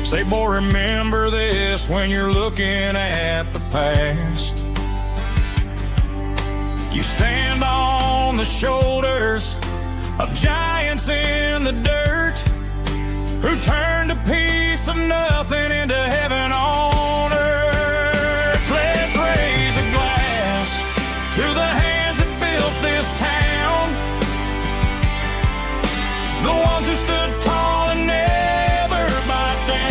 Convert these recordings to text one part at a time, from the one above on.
Say, boy, remember this when you're looking at the past. You stand on the shoulders of giants in the dirt who turned a piece of nothing into heaven on earth. Let's raise a glass to the hands that built this town, the ones who stood tall and never bowed down.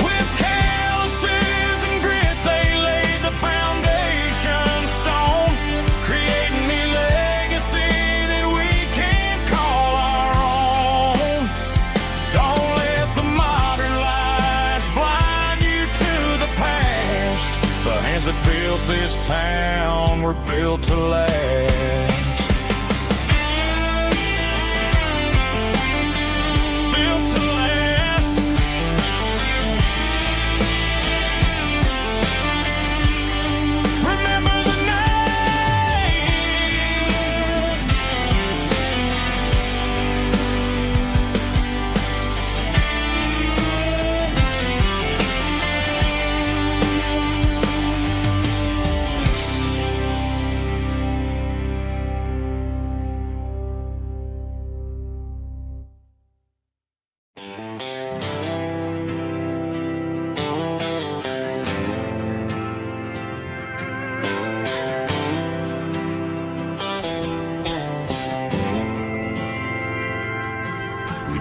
With calluses and grit they laid the foundation stone, creating a legacy that we can call our own. Don't let the modern lights blind you to the past. The hands that built this town were built to last.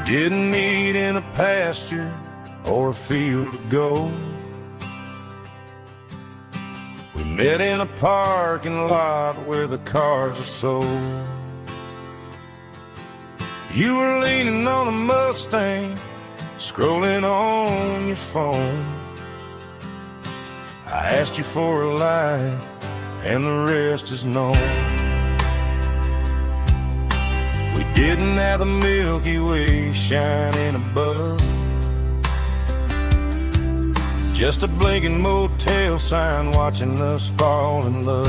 Didn't meet in a pasture or a field of gold. We met in a parking lot where the cars are sold. You were leaning on a Mustang, scrolling on your phone. I asked you for a light, and the rest is known. We didn't have the Milky Way shining above, just a blinking motel sign watching us fall in love.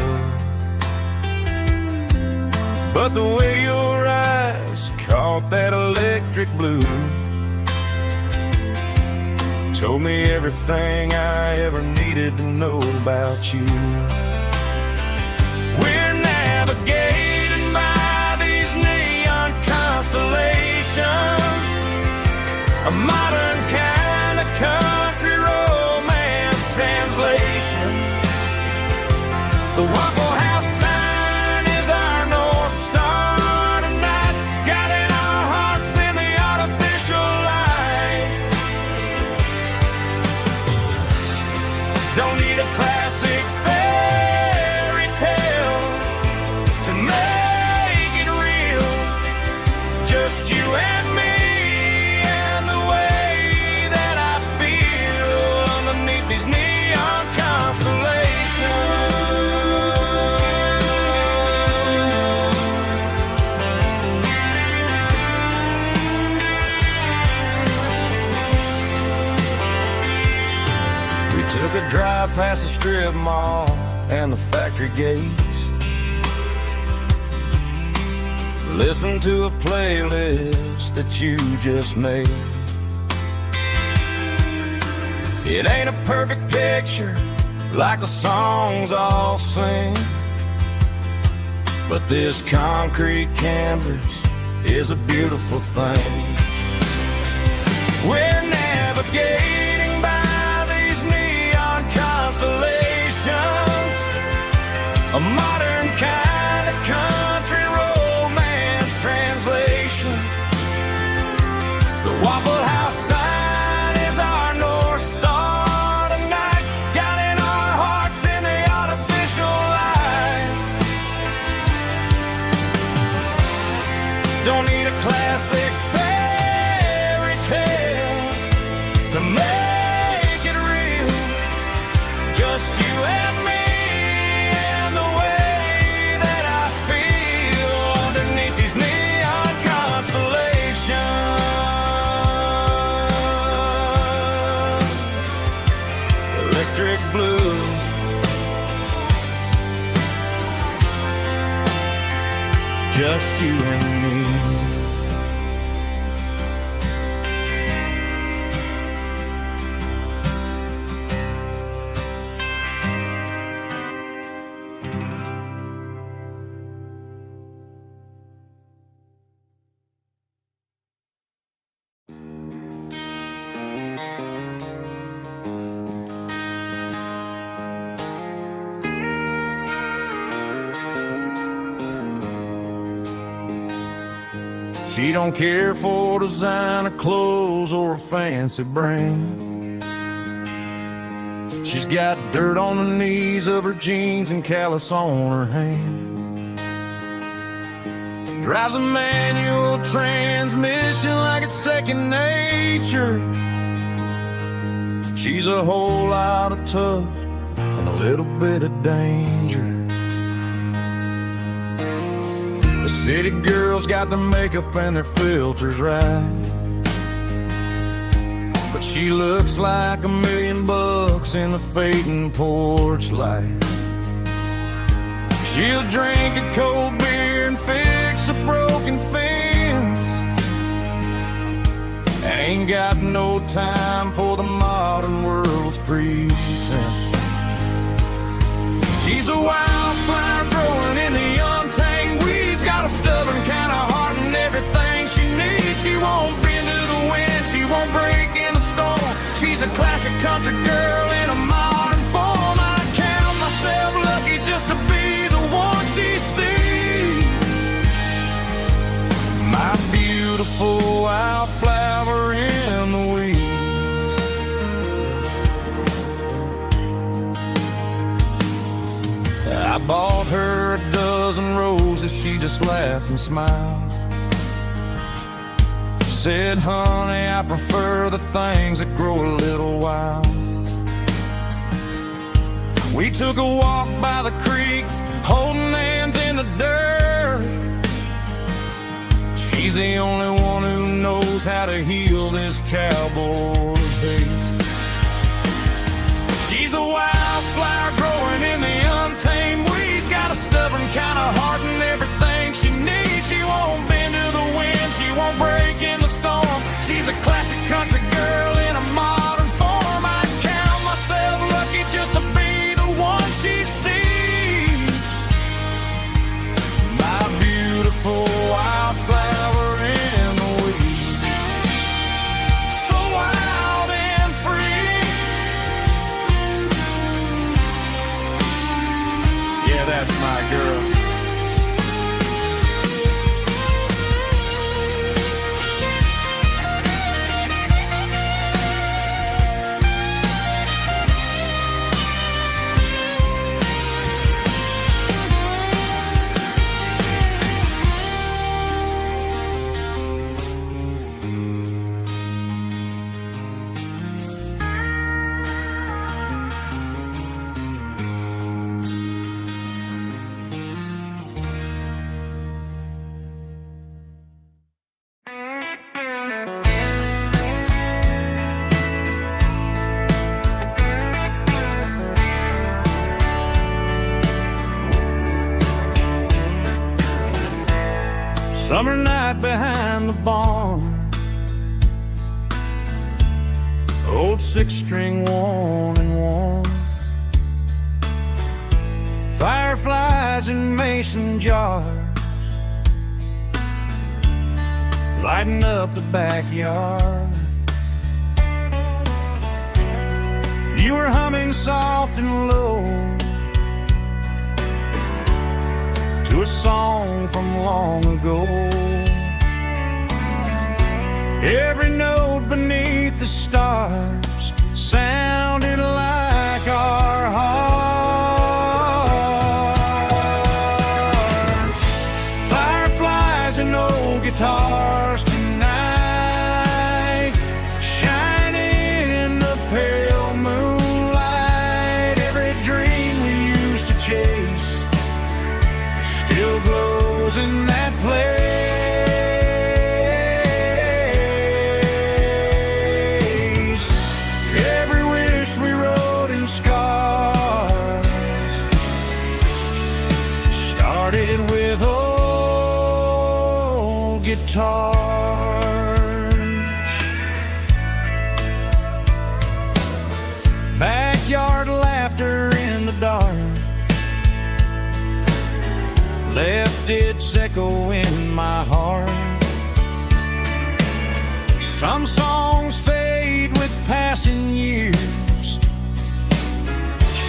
But the way your eyes caught that electric blue told me everything I ever needed to know about you. We're navigating by these neon constellations, a modern kind of country romance translation. The Waffle House sign is our North Star tonight, guiding our hearts in the artificial light. Don't need a classic fairy tale to make it real, just you and me and the way that I feel underneath these neon constellations. We took a drive past the strip mall and the factory gates, listen to a playlist that you just made. It ain't a perfect picture like the songs all sing, but this concrete canvas is a beautiful thing. We're navigating by these neon constellations, a modern kind of country romance translation. The Waffle House sign is our North Star tonight, guiding our hearts in the artificial light. Don't need a classic fairy tale to make it real, just you and me and the way that I feel underneath these neon constellations. Electric blue, just you and me. She don't care for designer clothes or a fancy brand. She's got dirt on the knees of her jeans and callus on her hand. Drives a manual transmission like it's second nature. She's a whole lot of tough and a little bit of danger. The city girls got their makeup and their filters right, but she looks like $1 million in the fading porch light. She'll drink a cold beer and fix a broken fence, ain't got no time for the modern world's pretense. She's a wildflower growing in the untamed weeds, got a stubborn kind of heart and everything she needs. She won't bend to the wind, she won't break in the storm. She's a classic country girl in a modern form. I count myself lucky just to be the one she sees. My beautiful wildflower in the weeds. I bought her a dozen roses, she just laughed and smiled. Said, honey, I prefer the things that grow a little wild. We took a walk by the creek, holding hands in the dirt. She's the only one who knows how to heal this cowboy's hate. She's a wildflower growing in the untamed weeds, got a stubborn kind of heart and everything she needs. She won't bend to the wind, she won't break in the storm. She's a classic country girl in a modern form. I count myself lucky just to be the one she sees. My beautiful wildflower in the weeds, so wild and free. Yeah, that's my girl. Summer night behind the barn, old 6-string worn and worn. Fireflies in mason jars, lighting up the backyard. You were humming soft and low to a song from long ago. Every note beneath the stars sounded like our hearts. Fireflies and old guitars tonight, shining in the pale moonlight. Every dream we used to chase still glows in that place. Every wish we wrote in scars started with old guitars. Backyard laughter in the dark left its echo in my heart. Some songs fade with passing years,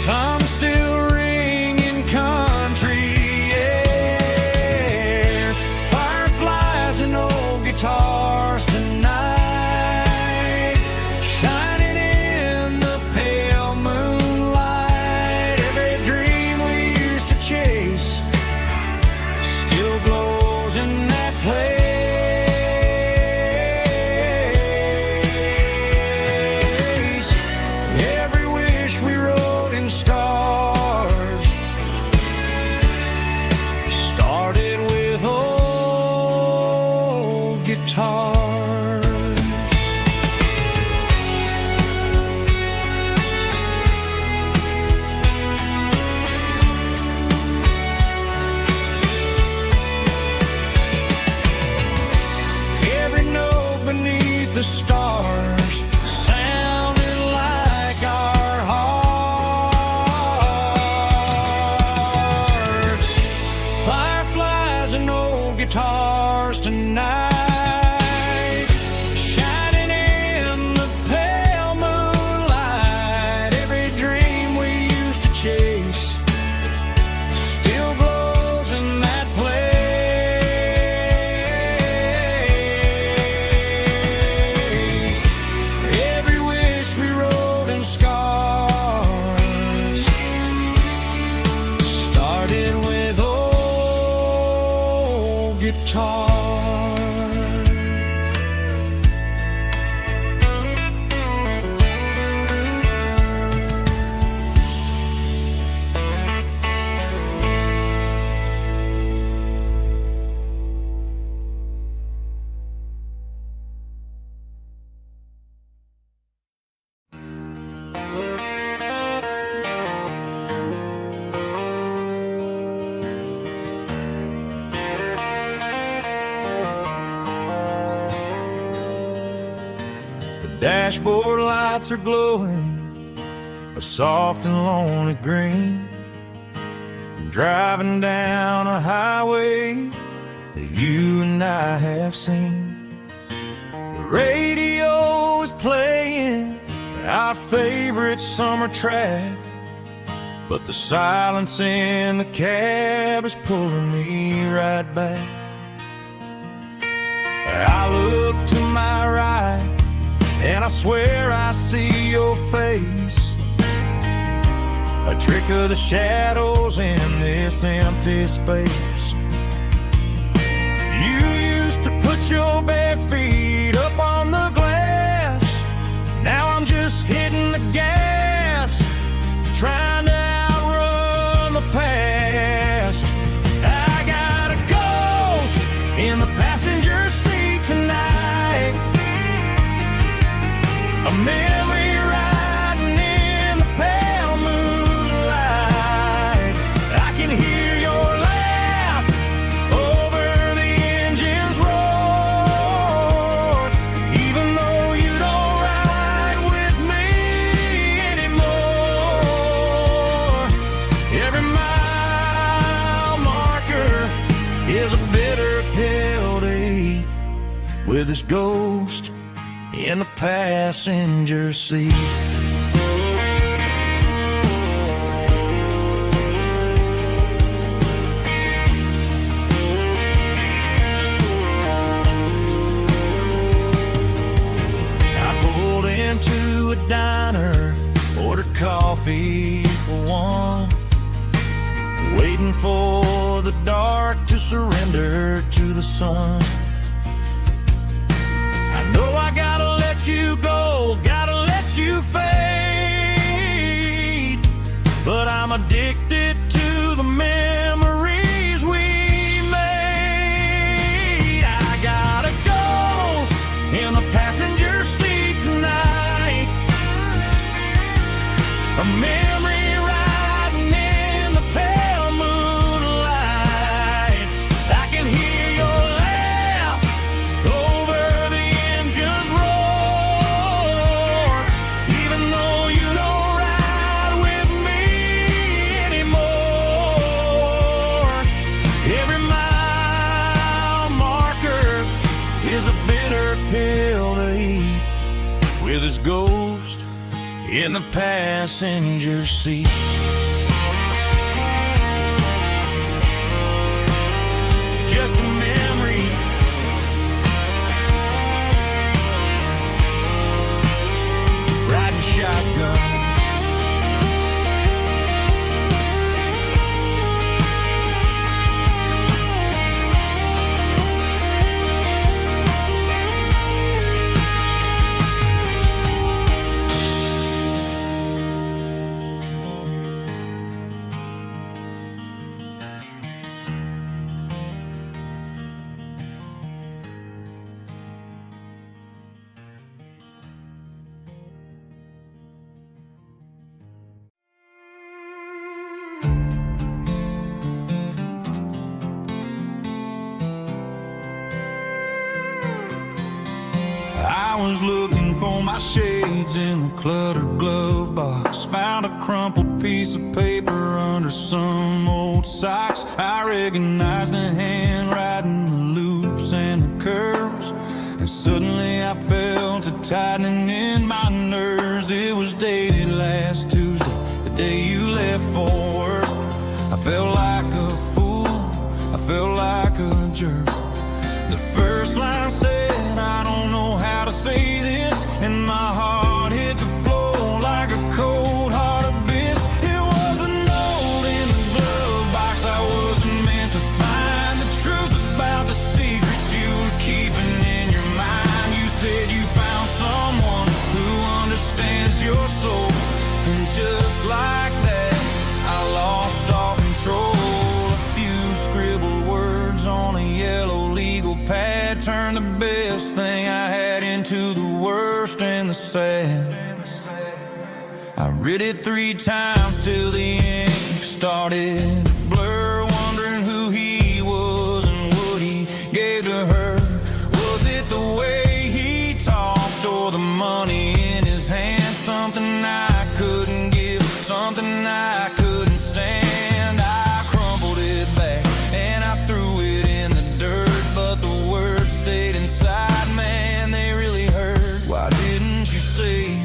some still ring in country air. Fireflies and old stars sounded like our hearts. Fireflies and old guitars tonight, shining in the pale moonlight. Every dream we used to chase still glows in that place. Every wish we wrote in scars started with old guitars. Dashboard lights are glowing a soft and lonely green. Driving down a highway that you and I have seen. The radio is playing our favorite summer track, but the silence in the cab is pulling me right back. I look to my right and I swear I see your face, a trick of the shadows in this empty space. You used to put your bare feet up on the glass. Now I'm just hitting the gas, trying to outrun the past. I got a ghost in the passenger seat tonight, a memory riding in the pale moonlight. I can hear your laugh over the engine's roar, even though you don't ride with me anymore. Every mile marker is a bitter pill to eat, with this ghost in the passenger seat. I pulled into a diner, ordered coffee for one, waiting for the dark to surrender to the sun. I know I gotta let you go, gotta let you fade, but I'm addicted to the memories we made. I got a ghost in the passenger seat tonight, a memory riding in the pale moonlight. I can hear your laugh over the engine's roar, even though you don't ride with me anymore. Every mile marker is a bitter pill to eat, with his ghost in the passenger seat. Just a memory, riding shotgun. I was looking for my shades in the cluttered glove box. Found a crumpled piece of paper under some old socks. I recognized the handwriting, the loops and the curves, and suddenly I felt a tightening in my nerves. It was dated last Tuesday, the day you left for work. I felt like a fool, I felt like a jerk. The first line said, I don't know how to say this, and my heart hit the floor like a cold hard abyss. It was a note in the glove box I wasn't meant to find. The truth about the secrets you were keeping in your mind. You said you found someone who understands your soul, and just like that, I lost all control. A few scribbled words on a yellow legal pad turned the best thing I had into the worst and the sad. I read it 3 times till the ink started to blur, wondering who he was and what he gave to her. Was it the way he talked or the money in his hand? Something I couldn't give, something I couldn't stand. I crumpled it back and I threw it in the dirt, but the words stayed inside, man, they really hurt. Why didn't you say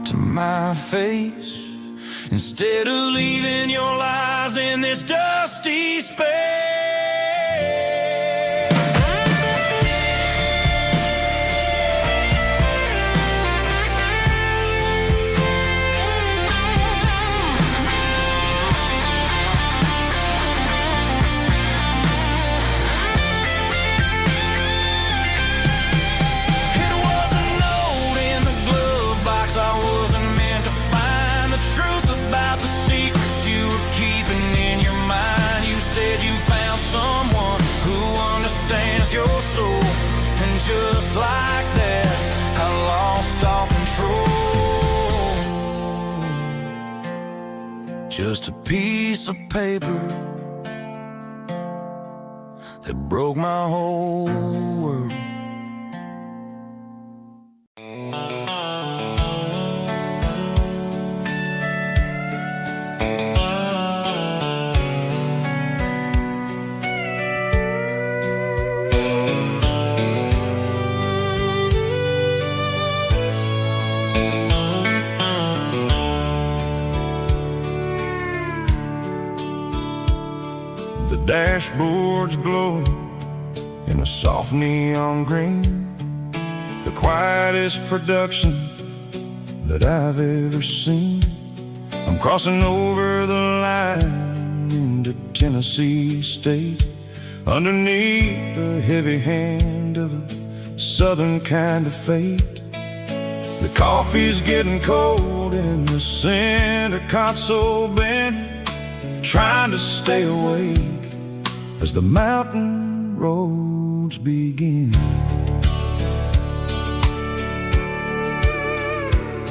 to my face, instead of leaving your lies in this dusty space? Your soul, and just like that, I lost all control. Just a piece of paper that broke my whole world. The dashboard's glowing in a soft neon green, the quietest production that I've ever seen. I'm crossing over the line into Tennessee State, underneath the heavy hand of a southern kind of fate. The coffee's getting cold in the center console bin, trying to stay awake as the mountain roads begin.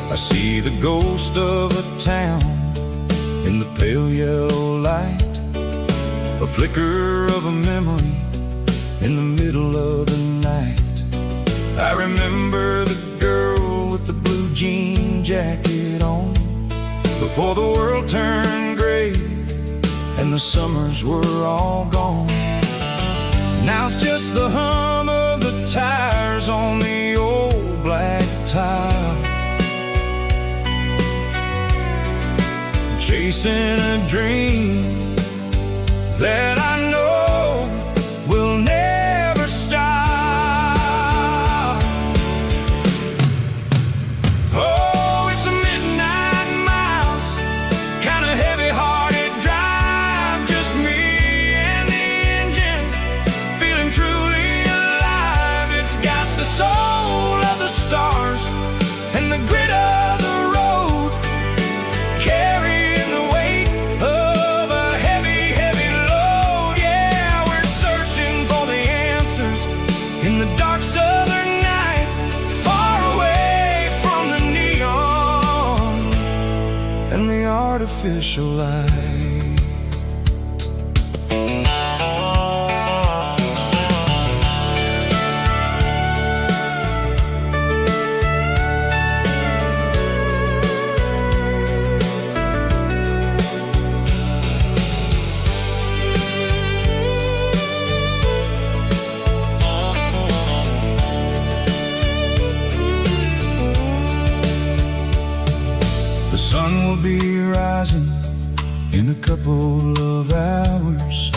I see the ghost of a town in the pale yellow light, a flicker of a memory in the middle of the night. I remember the girl with the blue jean jacket on, before the world turned gray and the summers were all gone. Now it's just the hum of the tires on the old black tile, chasing a dream that I know will never stop. Oh, it's a midnight miles, kind of heavy-hearted drive, just me and the engine, feeling truly alive. It's got the soul of the stars and the grit of the road, carrying the weight of a heavy, heavy load. Yeah, we're searching for the answers in the dark southern night, far away from the neon and the artificial light. sun will be rising in a couple of hours,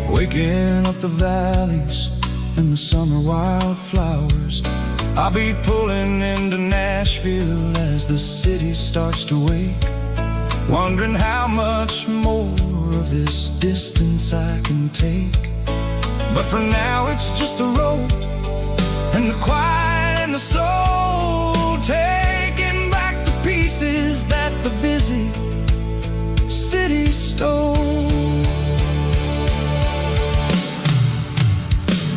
waking up the valleys and the summer wildflowers. I'll be pulling into Nashville as the city starts to wake, wondering how much more of this distance I can take. But for now it's just the road and the quiet and the soul, taking back the pieces that the busy city stole.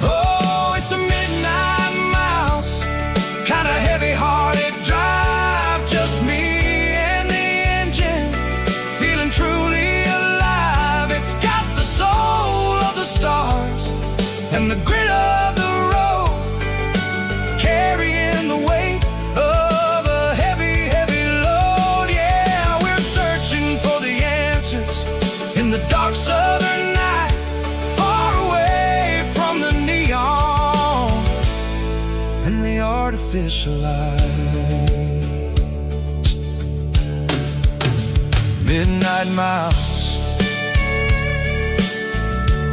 Oh, it's a midnight mouse, kinda heavy-hearted drive, just me and the engine, feeling truly alive. It's got the soul of the stars and the grit of the road, carrying the weight of a heavy, heavy load. Yeah, we're searching for the answers in the dark southern night, far away from the neon and the artificial lights. Midnight mouse,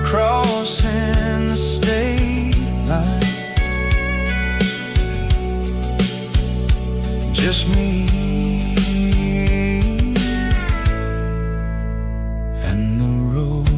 crossing the state line, just me and the road.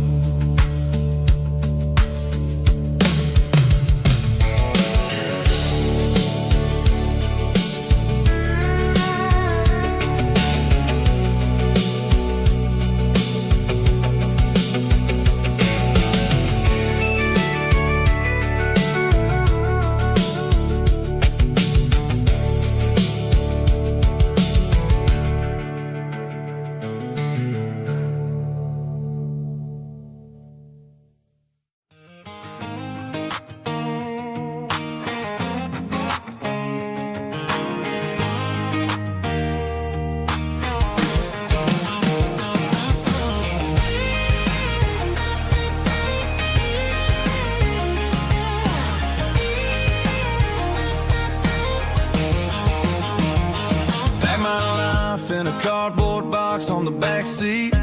In a cardboard box on the back seat,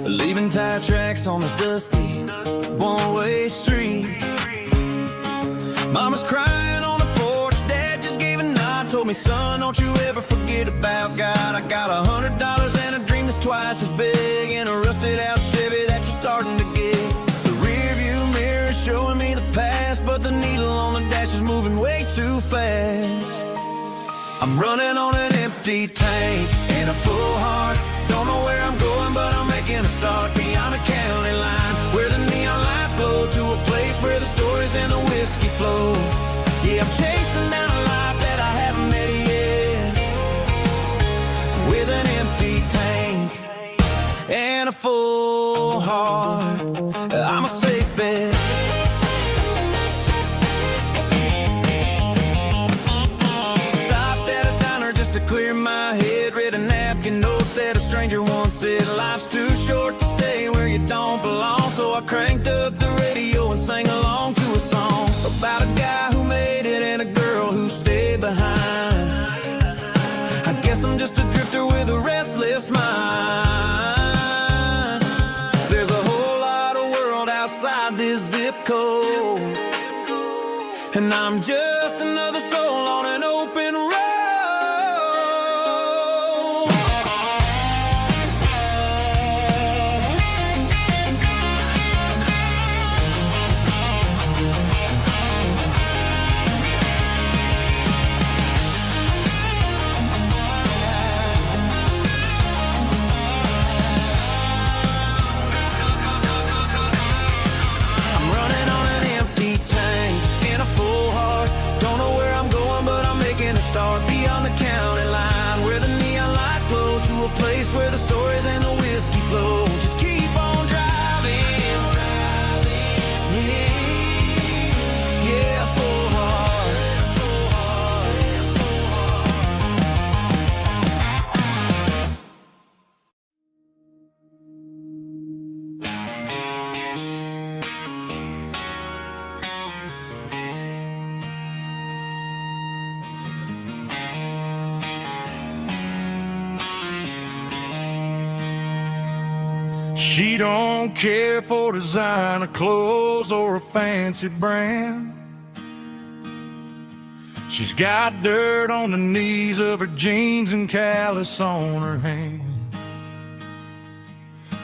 leaving tire tracks on this dusty one-way street. Mama's crying on the porch, Dad just gave a nod, told me, son, don't you ever forget about God. I got $100 and a dream that's twice as big, and a rusted out Chevy that you're starting to get. The rear view mirror is showing me the past, but the needle on the dash is moving way too fast. I'm running on an empty tank and a full heart. Don't know where I'm going, but I'm making a start beyond a county line, where the neon lights glow, to a place where the stories and the whiskey flow. Yeah, I'm chasing down a life that I haven't met yet, with an empty tank and a full heart. I'm a safe bet. Clear my head, read a napkin note that a stranger once said, life's too short to stay where you don't belong. So I cranked up the radio and sang along to a song about a guy who made it and a girl who stayed behind. I guess I'm just a drifter with a restless mind. There's a whole lot of world outside this zip code, and I'm just another soul on an open road. Start She don't care for designer clothes or a fancy brand. She's got dirt on the knees of her jeans and callus on her hand.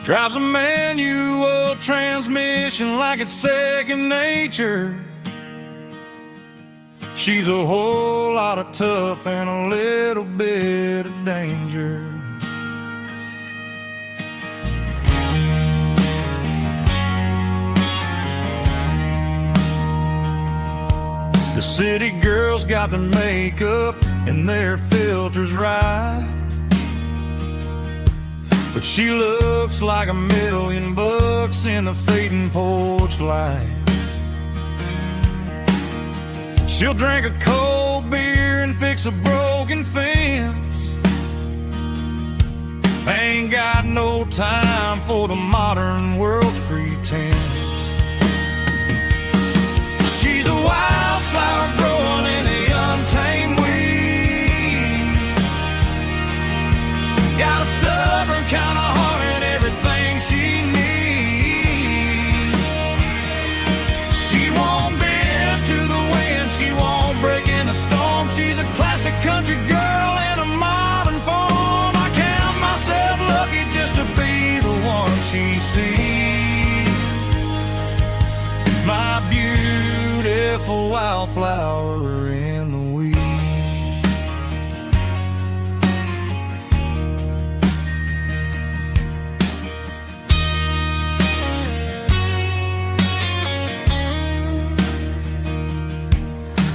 Drives a manual transmission like it's second nature. She's a whole lot of tough and a little bit of danger. The city girls got their makeup and their filters right, but she looks like $1,000,000 in the fading porch light. She'll drink a cold beer and fix a broken fence. Ain't got no time for the modern world's pretense. She's a wildflower growing in the untamed weeds. Got a stubborn kind of heart and everything she needs. She won't bend to the wind, she won't break in the storm. She's a classic country girl in a modern form. I count myself lucky just to be the one she sees. My beautiful wildflower in the weeds.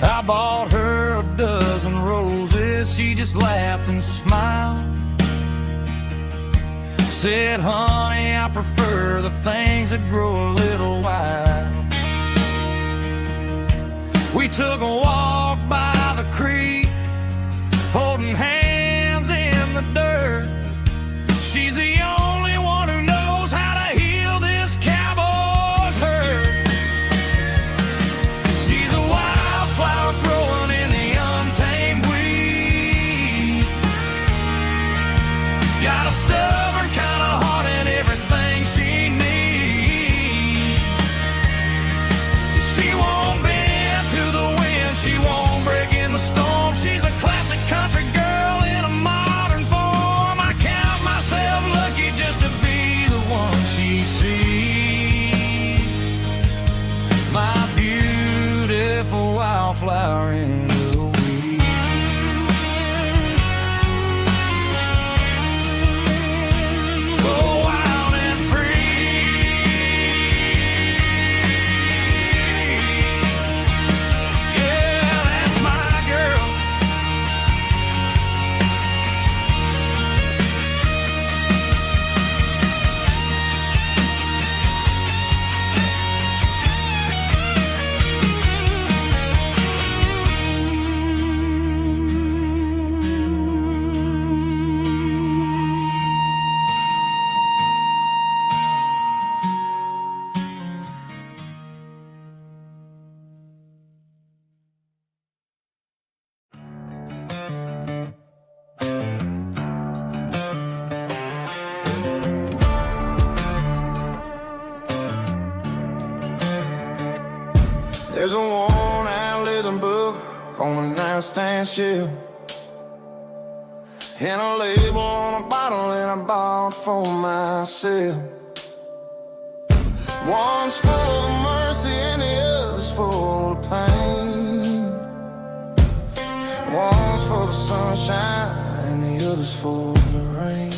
I bought her a dozen roses, she just laughed and smiled. Said, honey, I prefer the things that grow a little wild. We took a walk by the creek, holding hands in the dirt. She's the only one who knows how to heal this cowboy's hurt. She's a wildflower growing in the untamed weed. Got a stubborn kind of heart and everything she needs. She won't bend to the wind, she won't break in the storm. She's a classic country girl in a modern form. I count myself lucky just to be the one she sees. My beautiful wildflower in the weeds. So wild and free. Yeah, that's my girl. There's a worn-out leather book on the nightstand shelf, and a label on a bottle that I bought for myself. One's full of mercy and the other's full of pain. One's for the sunshine and the other's for the rain.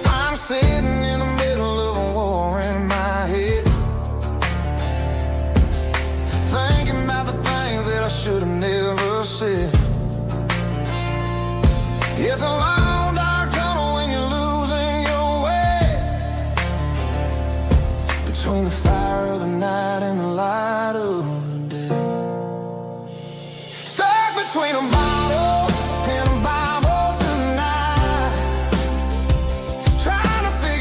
I'm sitting in the middle of a war in my head, thinking about the things that I should have never said. It's a long dark tunnel when you're losing your way, between the fire of the night and the light of the day. Stuck between a bottle and a Bible tonight, trying to figure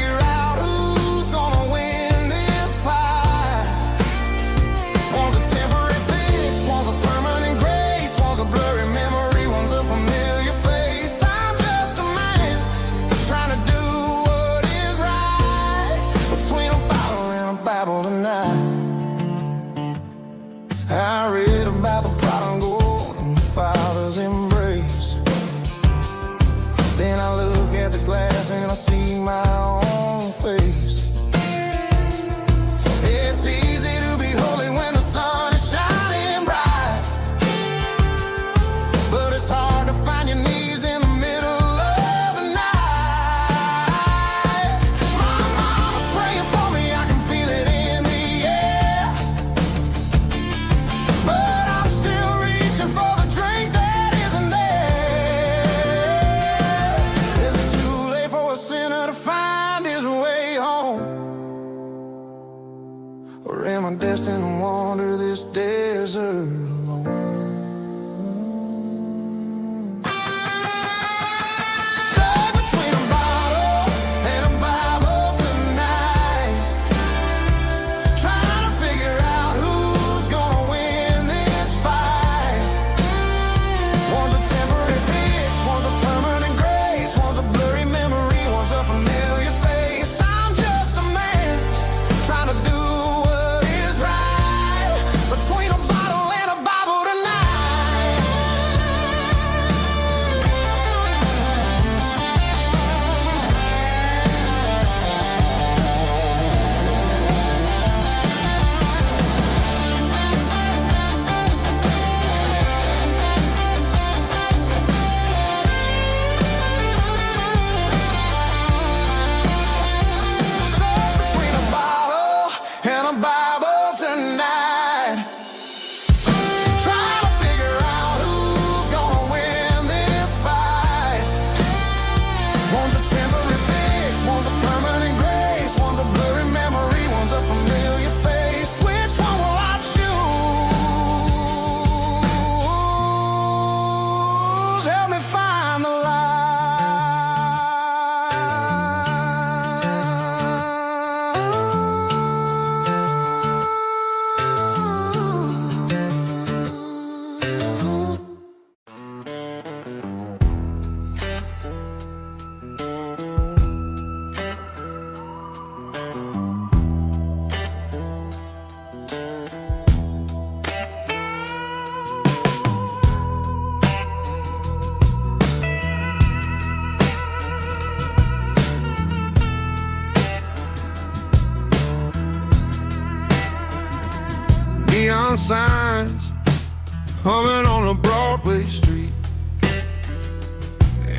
humming on a Broadway street.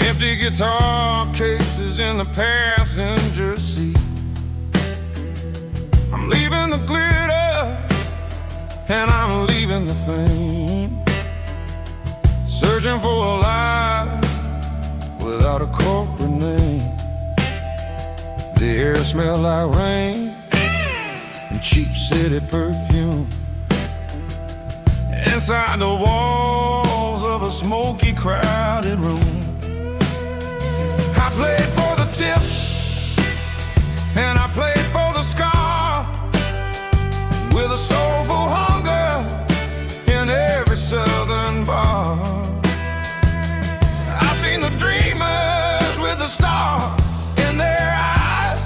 Empty guitar cases in the passenger seat. I'm leaving the glitter and I'm leaving the fame, searching for a life without a corporate name. The air smelled like rain and cheap city perfume. Inside the walls of a smoky, crowded room, I played for the tips and I played for the scar, with a soulful hunger in every southern bar. I've seen the dreamers with the stars in their eyes,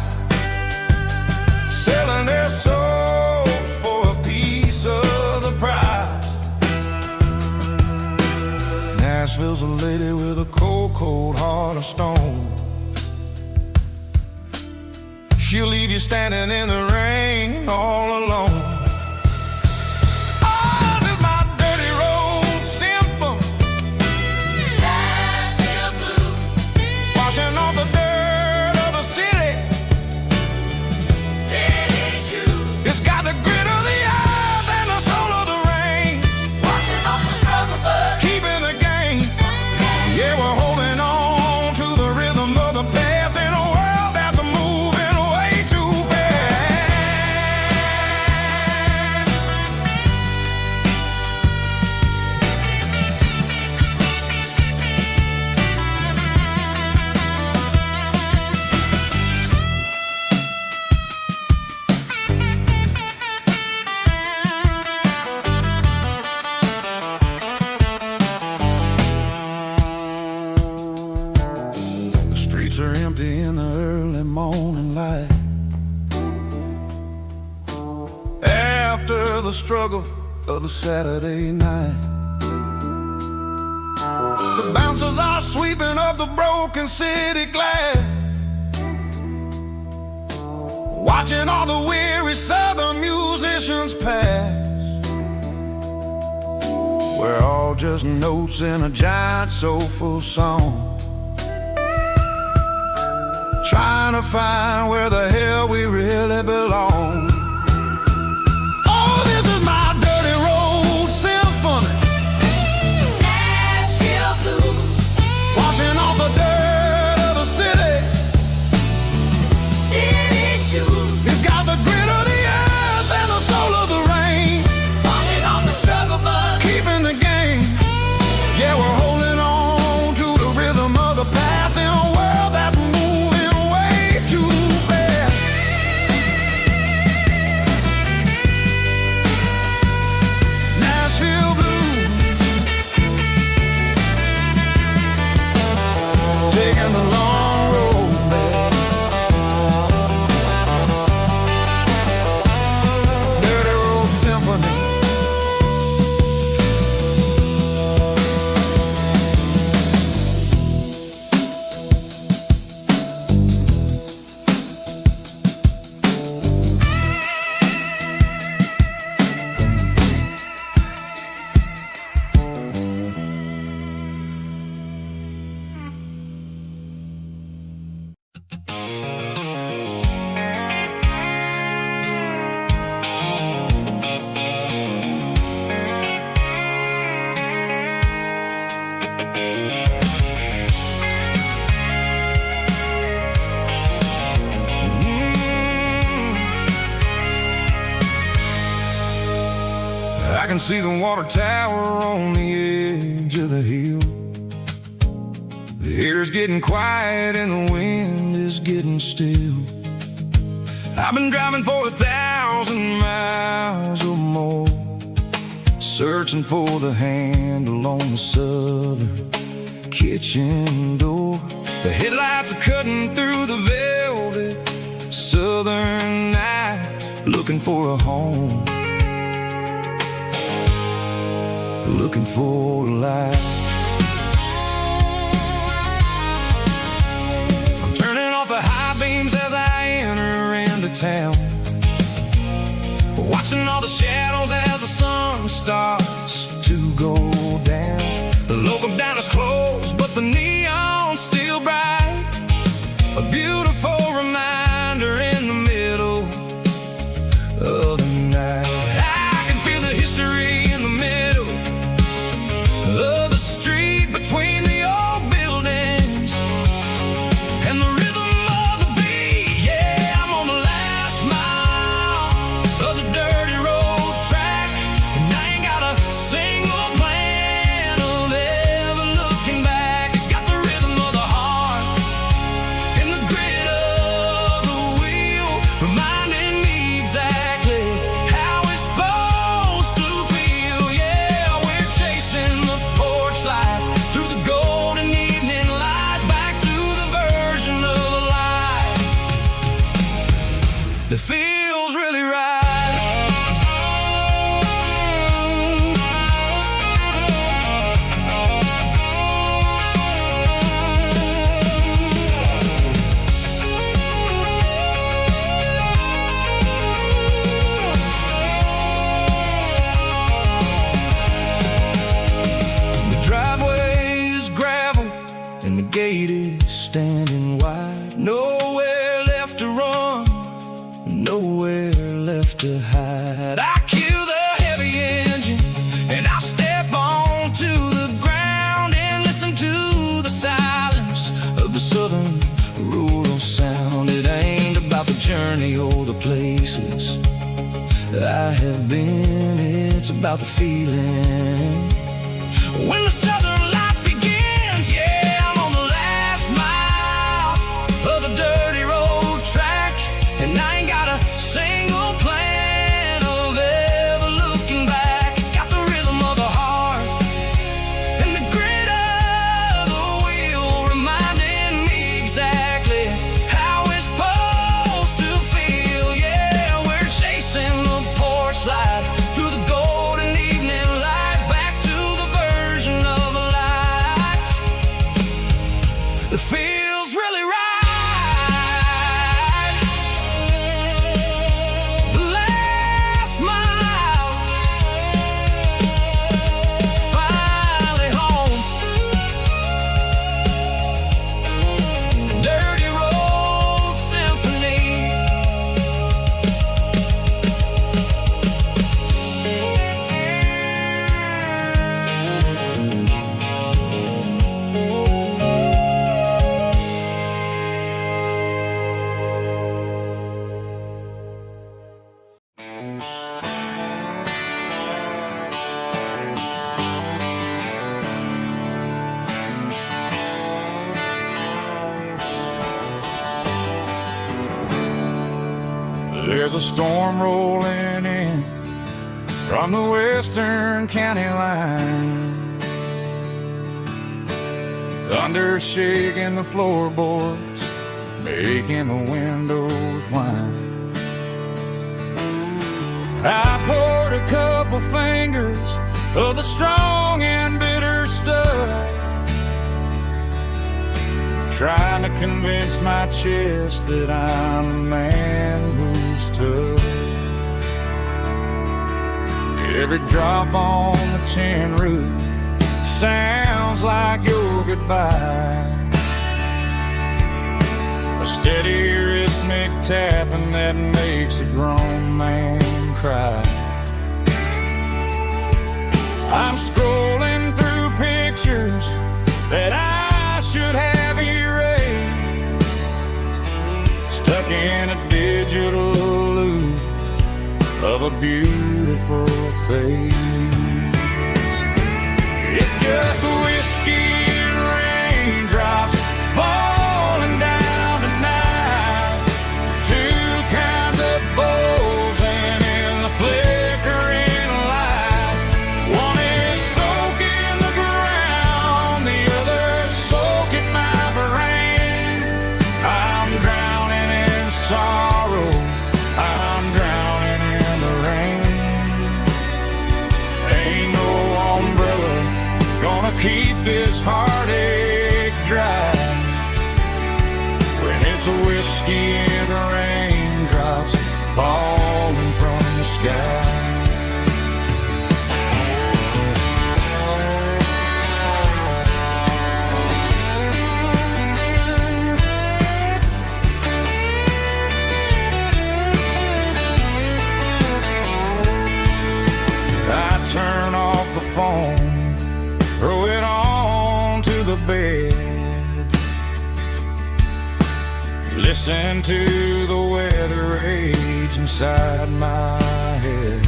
selling their souls for a piece of the prize. Nashville's a lady with a cold, cold heart of stone. She'll leave you standing in the rain all alone. Oh, this is my dirty road symphony, Nashville blues, washing off the dirt of the city, city shoes. It's got the grit of the earth and the soul of the rain, washing off the struggle bug, keeping the game. Yeah, we're holding on to the rhythm of the past in a world that's moving way too fast. The streets are empty in the early morning light, after the struggle of the Saturday night. The bouncers are sweeping up the broken city glass, watching all the weary southern musicians pass. We're all just notes in a giant soulful song, trying to find where the hell we really belong. Oh, this is my dirty road symphony, Nashville blues, washing off the dirt of the city, city shoes. It's got the grit of the earth and the soul of the rain, washing off the struggle bug, keeping the game. Yeah, we're holding on to the rhythm of the past in a world that's moving way too fast. Nashville blues, taking the long road back. Dirty road symphony. I can see the water tower on the edge of the hill. The air's getting quiet and the wind is getting still. I've been driving for 1,000 miles or more, searching for the handle on the southern kitchen door. The headlights are cutting through the velvet southern night, looking for a home, looking for a life. I'm turning off the high beams as I enter into town, watching all the shadows as the sun starts to go The local diner's closed, but the neon's still bright. A beautiful reminder in the middle of the night. I can feel the history in the middle of the street, between the old buildings and the rhythm of the beat. Yeah, I'm on the last mile of the dirty road track, and I ain't got a single plan of ever looking back. It's got the rhythm of the heart and the grit of the wheel, reminding me exactly how it's supposed to feel. Yeah, we're chasing the porch light through the golden evening light, back to the version of life that feels really right. The driveway is gravel and the gate is standing wide. Nowhere left to run, nowhere left to hide. I kill the heavy engine and I step onto the ground and listen to the silence of the southern rural sound. It ain't about the journey or the places I have been, it's about the feeling when the southern life begins. Yeah, I'm on the last mile of the dirty road track, and I ain't got a single plan of ever looking back. It's got the rhythm of the heart and the grit of the wheel, reminding me exactly how it's supposed to feel. Yeah, we're chasing the porch light through the golden evening light, back to the version of life that feels really right. The last mile, finally home. Dirty Road Symphony. There's a storm rolling in from the western county line. Thunder shaking the floorboards, making the windows whine. I poured a couple fingers of the strong and bitter stuff, trying to convince my chest that I'm a man who's tough. Every drop on the tin roof sounds like your goodbye, a steady rhythmic tapping that makes a grown man cry. I'm scrolling through pictures that I should have erased, stuck in a digital loop of a beautiful face. It's just whiskey and raindrops falling down tonight, two kinds of bowls and in the flickering light. One is soaking the ground, the other soaking my brain. I'm drowning in sorrow, I'm drowning in the rain. Ain't no umbrella gonna keep this heartache dry when it's a whiskey and raindrops falling from the sky. listen to the weather rage inside my head.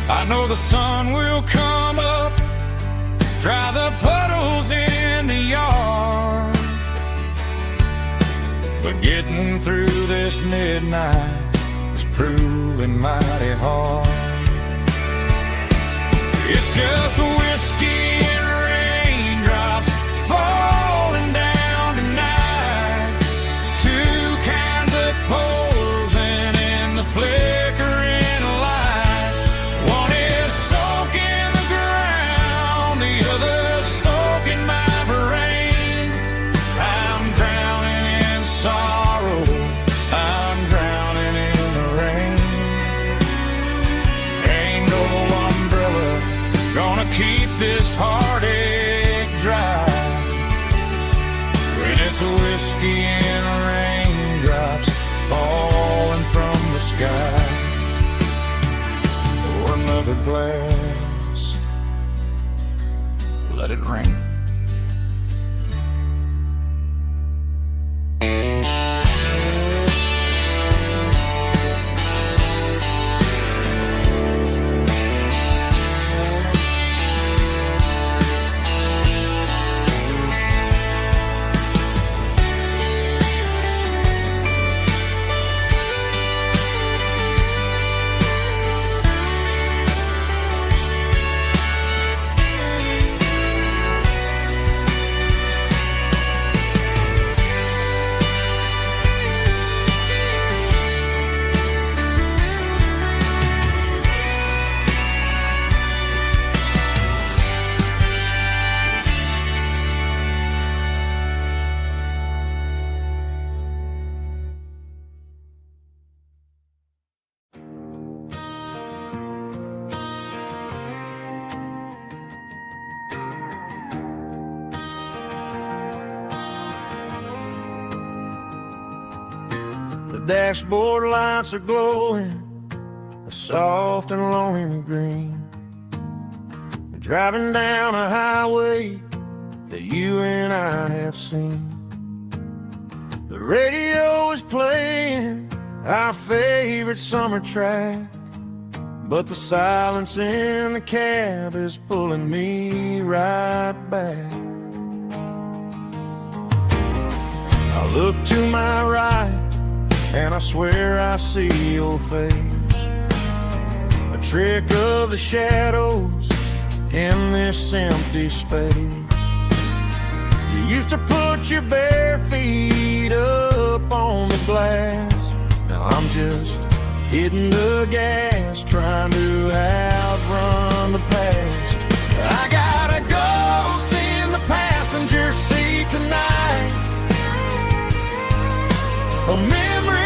I know the sun will come up, dry the puddles in the yard, but getting through this midnight is proving mighty hard. It's just whiskey and raindrops falling down tonight, two kinds of posing in the flickering light. One is soaking the ground, the other soaking my brain. I'm drowning in sorrow, I'm drowning in the rain. Ain't no umbrella gonna keep this heartache dry when it's whiskey and raindrops falling from the sky. Pour another glass, let it rain. The dashboard lights are glowing, a soft and lonely green. We're driving down a highway that you and I have seen. The radio is playing our favorite summer track, but the silence in the cab is pulling me right back. I look to my right and I swear I see your face, a trick of the shadows in this empty space. You used to put your bare feet up on the glass. Now I'm just hitting the gas, trying to outrun the past. I got a ghost in the passenger seat tonight, a memory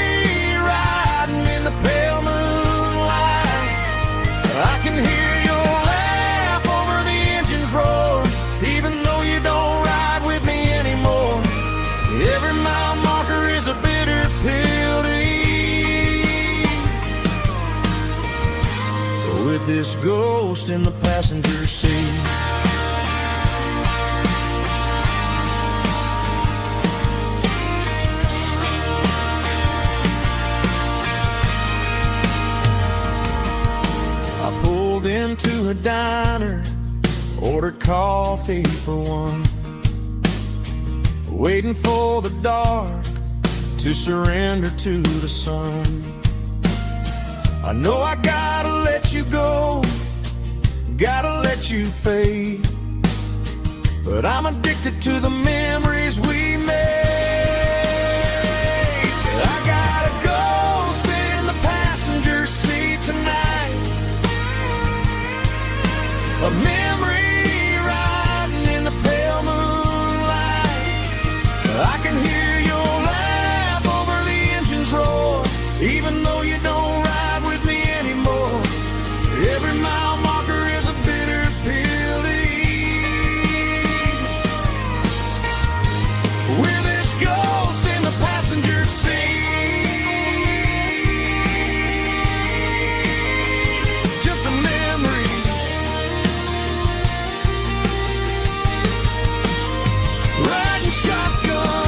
riding in the pale moonlight. I can hear your laugh over the engine's roar, even though you don't ride with me anymore. Every mile marker is a bitter pill to eat, with this ghost in the passenger seat. Into a diner, ordered coffee for one, waiting for the dark to surrender to the sun. I know I gotta let you go, gotta let you fade, but I'm addicted to the memories we made. I got a ghost in the passenger seat tonight, a memory riding in the pale moonlight. I can hear your laugh over the engine's roar, even though you don't ride with me anymore. Every mile marker is a bitter pill to eat, with this ghost in the passenger seat. Just a memory, riding shotgun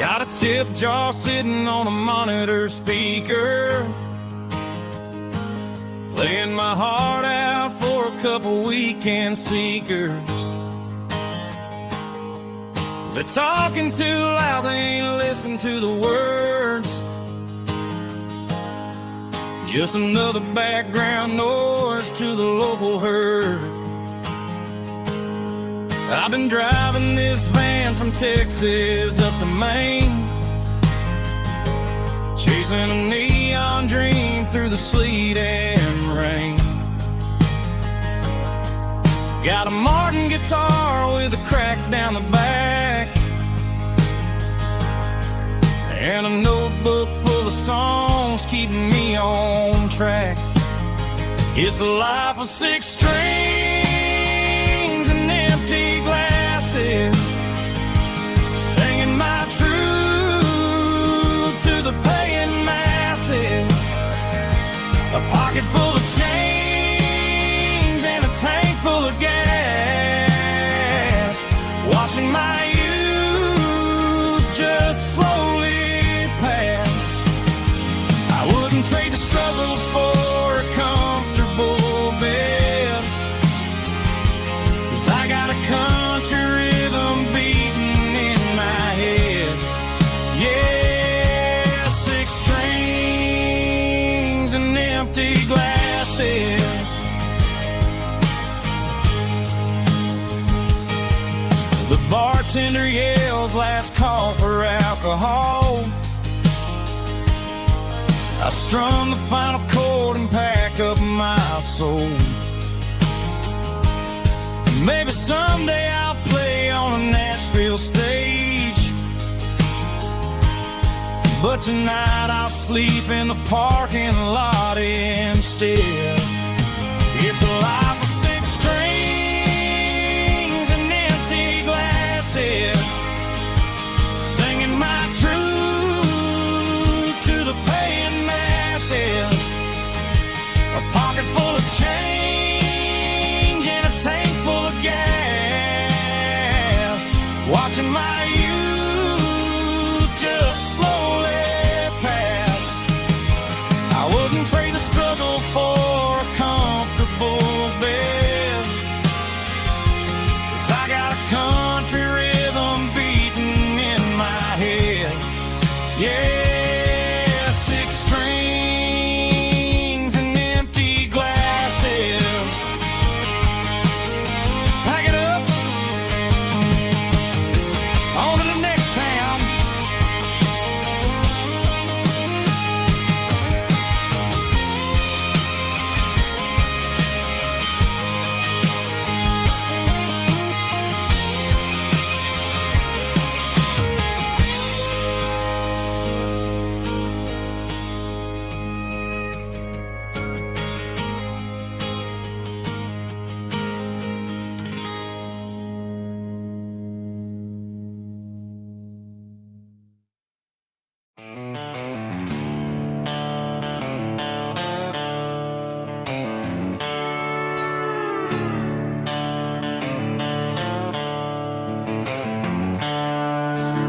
Got a tip jar sitting on a monitor speaker, laying my heart out for a couple weekend seekers. They're talking too loud, they ain't listen to the words. Just another background noise to the local herd. I've been driving this van from Texas up to Maine, chasing a neon dream through the sleet and rain. Got a Martin guitar with a crack down the back, and a notebook full of songs keeping me on track. It's a life of 6 strings and empty glasses, singing my truth to the paying masses. A pocket full of change and a tank full of gas, watching my youth just slowly pass. I wouldn't trade the struggle for a comfortable bed, 'cause I got a country rhythm beating in my head. Yeah, 6 strings and empty glasses. The bartender yells last call for alcohol. I strum the final chord and pack up my soul. Maybe someday I'll play on a Nashville stage, but tonight I'll sleep in the parking lot instead. It's a life of 6 strings and empty glasses, singing my truth to the paying masses. A pocket full of change and a tank full of gas, watching my youth just slowly pass. I wouldn't trade the struggle for a comfortable bed, 'cause I got a country rhythm beating in my head. Yeah, 6 strings and empty glasses. Pack it up, on to the next town.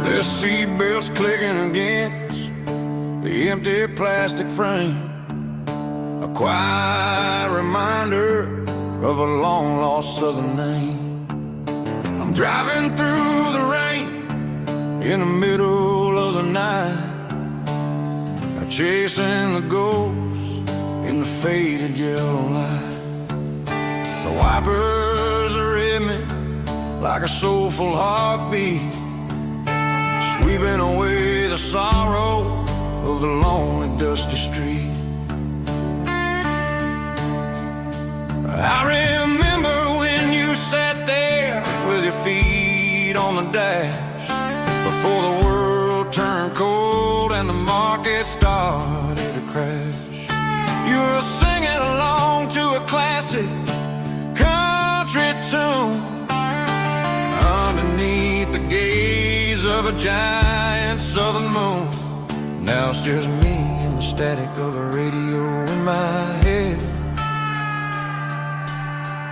The seatbelts clicking against the empty plastic frame, a quiet reminder of a long-lost southern name. I'm driving through the rain in the middle of the night, chasing the ghost in the faded yellow light. The wipers are in me like a soulful heartbeat, sweeping away the sorrow of the lonely, dusty street. I remember when you sat there with your feet on the dash, before the world turned cold and the market started to crash. You were singing along to a classic country tune underneath the gaze of a giant southern moon. Now it's just me and the static of the radio in my head,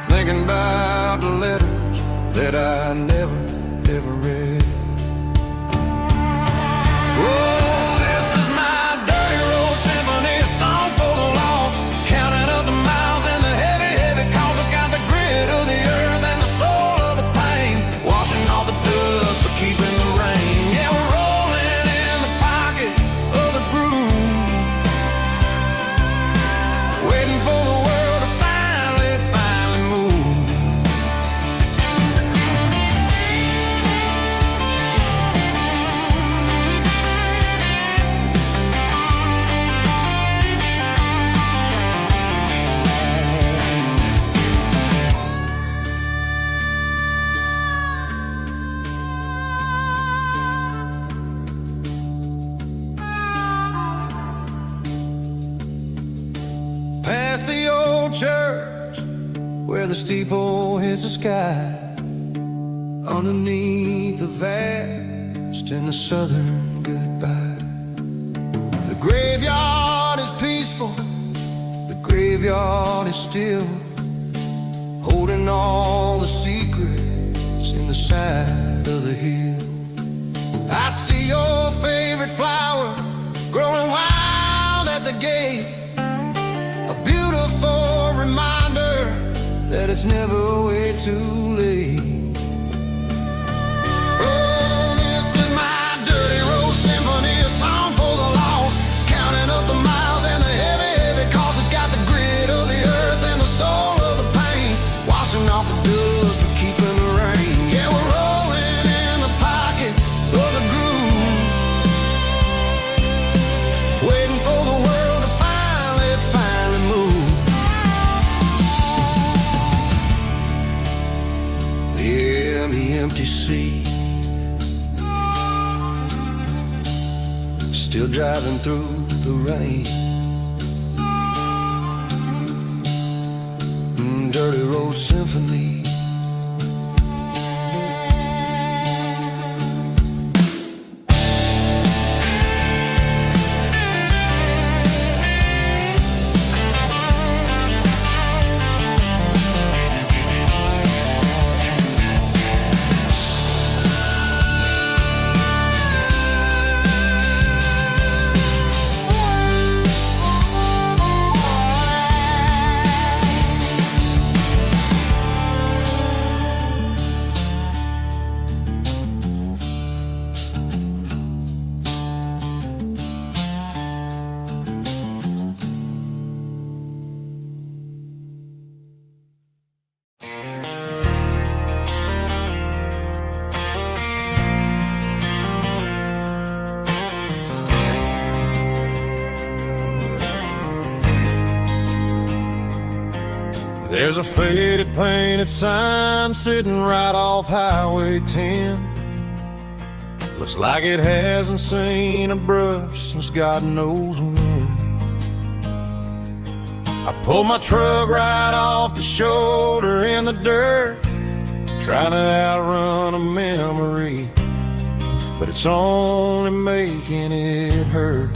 thinking about the letters that I never, ever read. Oh, this is my dirty road symphony, a song for the lost, counting up the miles and the heavy, heavy calls. It's got the grit of the earth and the soul of the pain, washing off the dust but keeping the rain. Yeah, we're rolling in the pocket of the groove, waiting for the world to finally move. Past the old church where the steeple hits the sky, underneath the vast and the southern goodbye. The graveyard is peaceful, the graveyard is still, holding all the secrets in the side of the hill. I see your favorite flower growing wild at the gate, a beautiful reminder that it's never way too late. Oh, this is my dirty road symphony, a song for the lost, counting up the miles and the heavy, heavy calls. It's got the grit of the earth and the soul of the pain, washing off the dust but keeping the rain. Yeah, we're rolling in the pocket of the groove, waiting for the world to finally move. Yeah, the empty sea, still driving through the rain. Dirty road symphony. There's a faded painted sign sitting right off Highway 10. Looks like it hasn't seen a brush since God knows when. I pulled my truck right off the shoulder in the dirt, trying to outrun a memory, but it's only making it hurt.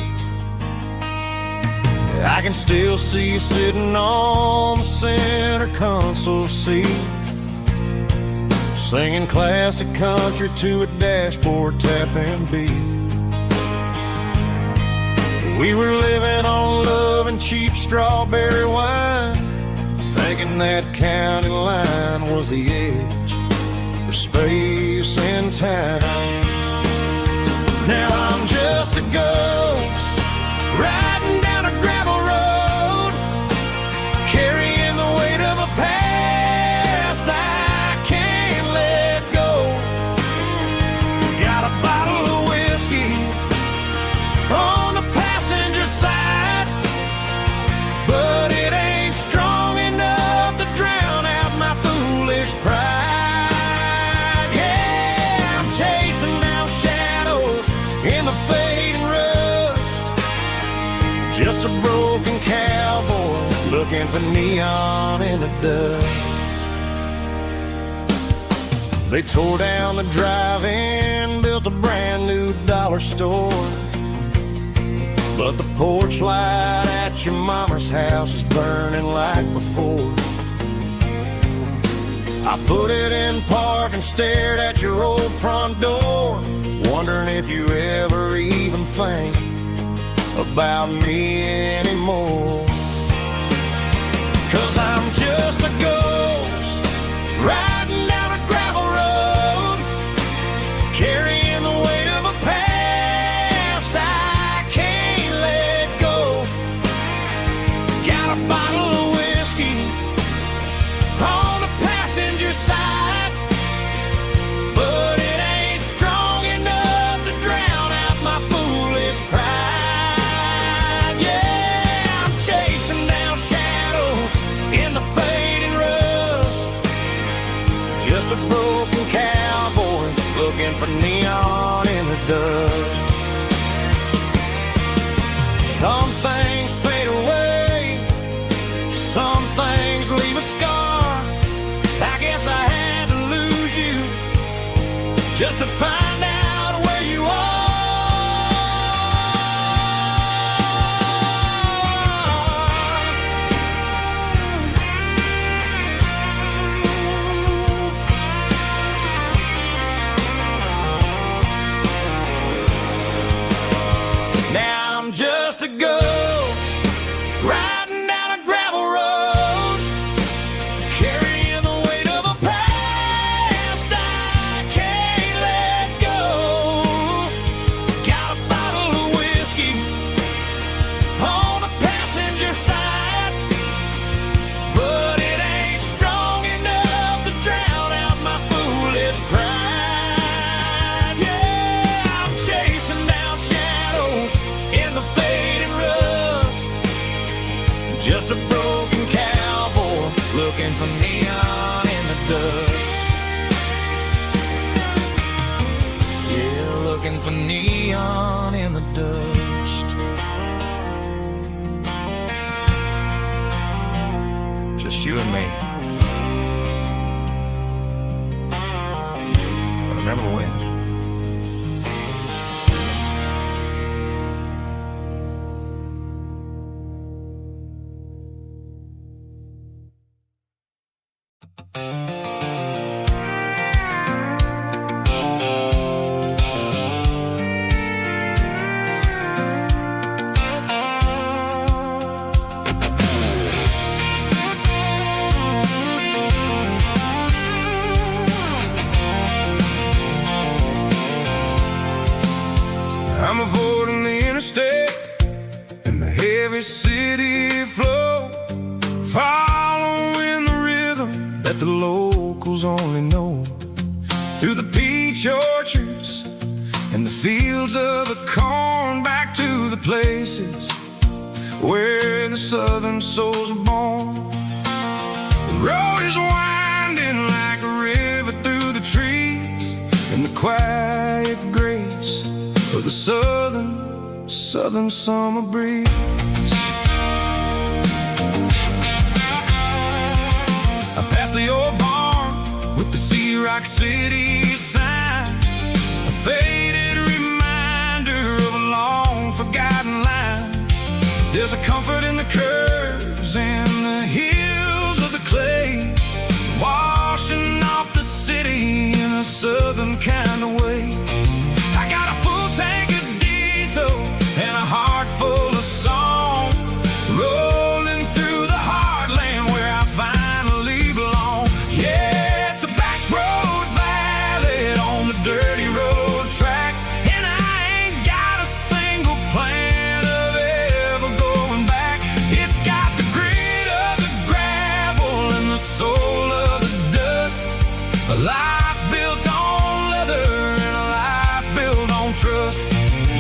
I can still see you sitting on the center console seat, singing classic country to a dashboard tapping beat. We were living on love and cheap strawberry wine, thinking that county line was the edge for space and time. Now I'm just a ghost riding down a gravel road, carrying the weight of a past I can't let go. Got a bottle of whiskey on the passenger side, but it ain't strong enough to drown out my foolish pride. Yeah, I'm chasing down shadows in the fading rust, just a broken cowboy looking for neon in the dust. They tore down the drive-in, built a brand new dollar store, but the porch light at your mama's house is burning like before. I put it in park and stared at your old front door, wondering if you ever even about me anymore. 'Cause I'm just a ghost riding down a gravel road, carrying the weight of a past I can't let go. Got a bottle of whiskey on the passenger side, but it ain't strong enough to drown out my foolish pride. Yeah, I'm chasing down shadows in the fading rust, just a broken cowboy looking for neon in the dust. Some things fade away, some things leave a scar. I guess I had to lose you just to find out where you are. Now I'm just a ghost riding down a gravel road, carrying the weight of a past I can't let go. Got a bottle of whiskey on the passenger side, but it ain't strong enough to drown out my foolish pride. Yeah, I'm chasing down shadows in the fading rust, just a broken cowboy looking for neon in the dust. Yeah, looking for neon in the dust. Just you and me. But remember when? I'm avoiding the interstate and the heavy city flow, following the rhythm that the locals only know. Through the peach orchards and the fields of the corn, back to the places where the southern souls were born. The road is winding like a river through the trees, and the quiet grace of the southern summer breeze. I passed the old barn with the Sea Rock City sign, a faded reminder of a long forgotten line. There's a comfort in the curves and the hills of the clay, washing off the city in a southern kind of way. I got a full tank of diesel and a heart full of song, rolling through the heartland where I finally belong. Yeah, it's a back road ballad on the dirty road track, and I ain't got a single plan of ever going back. It's got the grit of the gravel and the soul of the dust, a life built on leather and a life built on trust.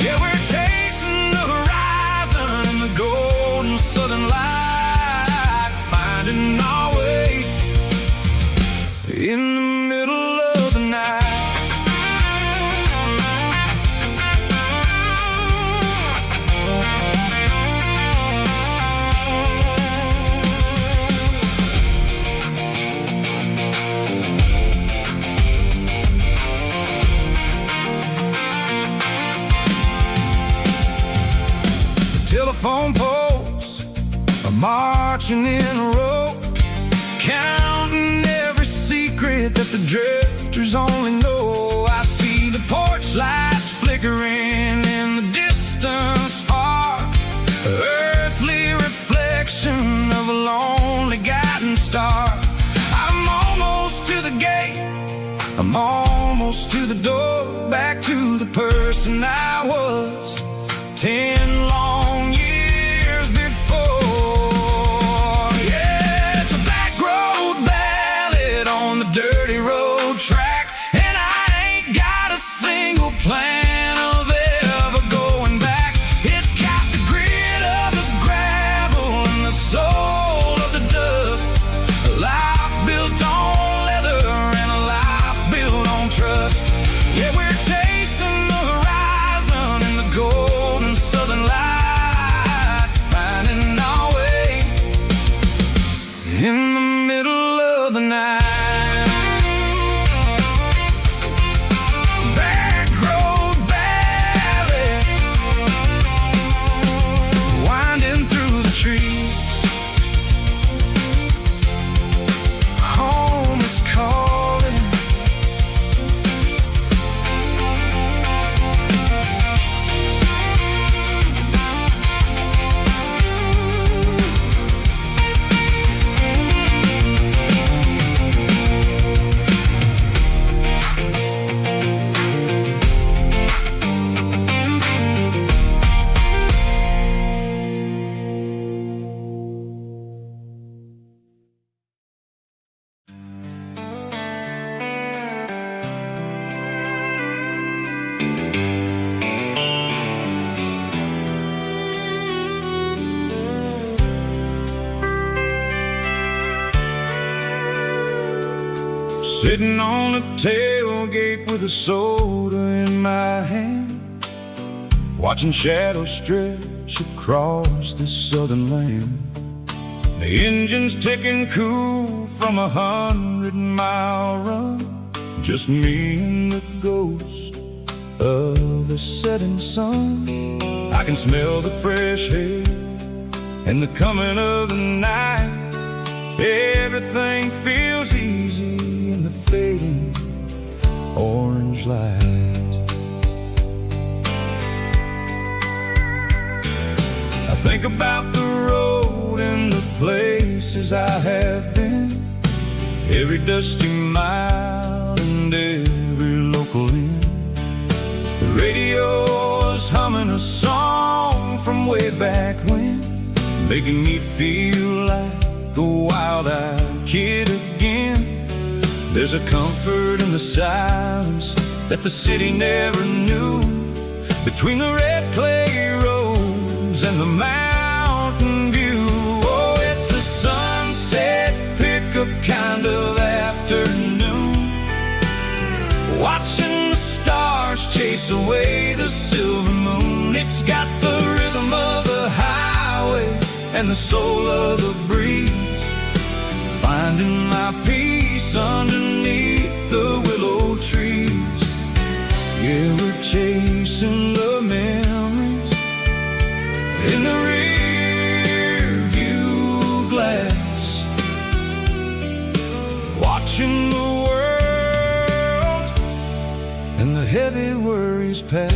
Yeah, we're chasing the horizon and the golden southern light, finding our way in the middle of the night. Telephone poles are marching in a row, counting every secret that the drifters only know. I see the porch lights flickering in the distance far, I'm almost to the door, back to the person I was 10 long years before. Yeah, it's a back road ballad on the dirty road track, and I ain't got a single plan of ever going back. It's got the grit of the gravel and the soul of the dust, a life built on leather and a life built on trust. Yeah, we're chasing the horizon in the golden southern light, finding our way in the middle of the night. Back road ballad, winding through the trees. Home is calling. Sitting on the tailgate with a soda in my hand, watching shadows stretch across this southern land. The engine's ticking cool from 100-mile run, just me and the ghost of the setting sun. I can smell the fresh air and the coming of the night. Everything feels easy in the fading orange light. I think about the road and the places I have been, every dusty mile and every local inn. The radio is humming a song from way back when, making me feel like a wild-eyed kid again. There's a comfort in the silence that the city never knew, between the red clay roads and the mountain view. Oh, it's a sunset pickup kind of afternoon, watching the stars chase away the silver moon. It's got the rhythm of the highway and the soul of the breeze, finding my peace underneath the willow trees. Yeah, we're chasing the memories in the rear view glass, watching the world and the heavy worries pass.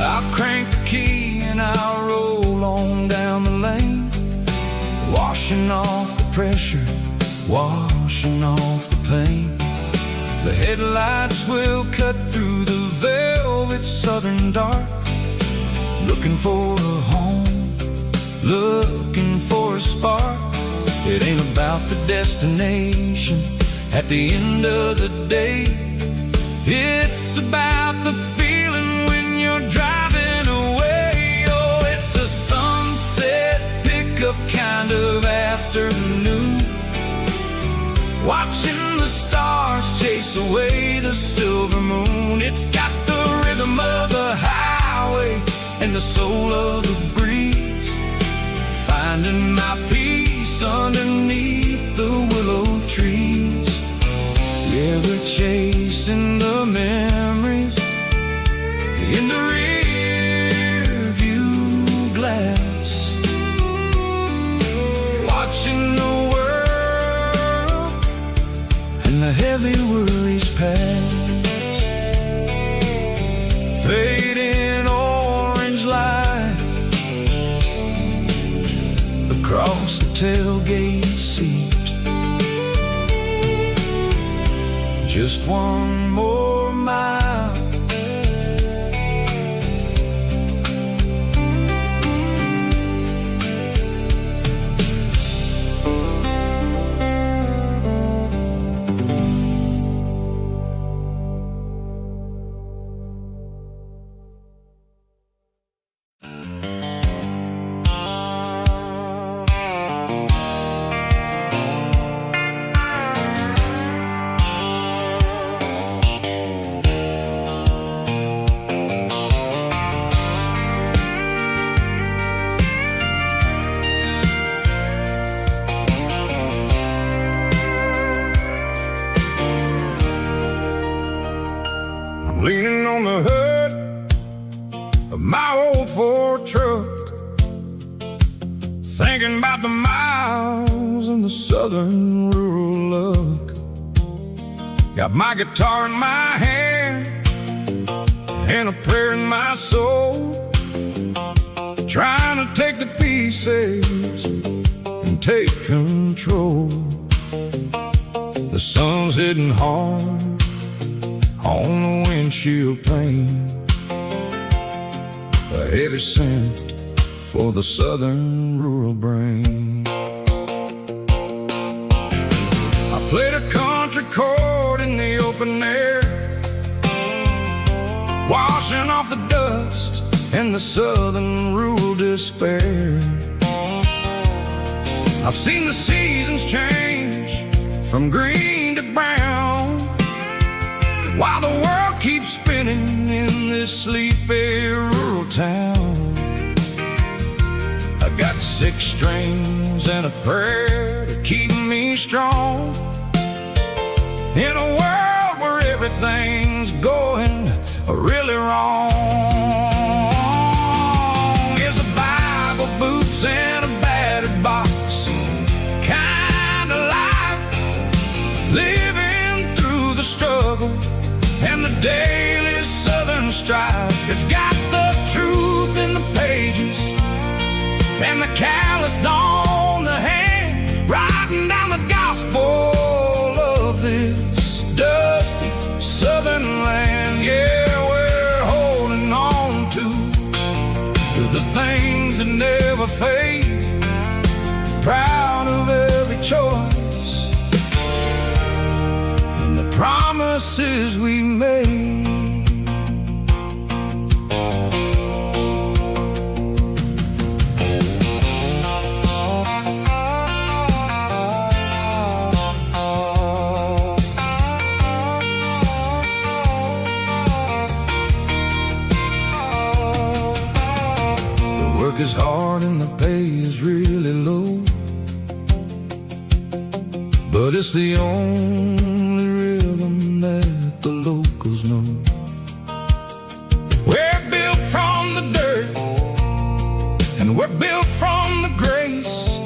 I'll crank the key and I'll roll on down the lane, washing off the pressure, washing off the pain. The headlights will cut through the velvet southern dark, looking for a home, looking for a spark. It ain't about the destination at the end of the day, it's about the feeling when you're driving away. Oh, it's a sunset pickup kind of afternoon, watching the stars chase away the silver moon. It's got the rhythm of the highway and the soul of the breeze, finding my peace underneath the willow trees. Yeah, we're chasing the memories in the rear view glass, watching the world and the heavy worries pass. Fading orange across the tailgate seat. Just one more mile. Leaning on the hood of my old Ford truck, thinking about the miles and the southern rural look. Got my guitar in my hand and a prayer in my soul, trying to take the pieces and take control. The sun's hitting hard on the windshield pane, a heavy scent for the southern rural brain. I played a country chord in the open air, washing off the dust and the southern rural despair. I've seen the seasons change from green to brown, while the world keeps spinning in this sleepy rural town. I got 6 strings and a prayer to keep me strong, in a world where everything's going really wrong. It's a Bible, boots, and a battered box kind of life, living through the struggle and the daily southern strife. It's got the truth in the pages and the calloused on the hand, writing down the gospel of this dusty southern land. Yeah, we're holding on to the things that never fade, proud of every choice and the promises we made. The work is hard and the pay is really low, but it's the only rhythm that the locals know. We're built from the dirt and we're built from the grace,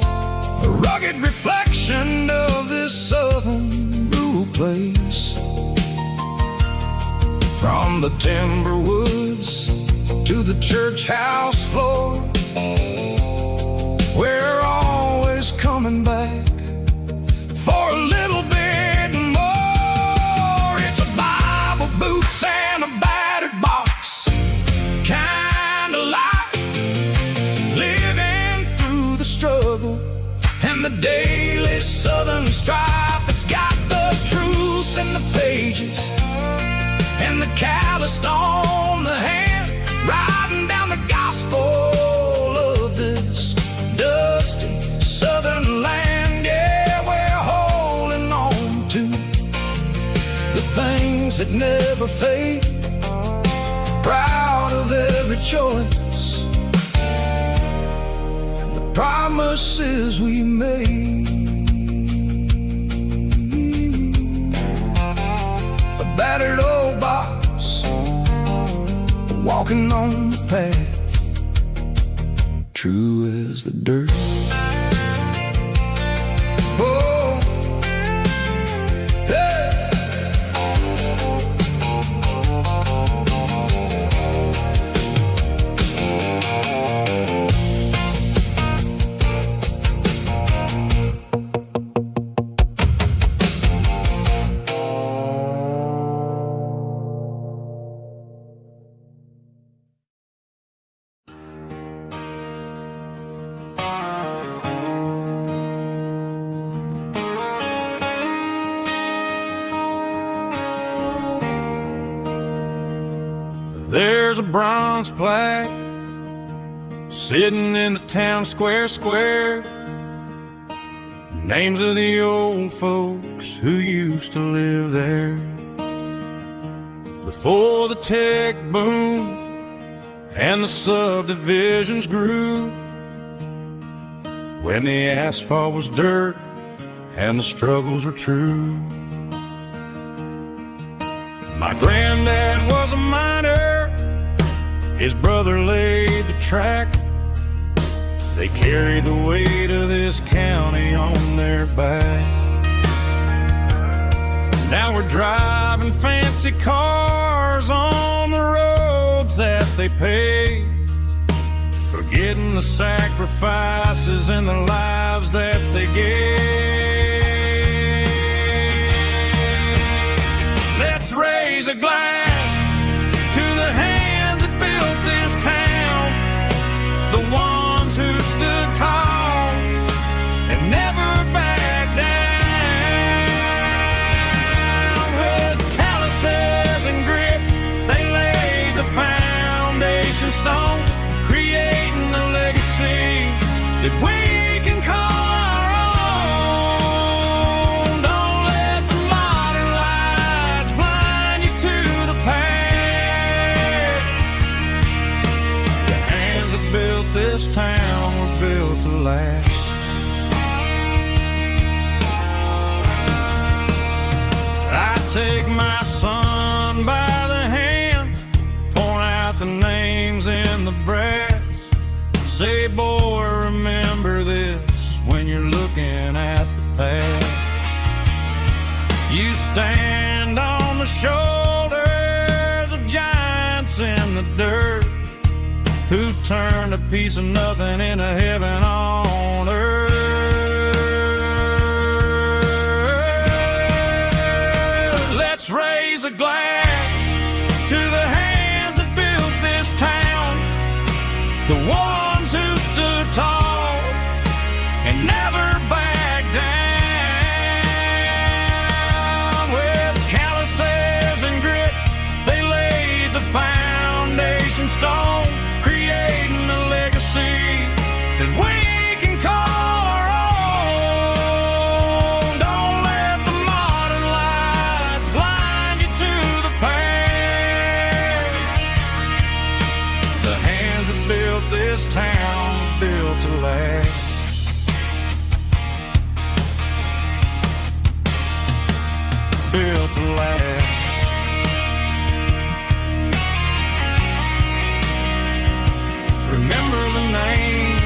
a rugged reflection of this southern rural place. From the timber woods to the church house floor, we're always coming back for a little bit more. It's a Bible, boots, and a battered box kind of life, living through the struggle and the daily southern strife. It's got the truth in the pages and the calloused on the hand, writing down the gospel of this dusty southern land. Yeah, we're holding on to the things that never fade, proud of every choice and the promises we made. A battered old box, walking on the path, true as the dirt. Oh, hey. there's a bronze plaque sitting in the town square. Names of the old folks who used to live there before the tech boom and the subdivisions grew, when the asphalt was dirt and the struggles were true. My granddad was a miner, his brother laid the track. They carried the weight of this county on their back. Now we're driving fancy cars on the roads that they paved, forgetting the sacrifices and the lives that they gave. Let's raise a glass to the hands that built this town, the ones who stood tall and never backed down. With calluses and grit, they laid the foundation stone, creating a legacy that we can call our own. Don't let the modern lights blind you to the past. The hands that built this town were built to last. I take my son by the hand, point out the names in the brass. Say, boy, remember this when you're looking at the past. You stand on the shoulders of giants in the dirt, who turned a piece of nothing into heaven on earth. Let's raise a glass to the hands that built this town, the ones who stood tall and never backed down. With calluses and grit, they laid the foundation stone, creating a legacy that we can call our own. Don't let the modern lights blind you to the past. The hands that built this town built to last. Built to last. Remember the names.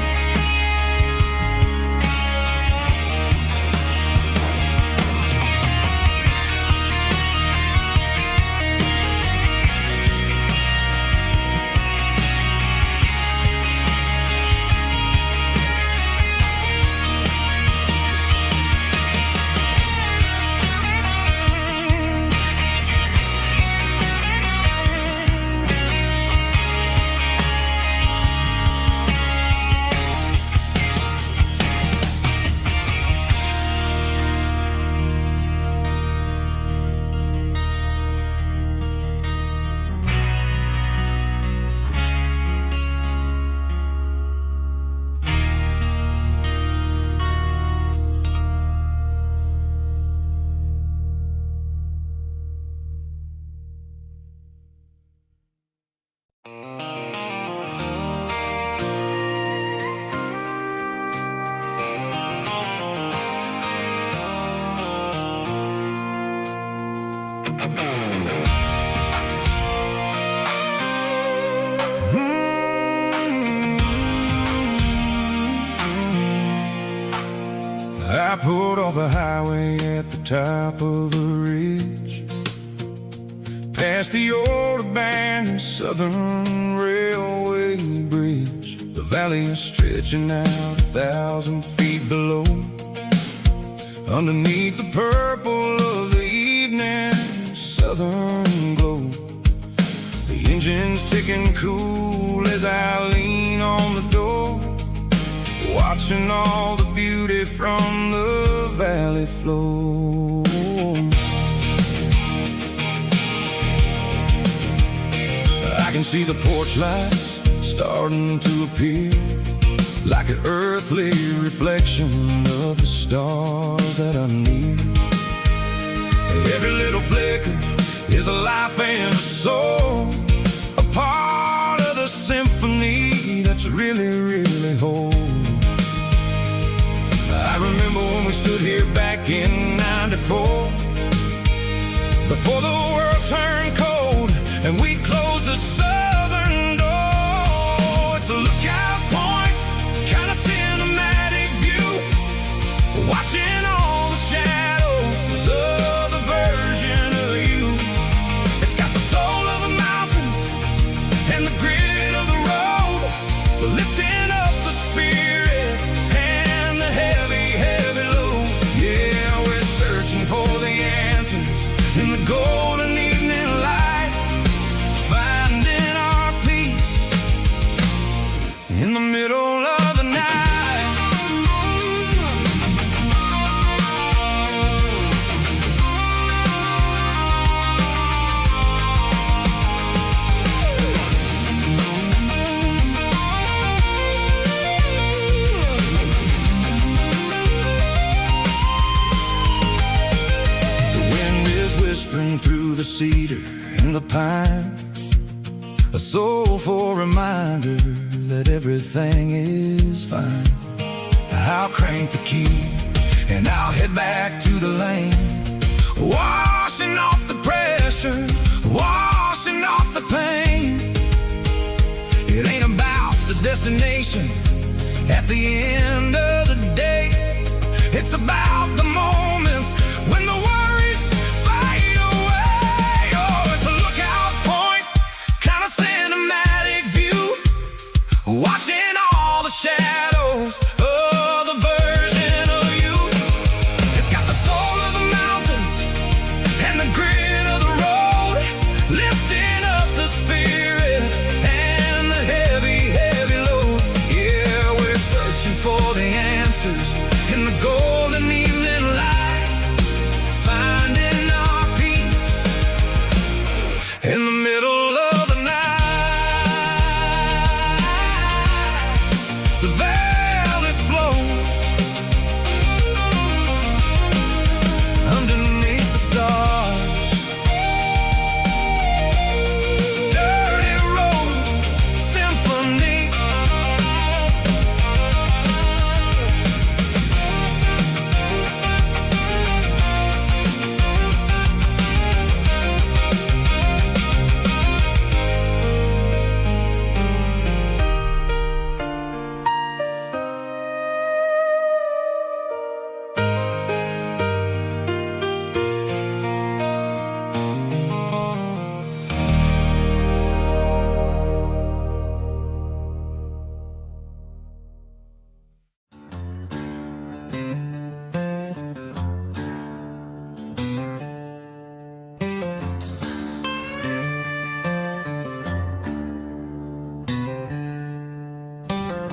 I pulled off the highway at the top of the ridge, past the old abandoned Southern Railway bridge. The valley is stretching out 1,000 feet below, underneath the purple of the evening southern glow. The engine's ticking cool as I lean on the door, watching all the beauty from the valley flow. I can see the porch lights starting to appear, like an earthly reflection of the stars that are near. Every little flicker is a life and a soul, a part of the symphony that's really, really whole. I remember when we stood here back in '94, before the world turned cold and we closed the southern door. It's a lookout point, kind of cinematic view, watching all the shadows of the version of you. It's got the soul of the mountains and the grit of the road, lifting up the spirit and the heavy, heavy load. Yeah, we're searching for the answers in the golden evening light, finding our peace in the middle of the night. Whispering through the cedar and the pine, a soulful reminder that everything is fine. I'll crank the key and I'll head back to the lane, washing off the pressure, washing off the pain. It ain't about the destination at the end of the day, it's about the moments when the worries fade away. Oh, it's a lookout point, kind of cinematic view, watching all the shadows of the version of you. It's got the soul of the mountains and the grit of the road, lifting up the spirit and the heavy, heavy load. Yeah, we're searching for the answers in the golden evening light, finding our peace in the middle of the night. The valley flows underneath the stars, dirty road symphony.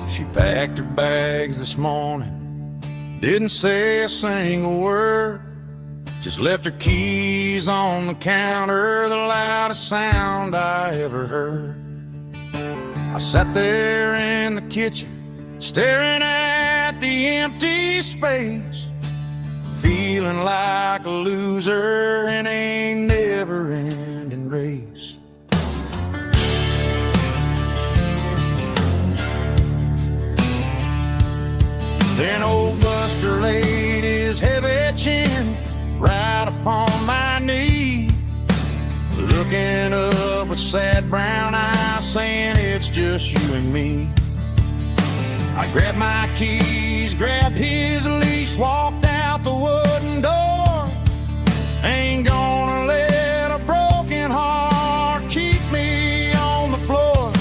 She packed her bags this morning, didn't say a single word, just left her keys on the counter, the loudest sound I ever heard. I sat there in the kitchen, staring at the empty space, feeling like a loser in a never-ending race. Then old Buster laid his heavy chin right upon my knee, looking up with sad brown eyes, saying it's just you and me. I grabbed my keys, grabbed his leash, walked out the wooden door. Ain't gonna let a broken heart keep me on the floor.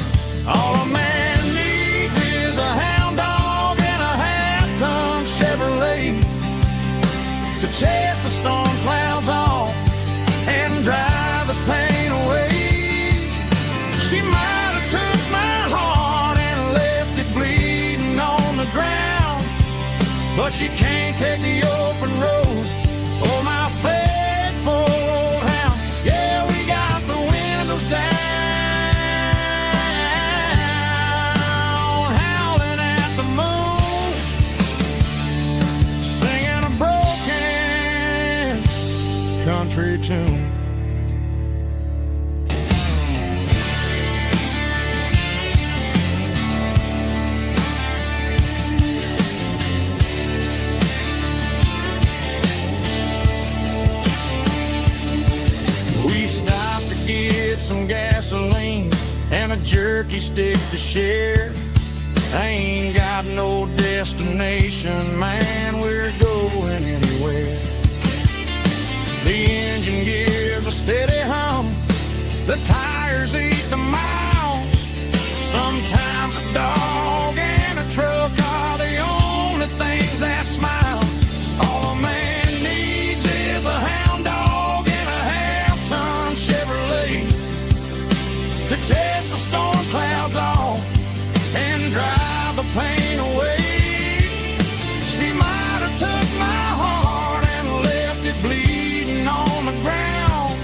All a man needs is a hound dog and a half-ton Chevrolet to chase the storm clouds off and drive the pain away. She might have took my heart and left it bleeding on the ground, but she can't take the open road or my faithful old hound. Yeah, we got the windows down. tune. We stopped to get some gasoline and a jerky stick to share. I ain't got no destination, man, we're going anywhere. The engine gives a steady hum, the tires eat the miles. Sometimes a dog and a truck are the only things that smile. All a man needs is a hound dog and a half-ton Chevrolet to chase the storm clouds off and drive the pain away. She might have took my heart and left it bleeding on the ground,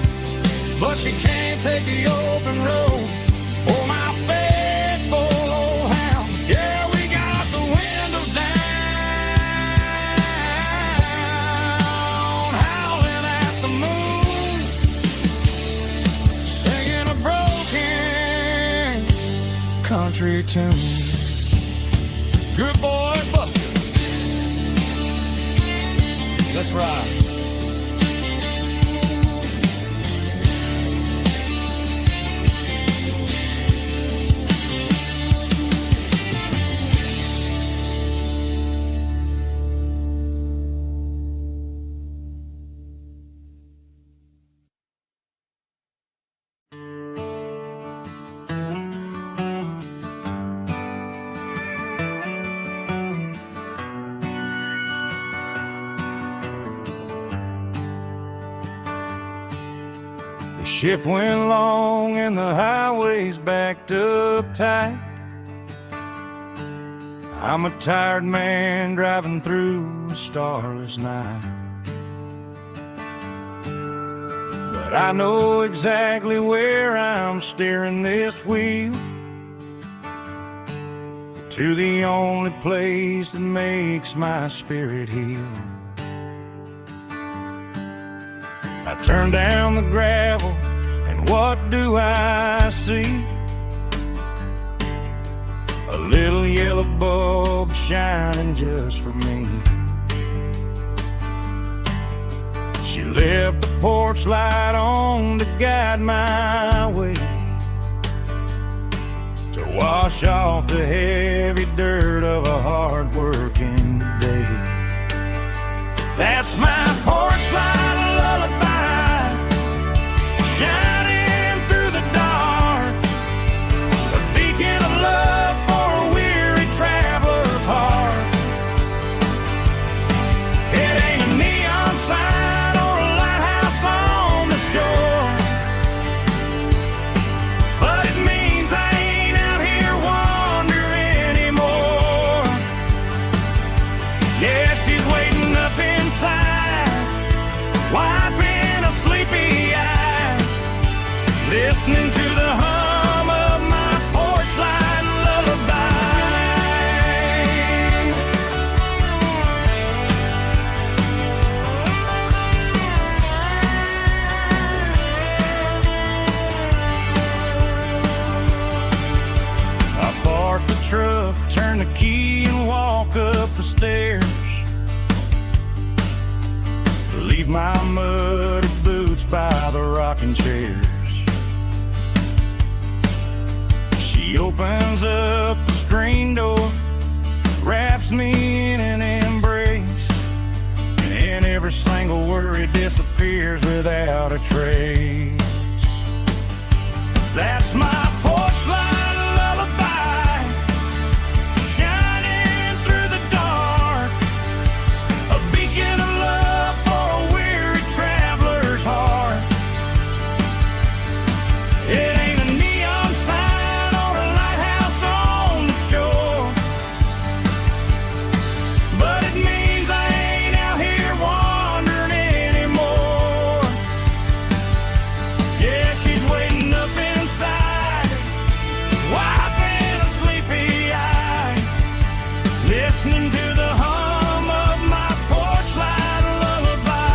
but she can't take the open road or my faithful old hound. Yeah, we got the windows down, howling at the moon, singing a broken country tune. Good boy, Buster. Let's ride. The shift went long and the highway's backed up tight. I'm a tired man driving through a starless night, but I know exactly where I'm steering this wheel, to the only place that makes my spirit heal. I turn down the gravel, and what do I see? A little yellow bulb shining just for me. She left the porch light on to guide my way, to wash off the heavy dirt of a hard-working day. That's my porch light lullaby, shining through the dark, a beacon of love for a weary traveler's heart. It ain't a neon sign or a lighthouse on the shore, but it means I ain't out here wandering anymore. Yeah, she's waiting up inside, wiping a sleepy eye, listening to the hum of my porch light lullaby. I park the truck, turn the key and walk up the stairs, leave my muddy boots by the rocking chairs. She opens up the screen door, wraps me in an embrace, and every single worry disappears without a trace. That's my porch light lullaby, shining through the dark, a beacon of love for a weary traveler's heart. It ain't a neon sign or a lighthouse on the shore, but it means I ain't out here wandering anymore. Yeah, she's waiting up inside, wiping a sleepy eye, listening to the hum of my porch light lullaby.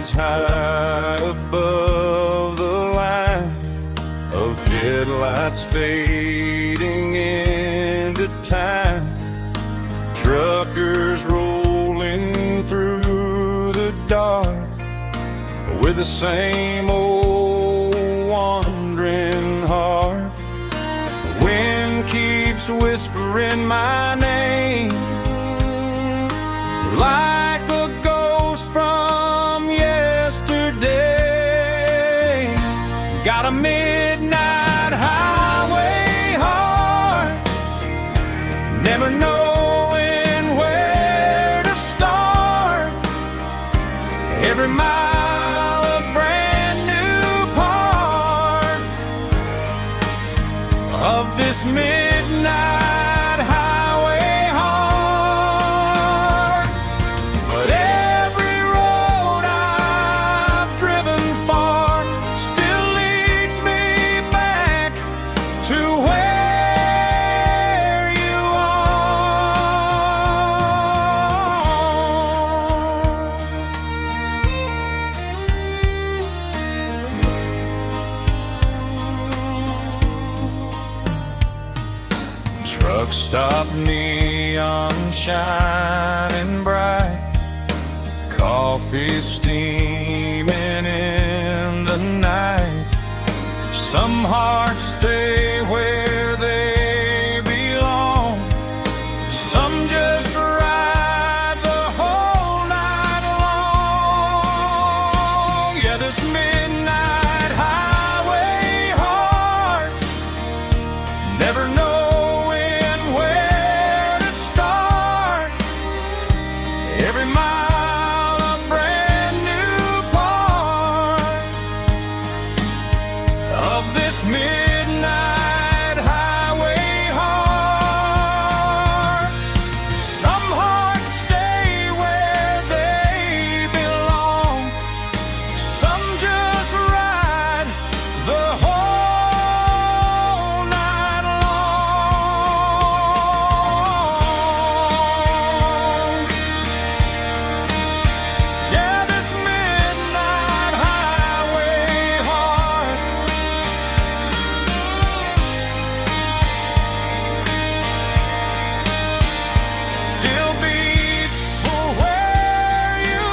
shines high above the line of headlights fading into time. Truckers rolling through the dark with the same old wandering heart. The wind keeps whispering my name like a ghost from yesterday. Got a midnight highway heart, never knowing where to start. Every mile a brand new part of this midnight highway heart. But every road I've driven far still leads me back to where you are. Truck stop, neon shining bright, coffee steaming in the night. Some hearts stay where they belong, some just ride the whole night long. Yeah, this midnight highway heart, never knowing where to start. Every mile a brand new part of this midnight highway heart. Some hearts stay where they belong, some just ride the whole night long. Yeah, this midnight highway heart still beats for where you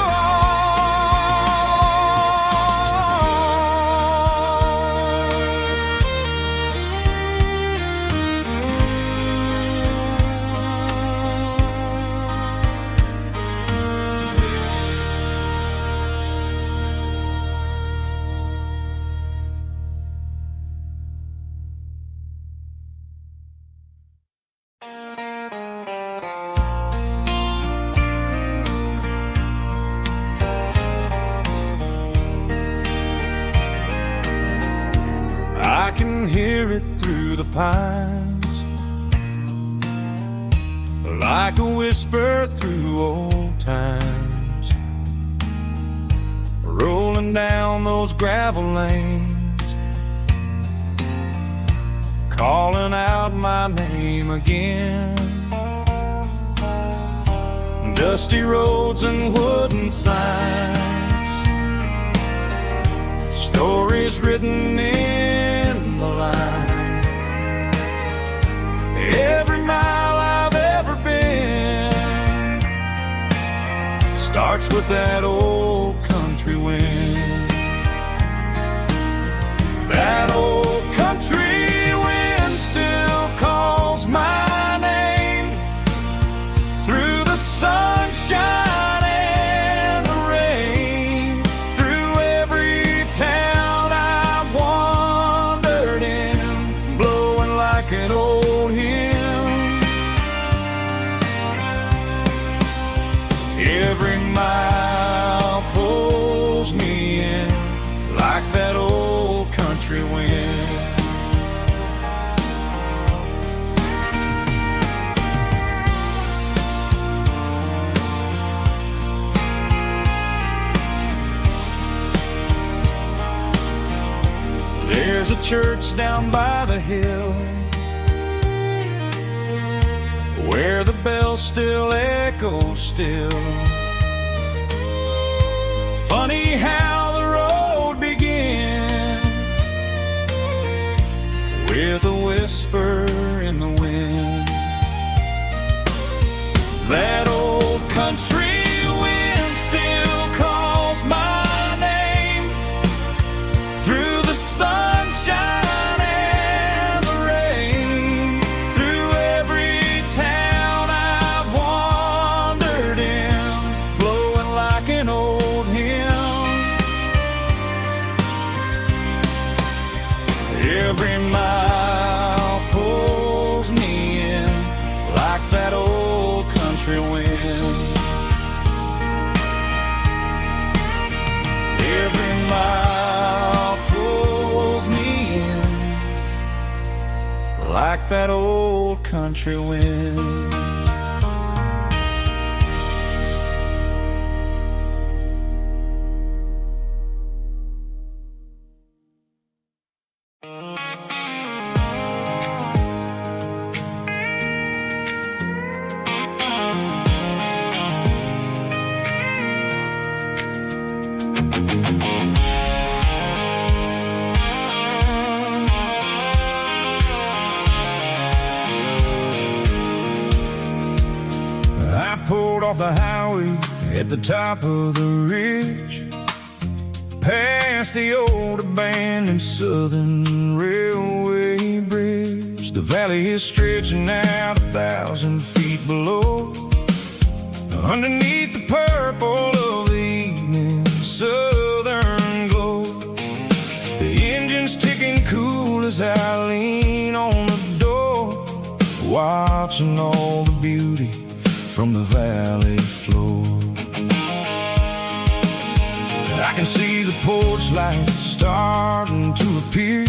I can hear it through the pines, like a whisper through old times, rolling down those gravel lanes, calling out my name again. Dusty roads and wooden signs, stories written in the lines. Every mile I've ever been starts with that old country wind. That old country wind still calls my name through the sunshine and the rain, through every town I've wandered in, blowing like an old hymn. Every mile pulls me in like that old country wind. There's a church down by the hill where the bells still echo still. Funny how the road begins with a whisper in the wind. That old country wind still calls my name through the sunshine and the rain, through every town I've wandered in, blowing like an old hymn. Every mile pulls me in like that old country wind. Every mile pulls me in like that old country wind. I pulled off the highway at the top of the ridge, past the old abandoned Southern Railway bridge. The valley is stretching out 1,000 feet below, underneath the purple of the evening southern glow. The engine's ticking cool as I lean on the door, watching all the beauty from the valley floor. I can see the porch lights starting to appear,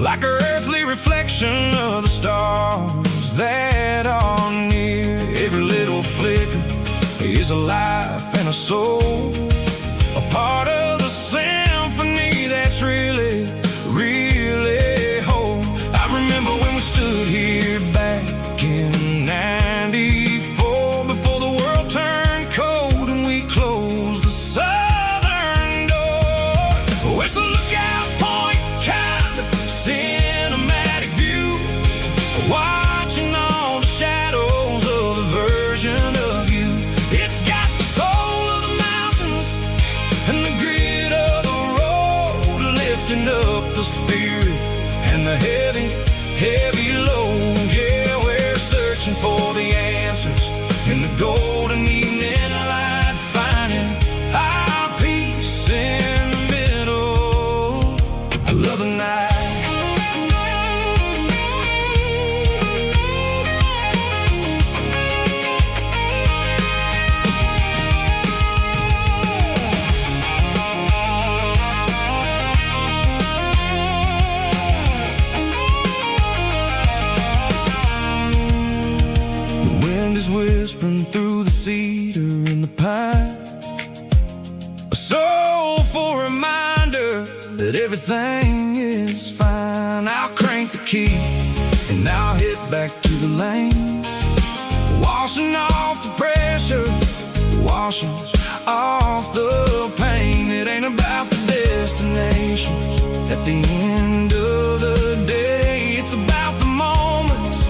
like an earthly reflection of the stars that are near. Every little flicker is a life and a soul, a part of the symphony that's really, really whole. I remember when we stood here back in '94, before the world turned cold and we closed the southern door. Oh, it's a lookout point kind of cinematic view, watching all the shadows of the version of you. It's got the soul of the mountains and the grit of the road, lifting up the spirit and the heavy, heavy load. Yeah, we're searching for the answers in the golden evening light, finding our peace in the middle of the night. The wind is whispering through the cedar and the pine, a soulful reminder that everything is fine. I'll crank the key and I'll hit back to the lane, washing off the pressure, washing off the pain. It ain't about the destinations at the end of the day, it's about the moments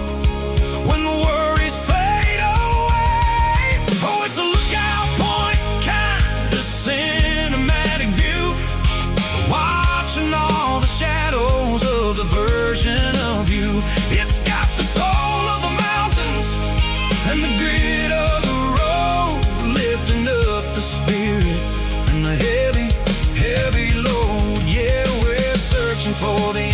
when the worries fade away. Oh, it's a lookout point kind of cinematic view, watching all the shadows of the version of you. It's got the soul of the mountains and the grit of the road, lifting up the spirit and the heavy, heavy load. Yeah, we're searching for the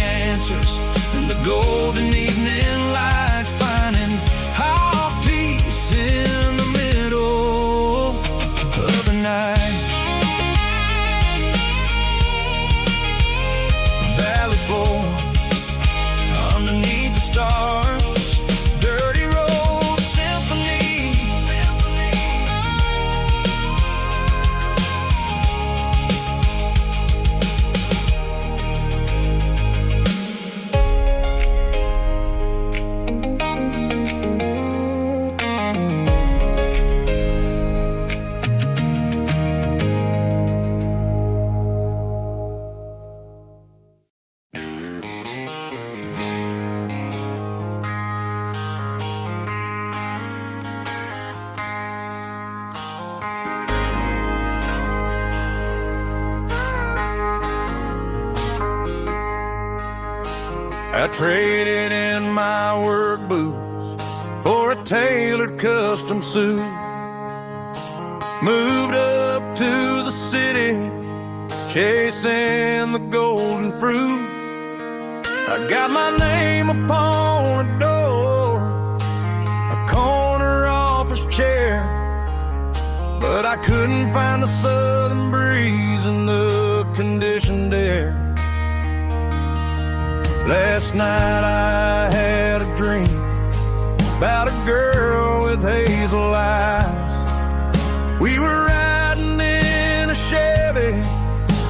I traded in my work boots for a tailored custom suit. Moved up to the city, chasing the golden fruit. I got my name upon a door, a corner office chair, but I couldn't find the southern breeze in the conditioned air. Last night I had a dream about a girl with hazel eyes. We were riding in a Chevy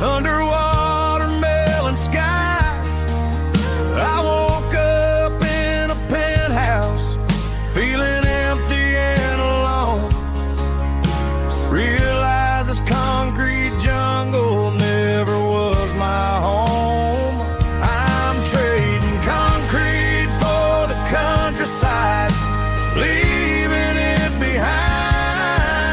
under watermelon skies. I woke up in a penthouse, feeling empty and alone. Realized this concrete jungle never was my home. I'm trading concrete for the countryside, leaving it behind,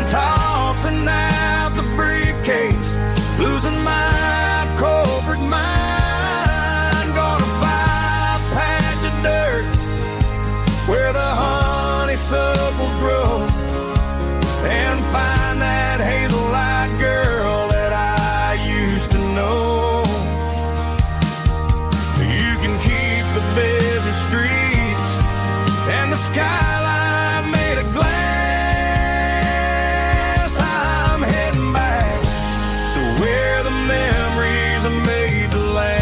tossing out the briefcase, losing my corporate mind. Gonna buy a patch of dirt where the honeysuckles grow, and find that hazel-eyed girl that I used to know. You can keep the busy streets and the skyline made of glass. I'm heading back to where the memories are made to last.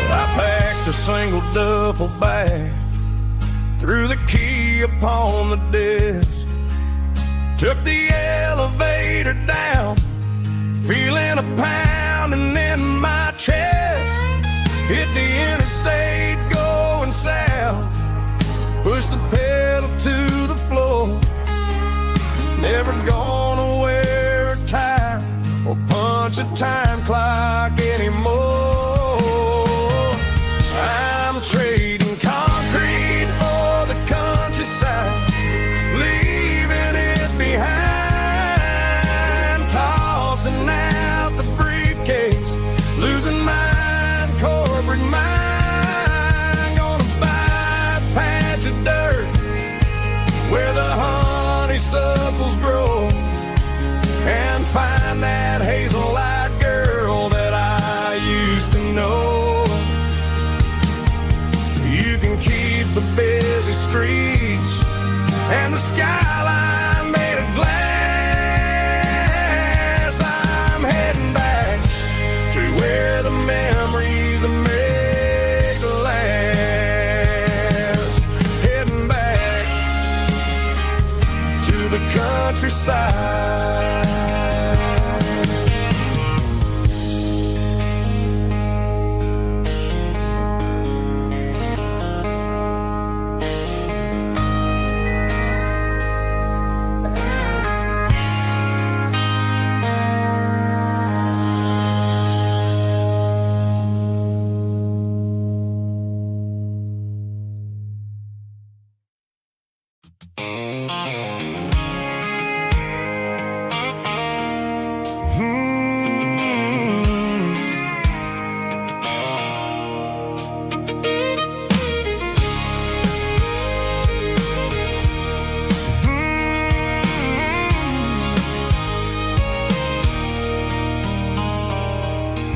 I packed a single duffel bag, threw the key upon the desk, took the elevator down, feeling a pounding in my chest. Hit the interstate going south, pushed the pedal to the floor. Never gonna wear a tie or punch a time clock anymore. I'm trading concrete for the countryside, leaving it behind, tossing out the briefcase, losing my corporate mind. Gonna buy a patch of dirt where the honeysuckles grow, and find that hazel-eyed girl that I used to know. You can keep the busy streets and the skyline made of glass. I'm heading back to where the memories are made to last. Heading back to the countryside.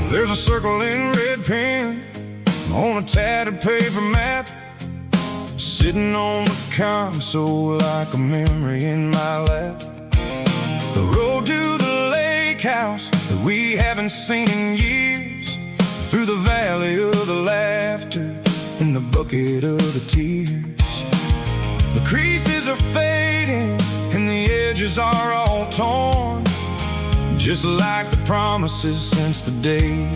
There's a circle in red pen on a tattered paper map, sitting on the console like a memory in my lap. The road to the lake house that we haven't seen in years, through the valley of the laughter and the bucket of the tears. The creases are fading and the edges are all torn, just like the promises since the day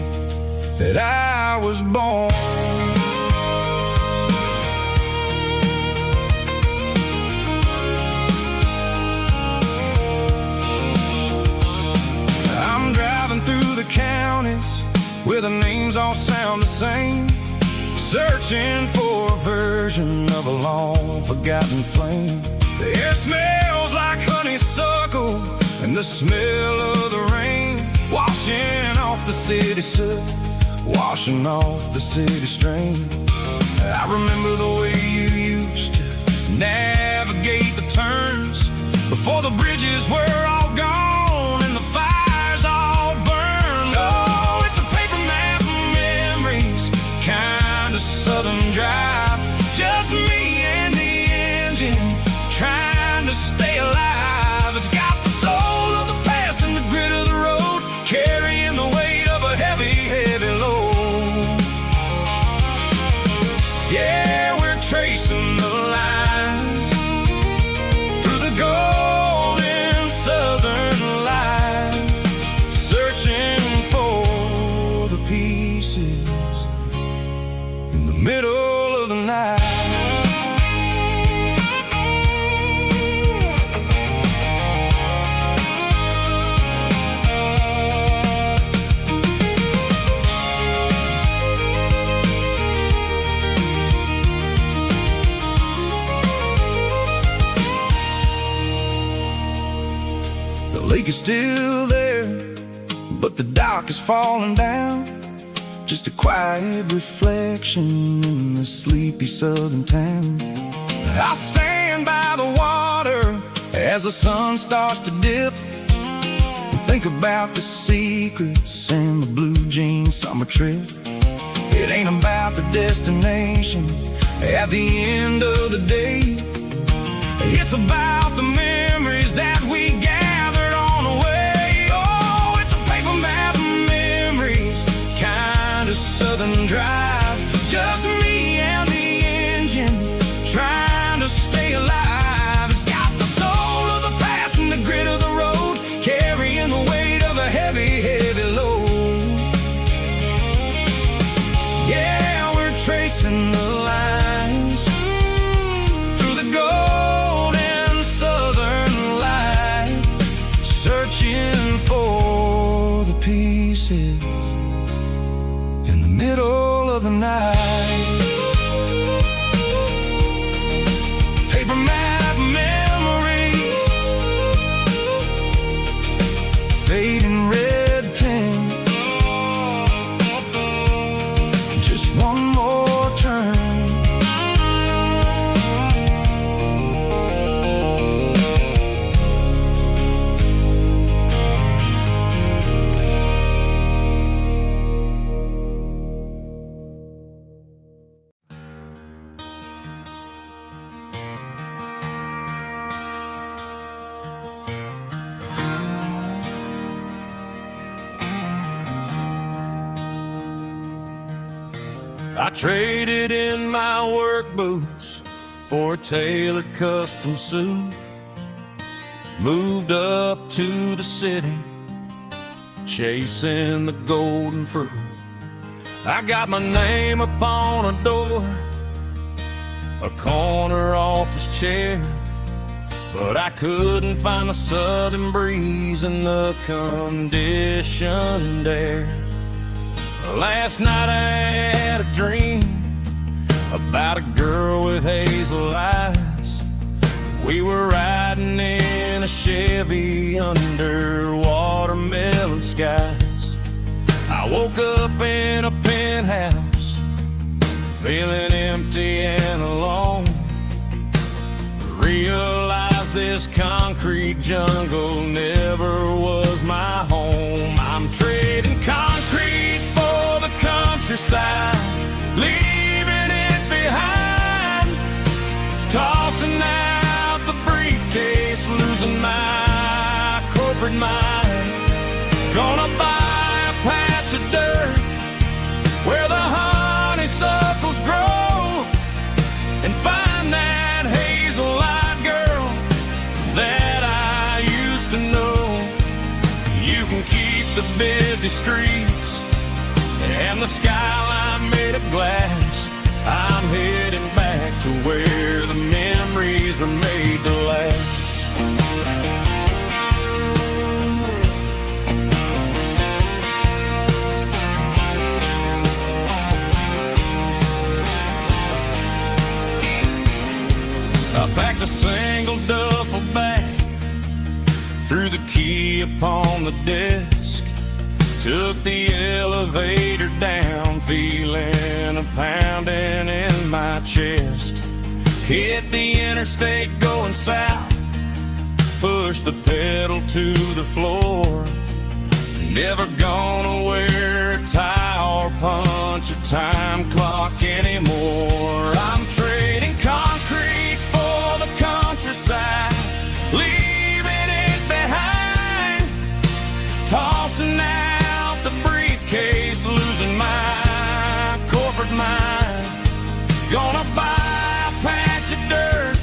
that I was born. through the counties where the names all sound the same. searching for a version of a long-forgotten flame. The air smells like honeysuckle and the smell of the rain, washing off the city soot, washing off the city strain. I remember the way you used to navigate the turns before the bridges were all gone and the fires all burned. Oh, it's a paper map of memories, kind of southern drive, just me and the engine trying to stay alive. It's got the soul of the past and the grit of the road, carrying the weight of a heavy, heavy load. Yeah, we're tracing the lines through the golden southern light, searching for the pieces in the middle of the night. The lake is still there, but the dock is falling down, just a quiet reflection in the sleepy southern town. I stand by the water as the sun starts to dip and think about the secrets and the blue jean summer trip. It ain't about the destination at the end of the day, it's about the memories that we gathered on the way. Oh, it's a paper map of memories, kind of southern drive, just me and the engine trying to stay alive. It's got the soul of the past and the grit of the road, carrying the weight of a heavy, heavy load. Yeah, we're tracing the lines through the golden southern light, searching for the pieces in the middle of the night. Paper map memories, fading red pen, just one more turn. I traded in my work boots for a tailored custom suit, moved up to the city, chasing the golden fruit. I got my name upon a door, a corner office chair, but I couldn't find the southern breeze in the conditioned air. Last night I had a dream about a girl with hazel eyes. We were riding in a Chevy under watermelon skies. I woke up in a penthouse, feeling empty and alone. Realized this concrete jungle never was my home. I'm trading concrete for the countryside, leaving it behind, tossing out the briefcase, losing my corporate mind. Gonna buy a patch of dirt where the honeysuckles grow and find that hazel-eyed girl that I used to know. You can keep the busy streets and the skyline made of glass. I'm heading back to where the memories are made to last. I packed a single duffel bag, threw the key upon the desk, took the elevator down, feeling a pounding in my chest. Hit the interstate going south, pushed the pedal to the floor. Never gonna wear a tie or punch a time clock anymore. I'm trading concrete for the countryside, leaving it behind, tossing out the briefcase, losing my corporate mind. Gonna buy a patch of dirt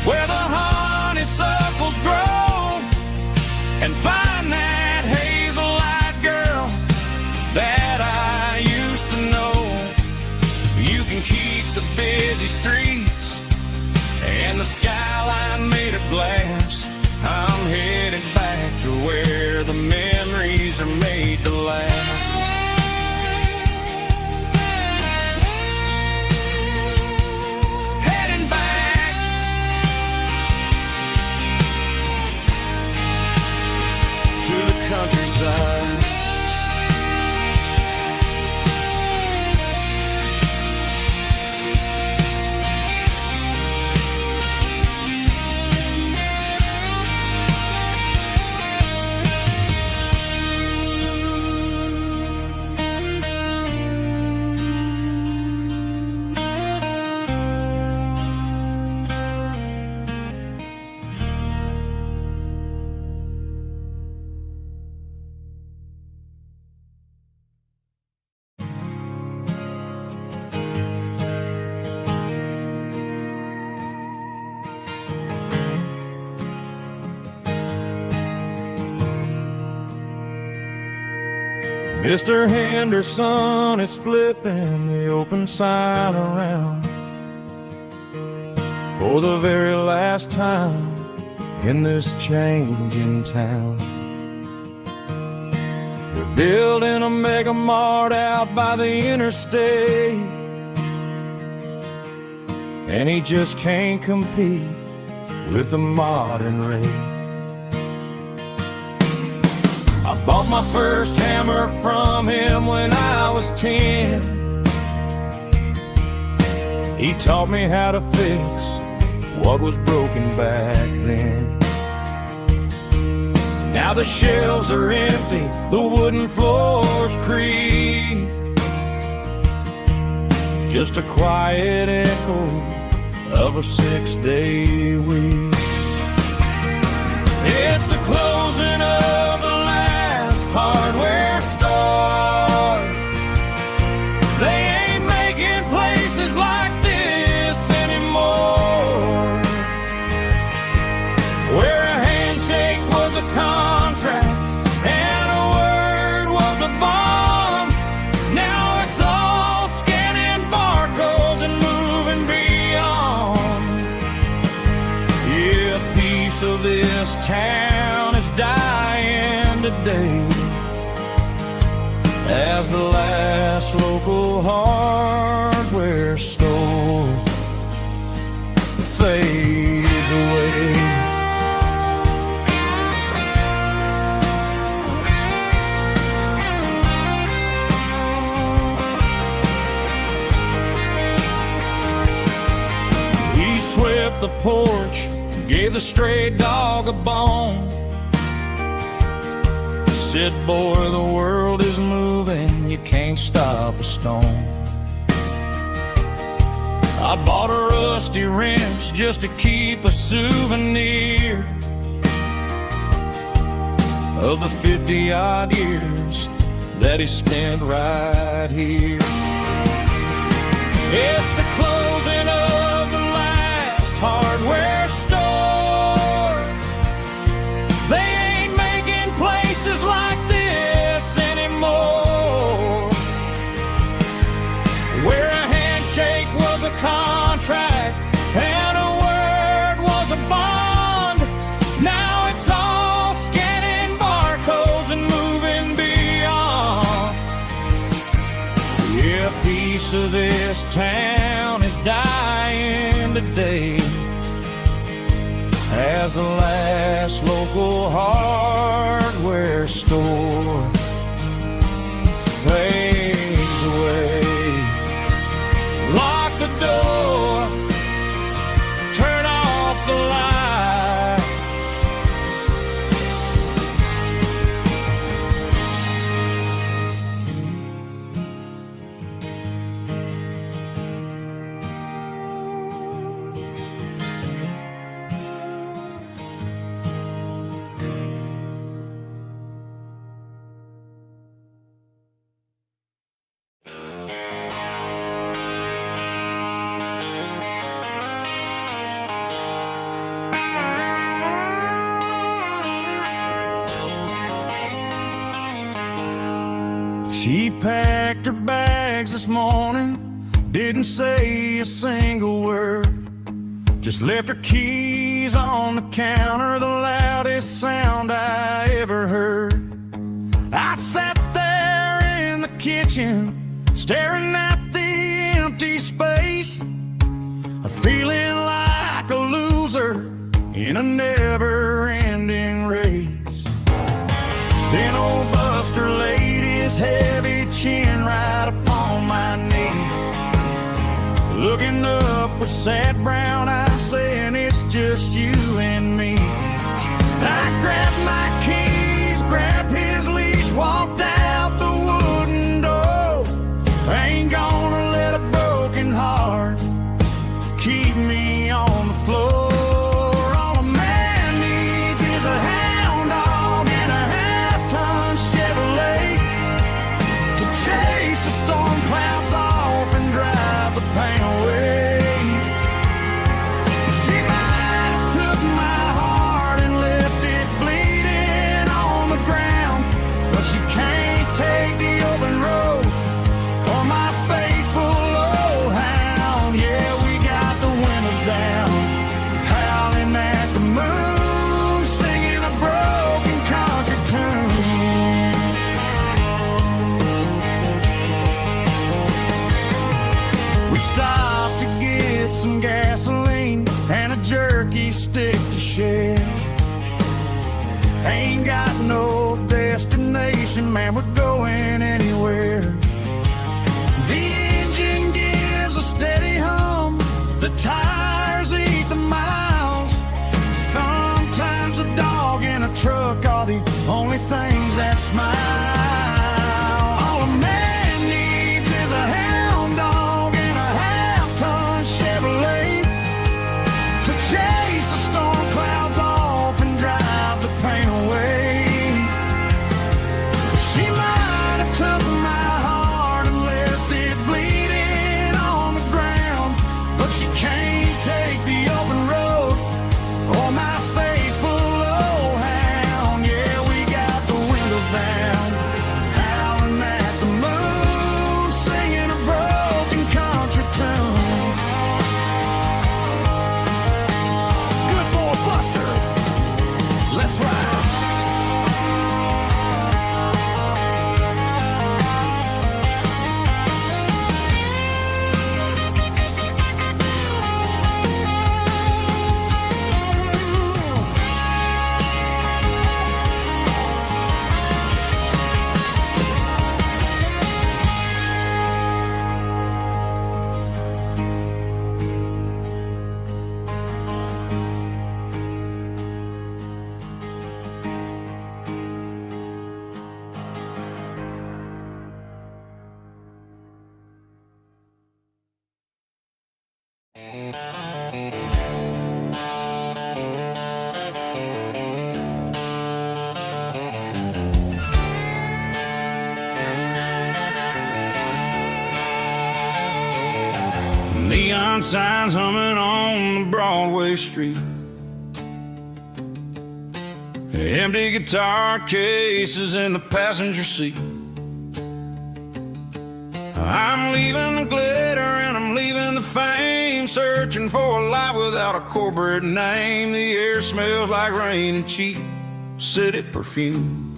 where the honeysuckles grow and find that hazel-eyed girl that I used to know. You can keep the busy streets and the skyline made of glass. I'm headed back to where the memories are made to last. Heading back to the countryside. Mr. Henderson is flipping the open sign around for the very last time in this changing town. They're building a mega mart out by the interstate, and he just can't compete with the modern rate. I bought my first hammer from him when I was 10. He taught me how to fix what was broken back then. Now the shelves are empty, the wooden floors creak, just a quiet echo of a 6-day week. It's the closing of the hardware store. They ain't making places like this anymore, where a handshake was a contract and a word was a bond. Now it's all scanning barcodes and moving beyond. Yeah, a piece of this town is dying today as the last local hardware store fades away. He swept the porch, gave the stray dog a bone, said, boy, the world is moving, you can't stop a stone. I bought a rusty wrench just to keep a souvenir of the 50-odd years that he spent right here. It's the closing of the last hardware store. They ain't making places like this anymore, where a handshake was a contract and a word was a bond. Now it's all scanning barcodes and moving beyond. Yeah, a piece of this town is dying today as the last local hardware store fades away. Lock the door, turn off the light. She packed her bags this morning, didn't say a single word, just left her keys on the counter, the loudest sound I ever heard. I sat there in the kitchen, staring at the empty space, feeling like a loser in a never-ending race. Then old Buster laid his heavy chin right upon my knee, looking up with sad brown eyes, saying it's just you and me. I grabbed my keys, grabbed his leash, walked out the wooden door. I ain't gonna let a broken heart keep me on the floor. All a man needs is a hound dog and a half-ton Chevrolet to chase the storm clouds off and drive the pain away. She might have took my heart and left it bleeding on the ground, but she can't take the open road or my faithful old hound. Yeah, we got the windows down, howling at the moon, singing a broken country tune. We stopped to get some gasoline and a jerky stick to share. Ain't got no destination, man, we're going anywhere. The engine gives a steady hum, the tires eat the miles. Sometimes a dog in a truck are the only things that smile. All a man needs is a hound dog and a half-ton Chevrolet to chase the storm clouds off and drive the pain away. She might have took my heart and left it bleeding on the ground, but she can't take the open road or my faithful old hound. Yeah, we got the windows down, howling at the moon, singing a broken country tune. Good boy Buster, let's ride. Neon signs humming on the Broadway street, empty guitar cases in the passenger seat. I'm leaving the glitter and I'm leaving the fame, searching for a life without a corporate name. The air smells like rain and cheap city perfume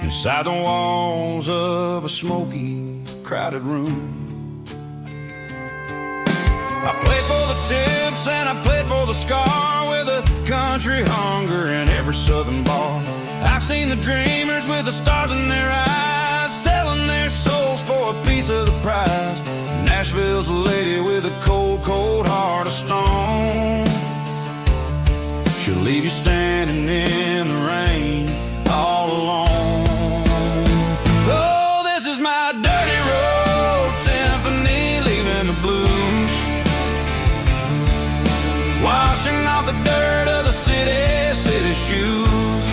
inside the walls of a smoky, crowded room. I played for the tips and I played for the scar, with a country hunger in every southern bar. I've seen the dreamers with the stars in their eyes, selling their souls for a piece of the prize. Nashville's a lady with a cold, cold heart of stone. She'll leave you standing in the rain all alone. Oh, this is my dirty road symphony, leaving the blues, washing off the dirt of the city shoes.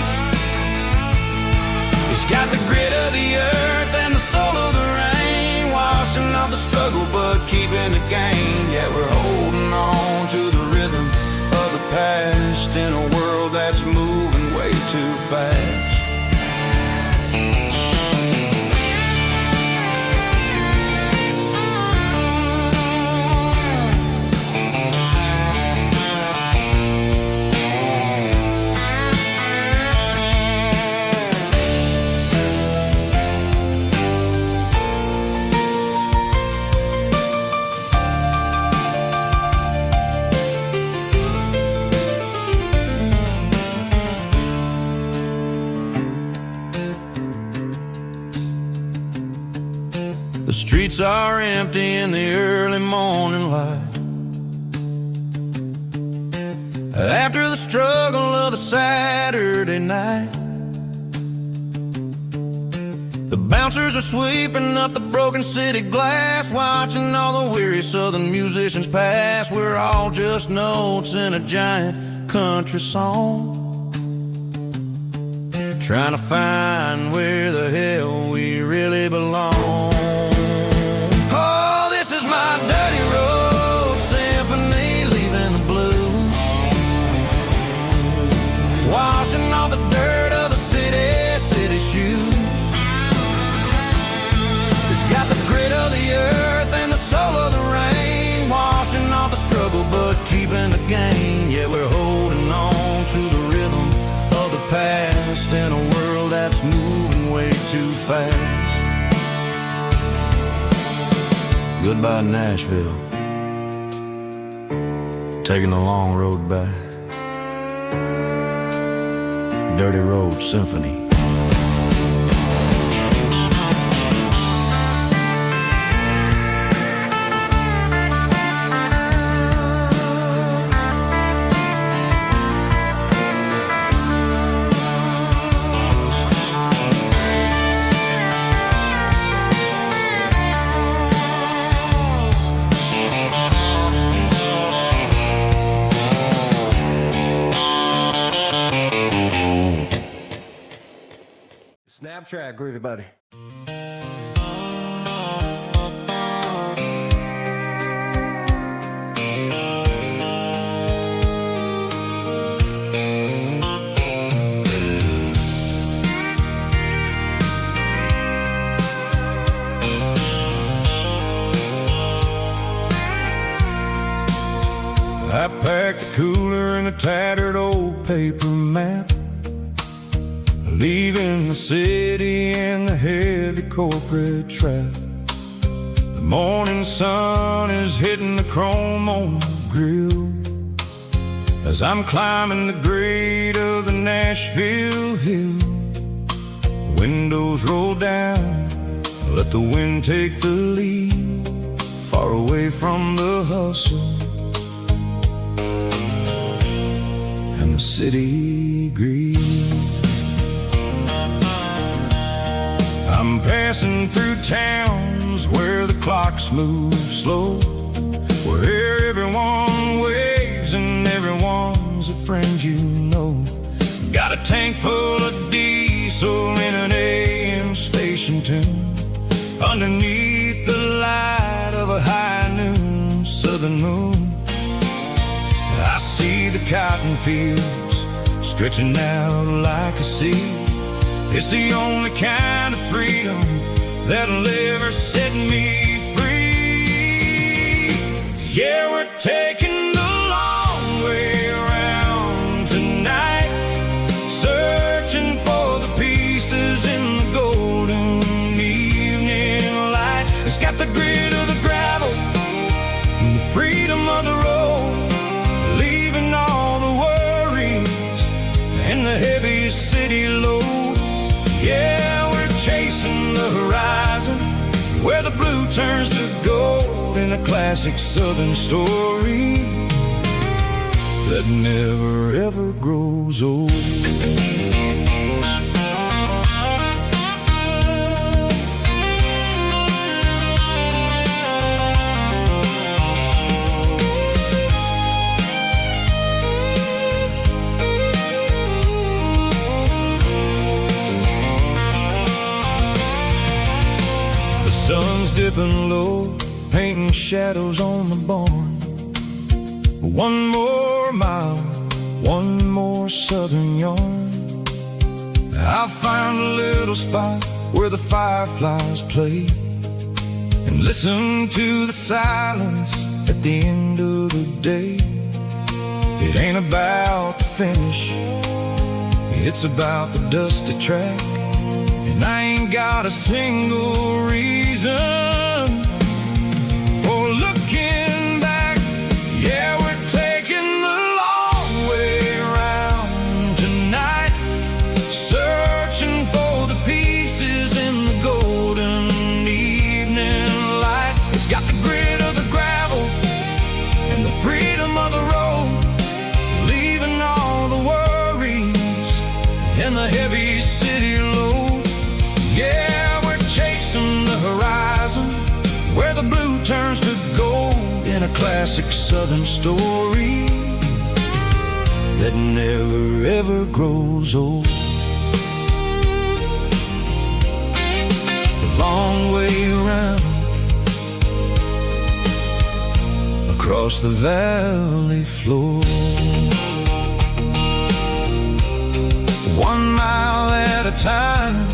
It's got the grit of the earth and the soul of the rain, washing off the struggle but keeping the gain. Yeah, we're holding on to the rhythm of the past in a world that's moving way too fast. The streets are empty in the early morning light, after the struggle of the Saturday night. The bouncers are sweeping up the broken city glass, watching all the weary southern musicians pass. We're all just notes in a giant country song, trying to find where the hell we really belong. My dirty road symphony, leaving the blues, washing off the dirt of the city shoes. It's got the grit of the earth and the soul of the rain, washing off the struggle but keeping the gain. Yeah, we're holding on to the rhythm of the past in a world that's moving way too fast. Goodbye, Nashville, taking the long road back. Dirty Road Symphony. Snap track, groovy buddy. I packed a cooler and a tattered old paper map, leaving the city and the heavy corporate trap. The morning sun is hitting the chrome on the grill as I'm climbing the grade of the Nashville hill. The windows roll down, let the wind take the lead, far away from the hustle and the city greed. I'm passing through towns where the clocks move slow, where everyone waves and everyone's a friend you know. Got a tank full of diesel in an AM station tune, underneath the light of a high noon southern moon. I see the cotton fields stretching out like a sea. It's the only kind of freedom that'll ever set me free. Yeah, we're taking the long way around tonight, searching for the pieces in the golden evening light. It's got the grit of the gravel and the freedom where the blue turns to gold in a classic southern story that never ever grows old. Sun's dipping low, painting shadows on the barn. One more mile, one more southern yarn. I'll find a little spot where the fireflies play and listen to the silence at the end of the day. It ain't about the finish, it's about the dusty track. And I ain't got a single reason for looking back. Yeah, we're taking the long way around tonight, searching for the pieces in the golden evening light. It's got the grit of the gravel and the freedom of the road, leaving all the worries and the heavy city load. Yeah, we're chasing the horizon, where the blue turns to gold in a classic southern story that never ever grows old. The long way around, across the valley floor, 1 mile at a time.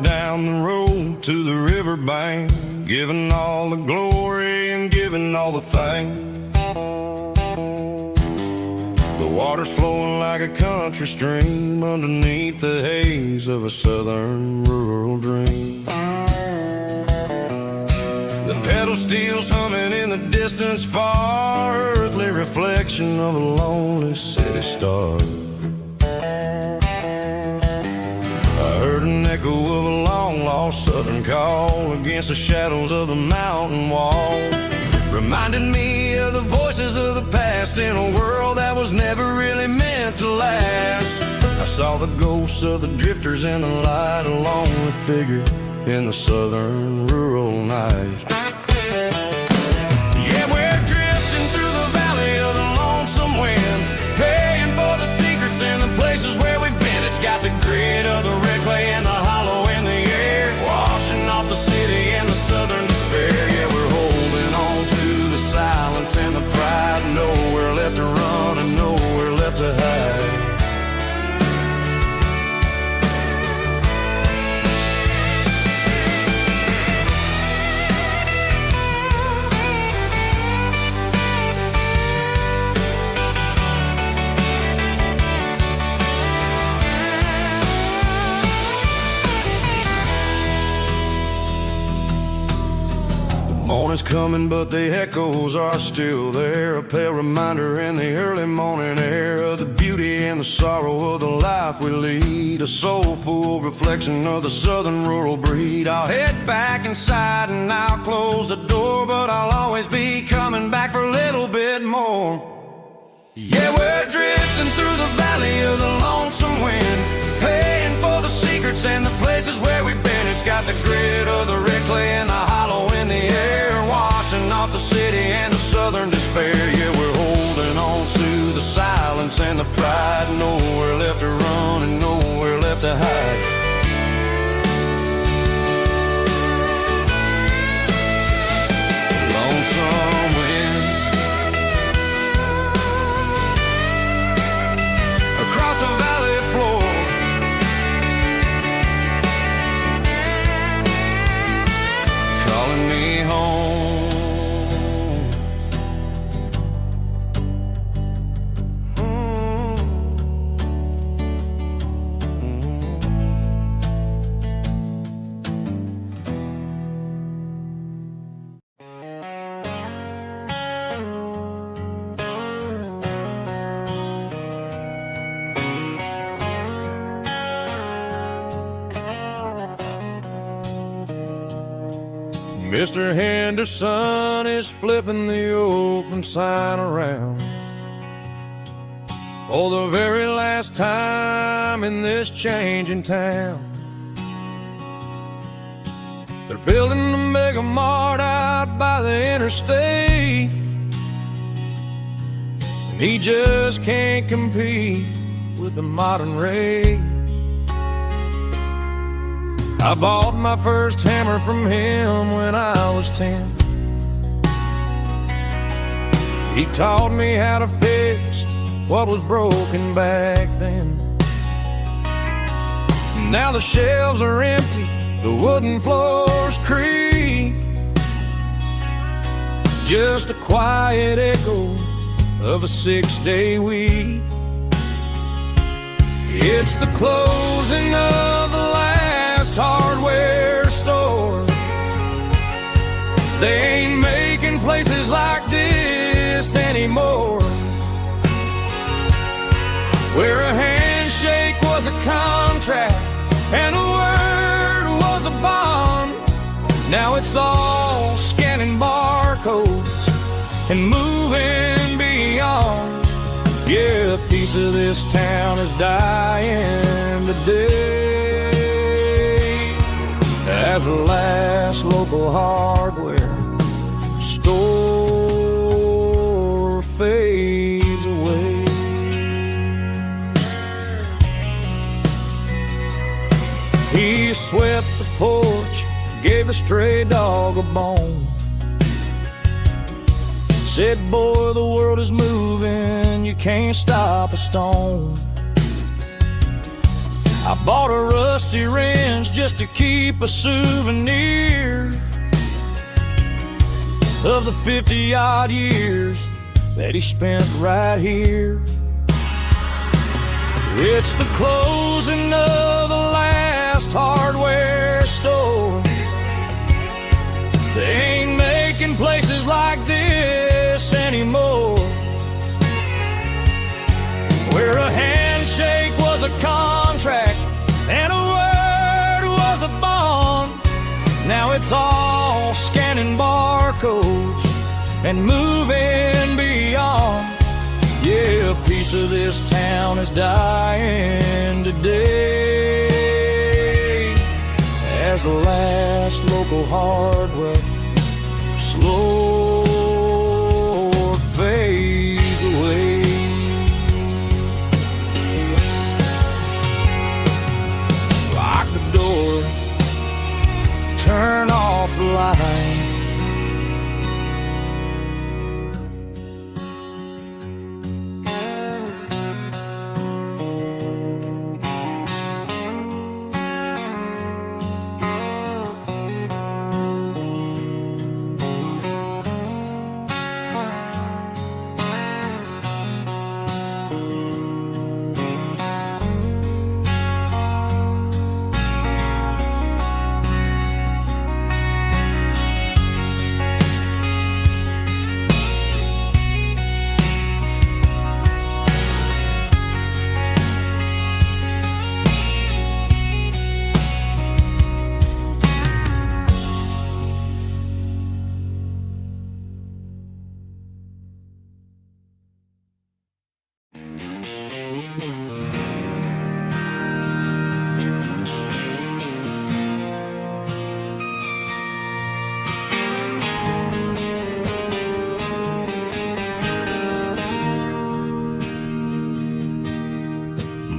Down the road to the riverbank, giving all the glory and giving all the thanks. The water's flowing like a country stream underneath the haze of a southern rural dream. The pedal steel's humming in the distance far, earthly reflection of a lonely city star. I heard an echo of a long-lost southern call against the shadows of the mountain wall, reminded me of the voices of the past in a world that was never really meant to last. I saw the ghosts of the drifters in the light, a lonely figure in the southern rural night. Yeah, we're drifting through the valley of the lonesome wind, paying for the secrets and the places where we've been. It's got the grit of the red clay and the hollow in the air, washing off the city and the southern despair. Yeah, we're holding on to the silence and the pride, nowhere left to run and nowhere left to hide. Morning's coming, but the echoes are still there, a pale reminder in the early morning air of the beauty and the sorrow of the life we lead, a soulful reflection of the southern rural breed. I'll head back inside and I'll close the door, but I'll always be coming back for a little bit more. Yeah, we're drifting through the valley of the lonesome wind, paying for the secrets and the places where we've been. It's got the grit of the red clay and the hollow in the air, washing off the city and the southern despair. Yeah, we're holding on to the silence and the pride, nowhere left to run and nowhere left to hide. Lonesome wind, Mr. Henderson is flipping the open sign around for the very last time in this changing town. They're building a mega mart out by the interstate, and he just can't compete with the modern rate. I bought my first hammer from him when I was 10. He taught me how to fix what was broken back then. Now the shelves are empty, the wooden floors creak, just a quiet echo of a 6-day week. It's the closing of the last hardware store. They ain't making places like this anymore, where a handshake was a contract and a word was a bond. Now it's all scanning barcodes and moving beyond. Yeah, a piece of this town is dying today as the last local hardware store fades away. He swept the porch, gave a stray dog a bone, said, boy, the world is moving, you can't stop a stone. I bought a rusty wrench just to keep a souvenir of the 50-odd years that he spent right here. It's the closing of the last hardware store. They ain't making places like this anymore, where a handshake was a contract and a word was a bond. Now it's all scanning barcodes and moving beyond. Yeah, a piece of this town is dying today as the last local hardware slow fades away. Lock the door, turn off the light.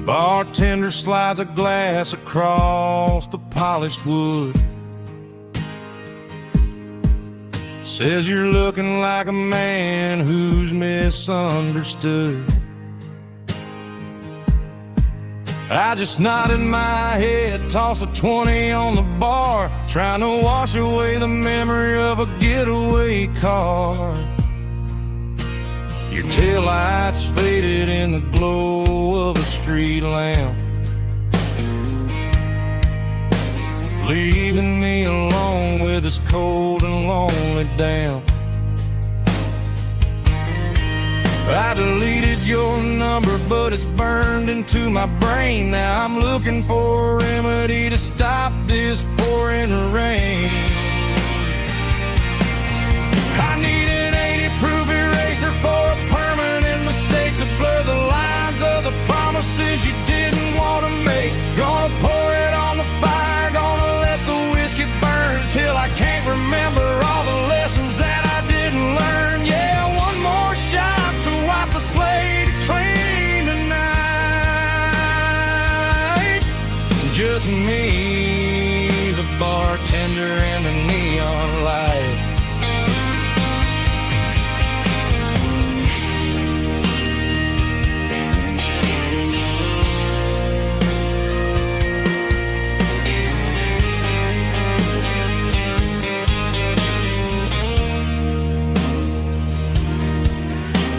Bartender slides a glass across the polished wood, says you're looking like a man who's misunderstood. I just nodded my head, tossed a 20 on the bar, trying to wash away the memory of a getaway car. Your taillights faded in the glow of a street lamp, leaving me alone with this cold and lonely damp. I deleted your number, but it's burned into my brain. Now I'm looking for a remedy to stop this pouring rain. promises you didn't want to make. Gonna pour it on the fire, gonna let the whiskey burn till I can't remember all the lessons that I didn't learn. Yeah, one more shot to wipe the slate clean tonight. Just me, the bartender, and the neon light.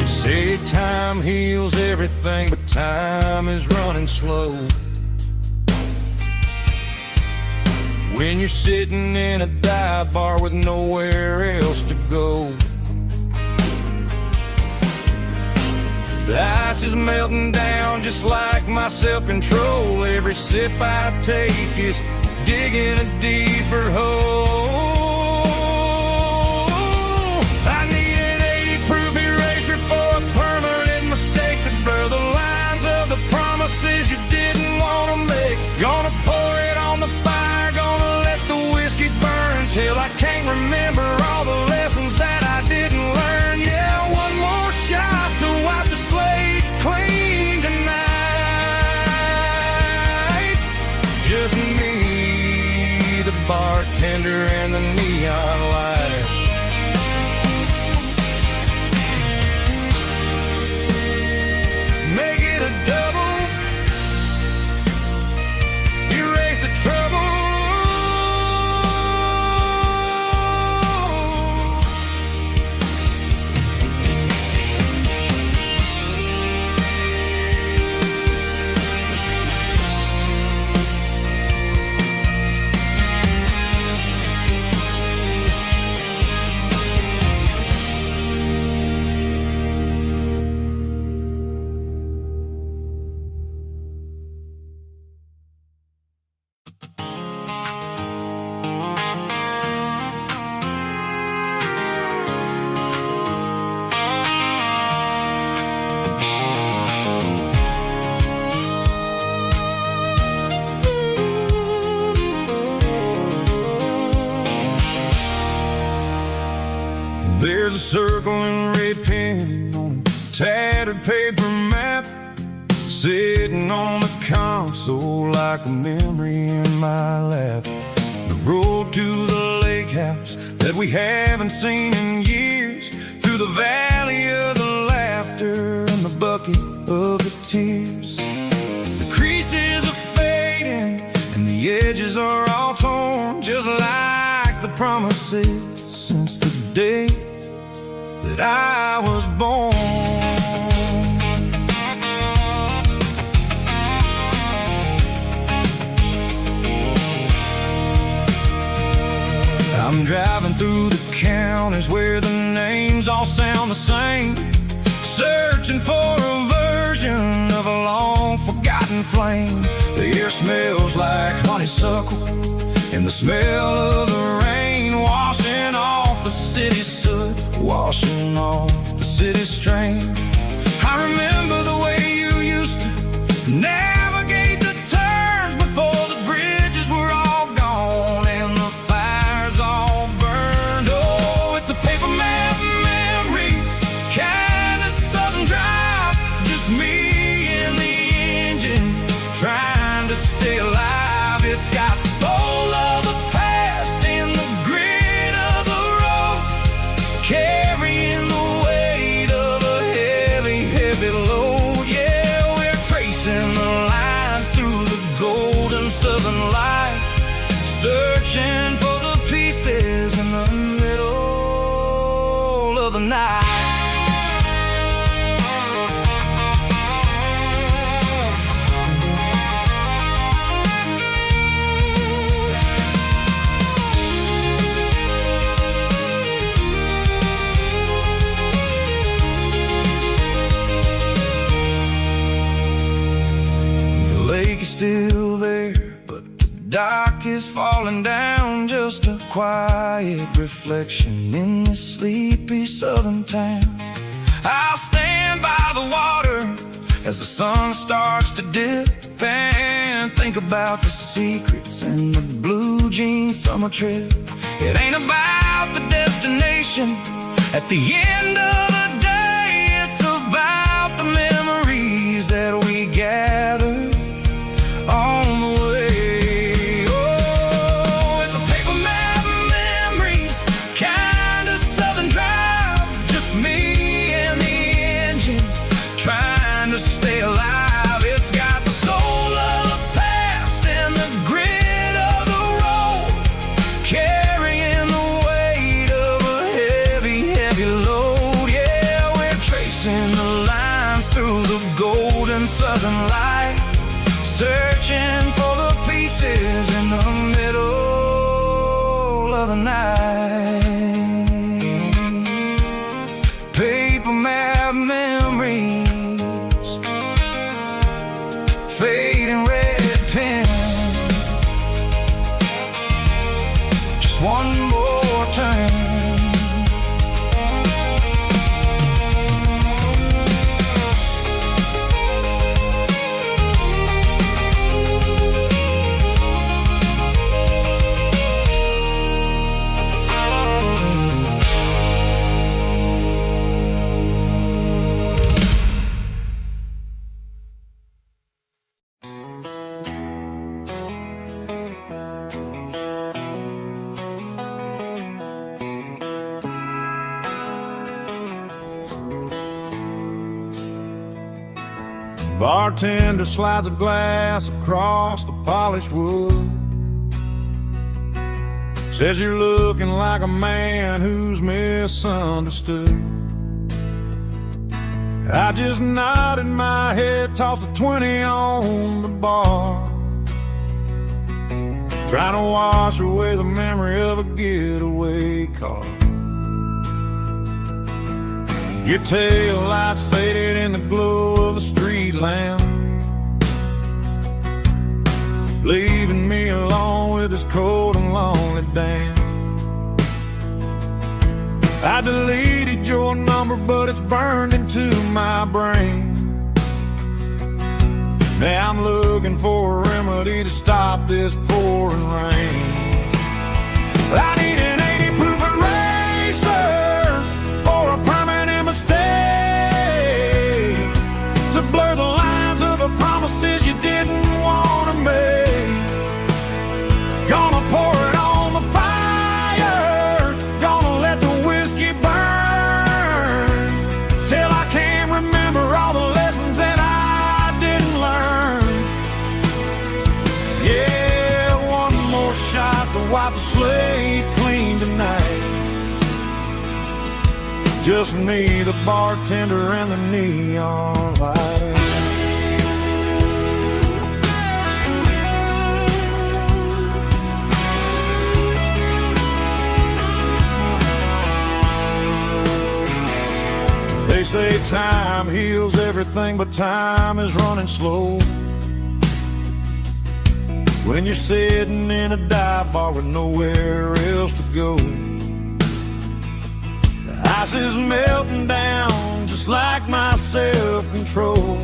Say time heals everything, but time is running slow. When you're sitting in a dive bar with nowhere else to go. The ice is melting down just like my self-control. Every sip I take is digging a deeper hole. I need an 80-proof eraser for a permanent mistake to blur the lines of the promises you didn't want to make. Gonna pour it on the fire, gonna let the whiskey burn till I can't remember all the lessons that I didn't learn. Yeah, one more shot to wipe the slate clean tonight. Just me, the bartender, and the neon light. Make it a double, erase the trouble. There's a circle in red pen on a tattered paper map, sitting on the console like a memory in my lap. The road to the lake house that we haven't seen in years, through the valley of the laughter and the bucket of the tears. The creases are fading and the edges are all torn, just like the promises since the day that I was born. I'm driving through the counties where the names all sound the same, searching for a version of a long forgotten flame. The air smells like honeysuckle and the smell of the rain washing off the city's soot, washing off the city's strain. I remember the way you used to navigate the turns before the bridges were all gone and the fires all burned. Oh, it's a paper map memories, kind of southern drive, just me and the engine trying to stay alive. It's got the soul of the past and the grit of the road, carrying the weight of a heavy, heavy load. Yeah, we're tracing the lines through the golden southern light, searching for the pieces in the middle of the night. The lake is still there, but the dock is falling down, just a quiet reflection in this sleepy southern town. I'll stand by the water as the sun starts to dip, and think about the secrets and the blue jean summer trip. It ain't about the destination at the end of the day, it's about the memories that we gather on the way. Oh, it's a paper map of memories, kind of southern drive, just me and the engine trying to stay alive. It's got the soul of the past and the grit of the road, carrying the weight of a heavy, heavy load. Yeah, we're tracing the lines through the golden southern light, searching for the pieces in the middle of the night. Paper map memories, fading red pen, just one more turn. Bartender slides a glass across the polished wood, says you're looking like a man who's misunderstood. I just nodded my head, tossed a 20 on the bar, trying to wash away the memory of a getaway car. Your tail lights faded in the glow of a street lamp, leaving me alone with this cold and lonely damn. I deleted your number, but it's burned into my brain. Now I'm looking for a remedy to stop this pouring rain. I need an 80 proof eraser for a permanent mistake, to blur the lines of the promises you didn't want to make. Gonna pour it on the fire, gonna let the whiskey burn, till I can't remember all the lessons that I didn't learn. Yeah, one more shot to wipe the slate clean tonight. Just me, the bartender, and the neon light. They say time heals everything, but time is running slow when you're sitting in a dive bar with nowhere else to go. Ice is melting down just like my self-control.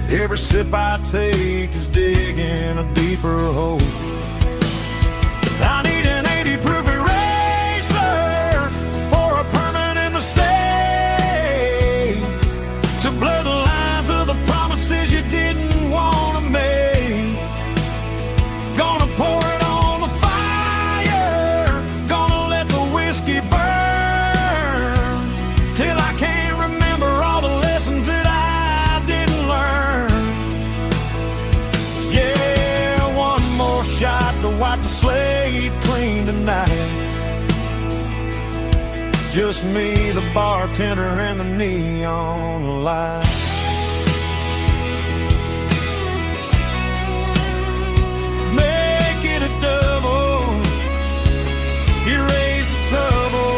Every sip I take is digging a deeper hole. I need an 80 proof eraser for a permanent mistake, to blur the lines of the promises you didn't want to make. Gonna pour it on the fire, gonna let the whiskey burn, till I can't remember all the lessons that I didn't learn. Yeah, one more shot to wipe the slate clean tonight. Just me, the bartender, and the neon light. Make it a double, erase the trouble.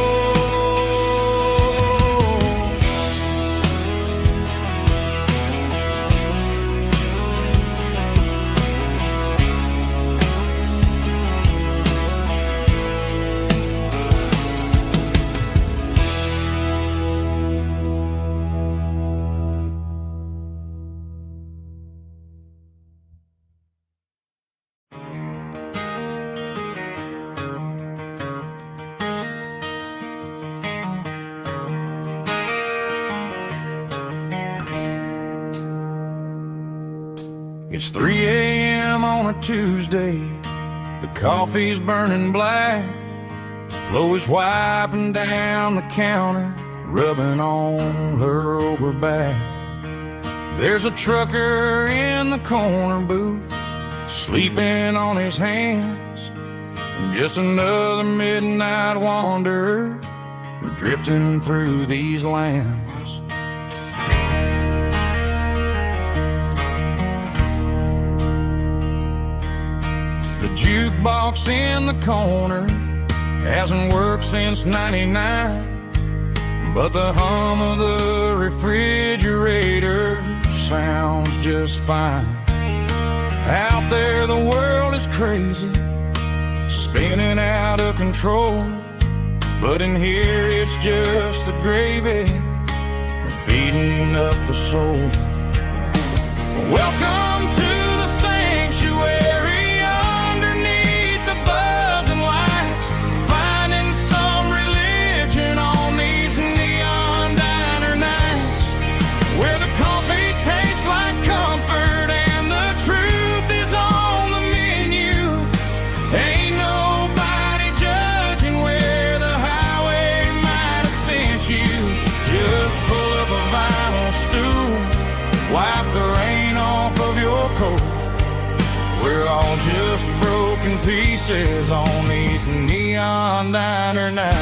It's 3 a.m. on a Tuesday. The coffee's burning black. Flo is wiping down the counter, rubbing on her over back. There's a trucker in the corner booth, sleeping on his hands. Just another midnight wanderer, drifting through these lands. The jukebox in the corner hasn't worked since '99, but the hum of the refrigerator sounds just fine. Out there the world is crazy, spinning out of control, but in here it's just the gravy feeding up the soul. Welcome to the sanctuary underneath the buzzing lights, finding some religion on these neon diner nights, where the coffee tastes like comfort and the truth is on the menu. Ain't nobody judging where the highway might have sent you. Just pull up a vinyl stool, wipe the rain off of your coat. We're all just broken pieces on these neon diner nights.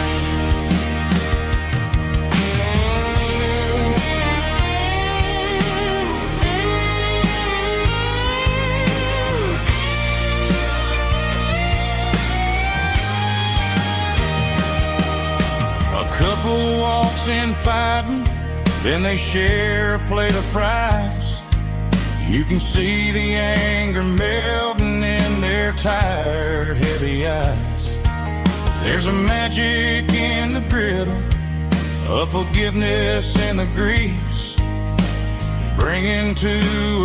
A couple walks in fighting, then they share a plate of fries. You can see the anger melting in their tired, heavy eyes. There's a magic in the griddle, a forgiveness in the grease, bringing to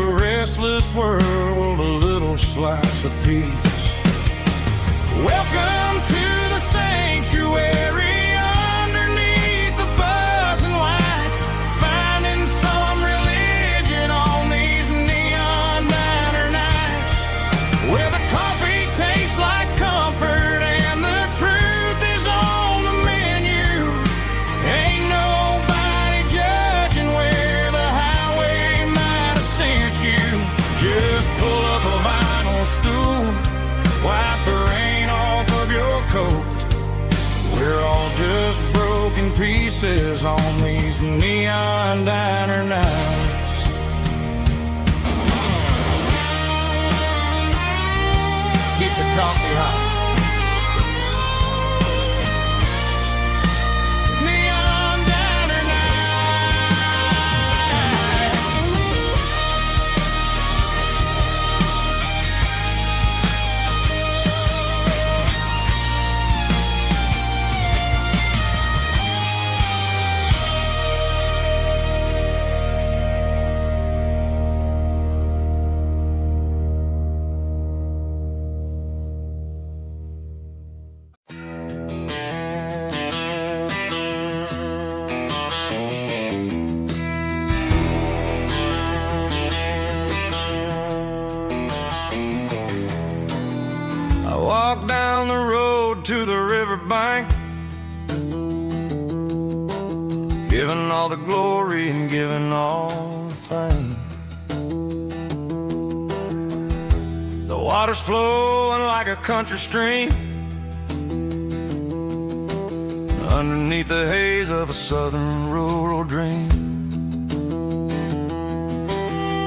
a restless world a little slice of peace. Welcome to the sanctuary. We're all just broken pieces on these neon diner nights. Keep the coffee hot. Neon diner walk down the road to the riverbank, giving all the glory and giving all the thanks. The water's flowing like a country stream underneath the haze of a southern rural dream.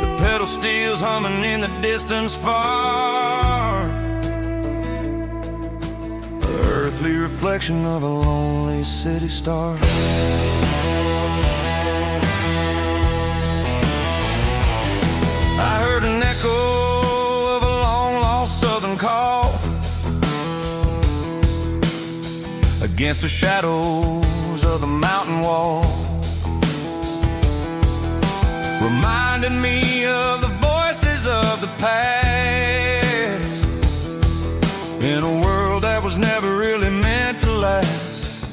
The pedal steel's humming in the distance far, earthly reflection of a lonely city star. I heard an echo of a long-lost southern call against the shadows of the mountain wall, reminding me of the voices of the past in a world that was never really meant to last.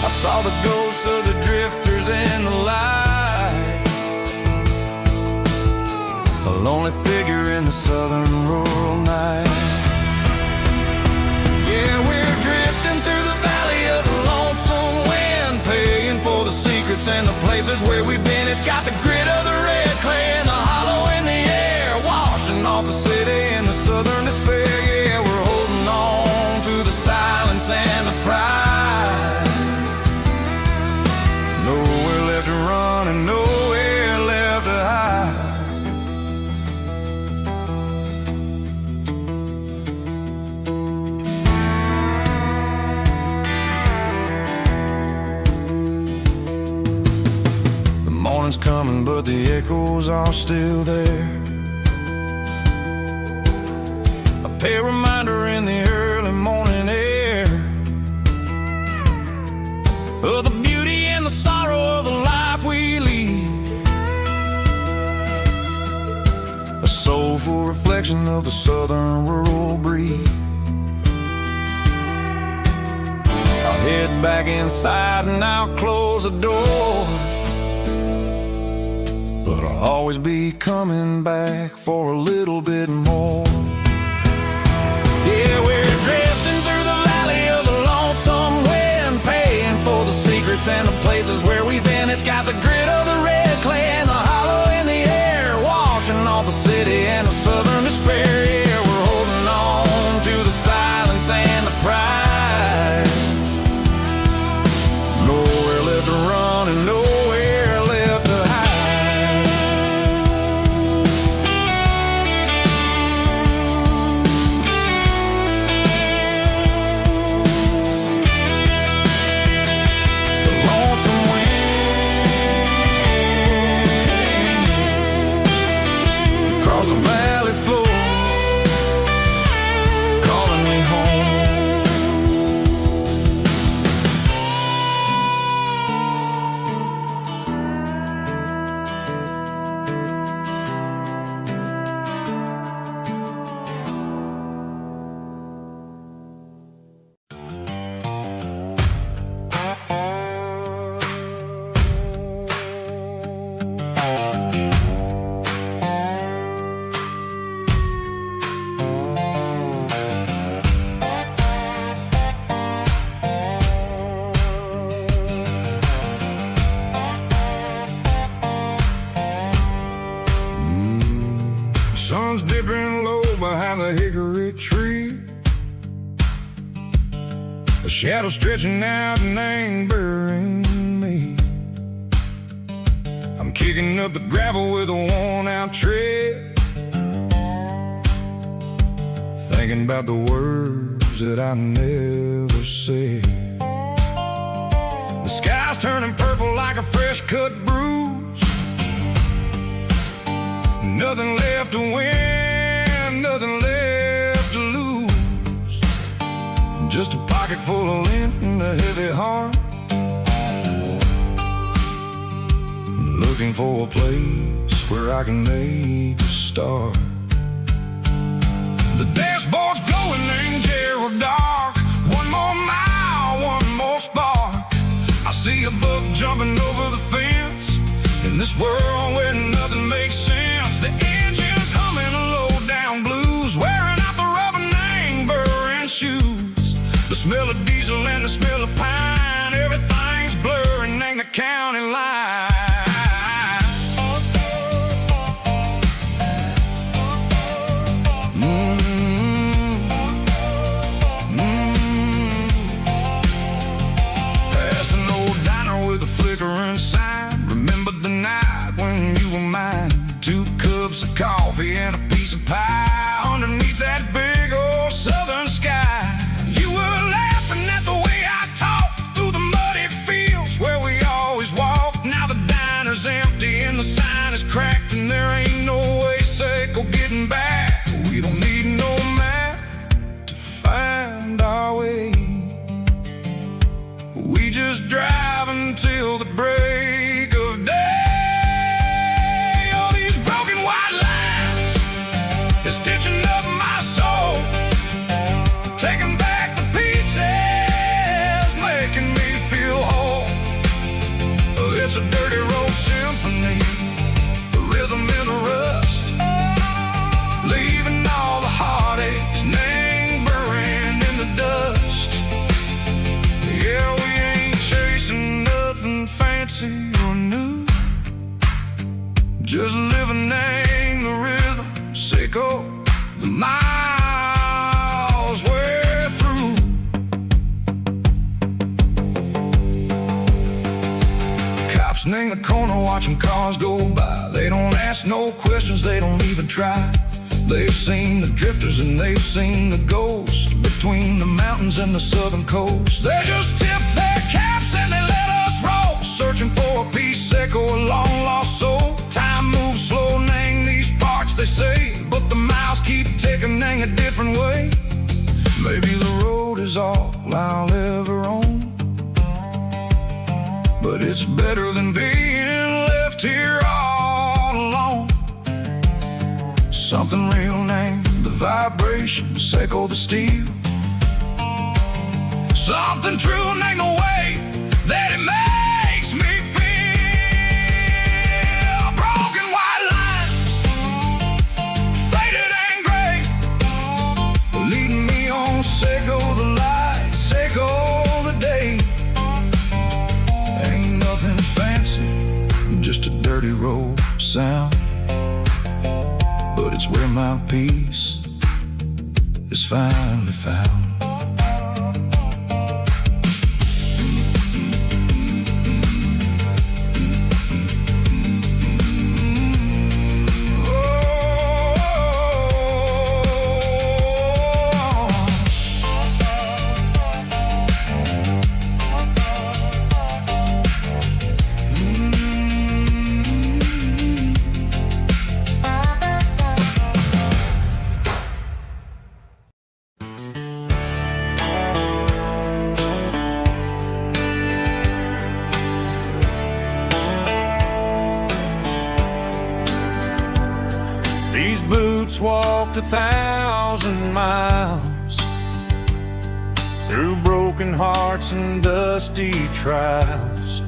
I saw the ghosts of the drifters in the light, only figure in the southern rural night. Yeah, we're drifting through the valley of the lonesome wind, paying for the secrets and the places where we've been. It's got the grit of the red clay and the hollow in the air, washing off the city and the southern despair. Yeah, we're holding on to the silence and the pride. Nowhere left to run and nowhere left to hide. Morning's coming, but the echoes are still there. A pale reminder in the early morning air of the beauty and the sorrow of the life we lead. A soulful reflection of the southern rural breed. I'll head back inside and I'll close the door, but I'll always be coming back for a little bit more. Yeah, we're drifting through the valley of the lonesome wind, paying for the secrets and the places where we've been. It's got the grit of the red clay and the hollow in the air, washing off the city and the southern despair. Yeah, we're holding on to the silence and the pride. Nowhere left to run and nowhere left to hide. Across the valley floor, calling me home. Sun's dipping low behind the hickory tree, a shadow stretching out and angering me. I'm kicking up the gravel with a worn-out tread, thinking about the words that I never said. The sky's turning purple like a fresh-cut bruise. Nothing left to win, nothing left to lose. Just a pocket full of lint and a heavy heart, looking for a place where I can make a start. The dashboard's glowing angel dark. One more mile, one more spark. I see a buck jumping over the fence in this world where nothing makes sense. The engine's humming a low-down blues, wearing out the rubber name burring shoes. The smell of diesel and the smell of pine, everything's blurring in the county line. Past an old diner with a flickering sign. Remember the night when you just living in the rhythm, sicko, the miles we're through. Cops in the corner watching cars go by. They don't ask no questions, they don't even try. They've seen the drifters and they've seen the ghosts between the mountains and the southern coast. They just tip their caps and they let us roll, searching for a piece, sicko, a long lost soul. Time moves slow, nang these parts, they say, but the miles keep ticking, nang a different way. Maybe the road is all I'll ever own, but it's better than being left here all alone. Something real named the vibration, sicko, the steel. Something true named the way that it makes me feel. Broken white lines, faded and gray, leading me on, sicko, the light, sicko, the day. Ain't nothing fancy, just a dirty road sound, but it's where my peace is finally found. These boots walked 1,000 miles through broken hearts and dusty trials,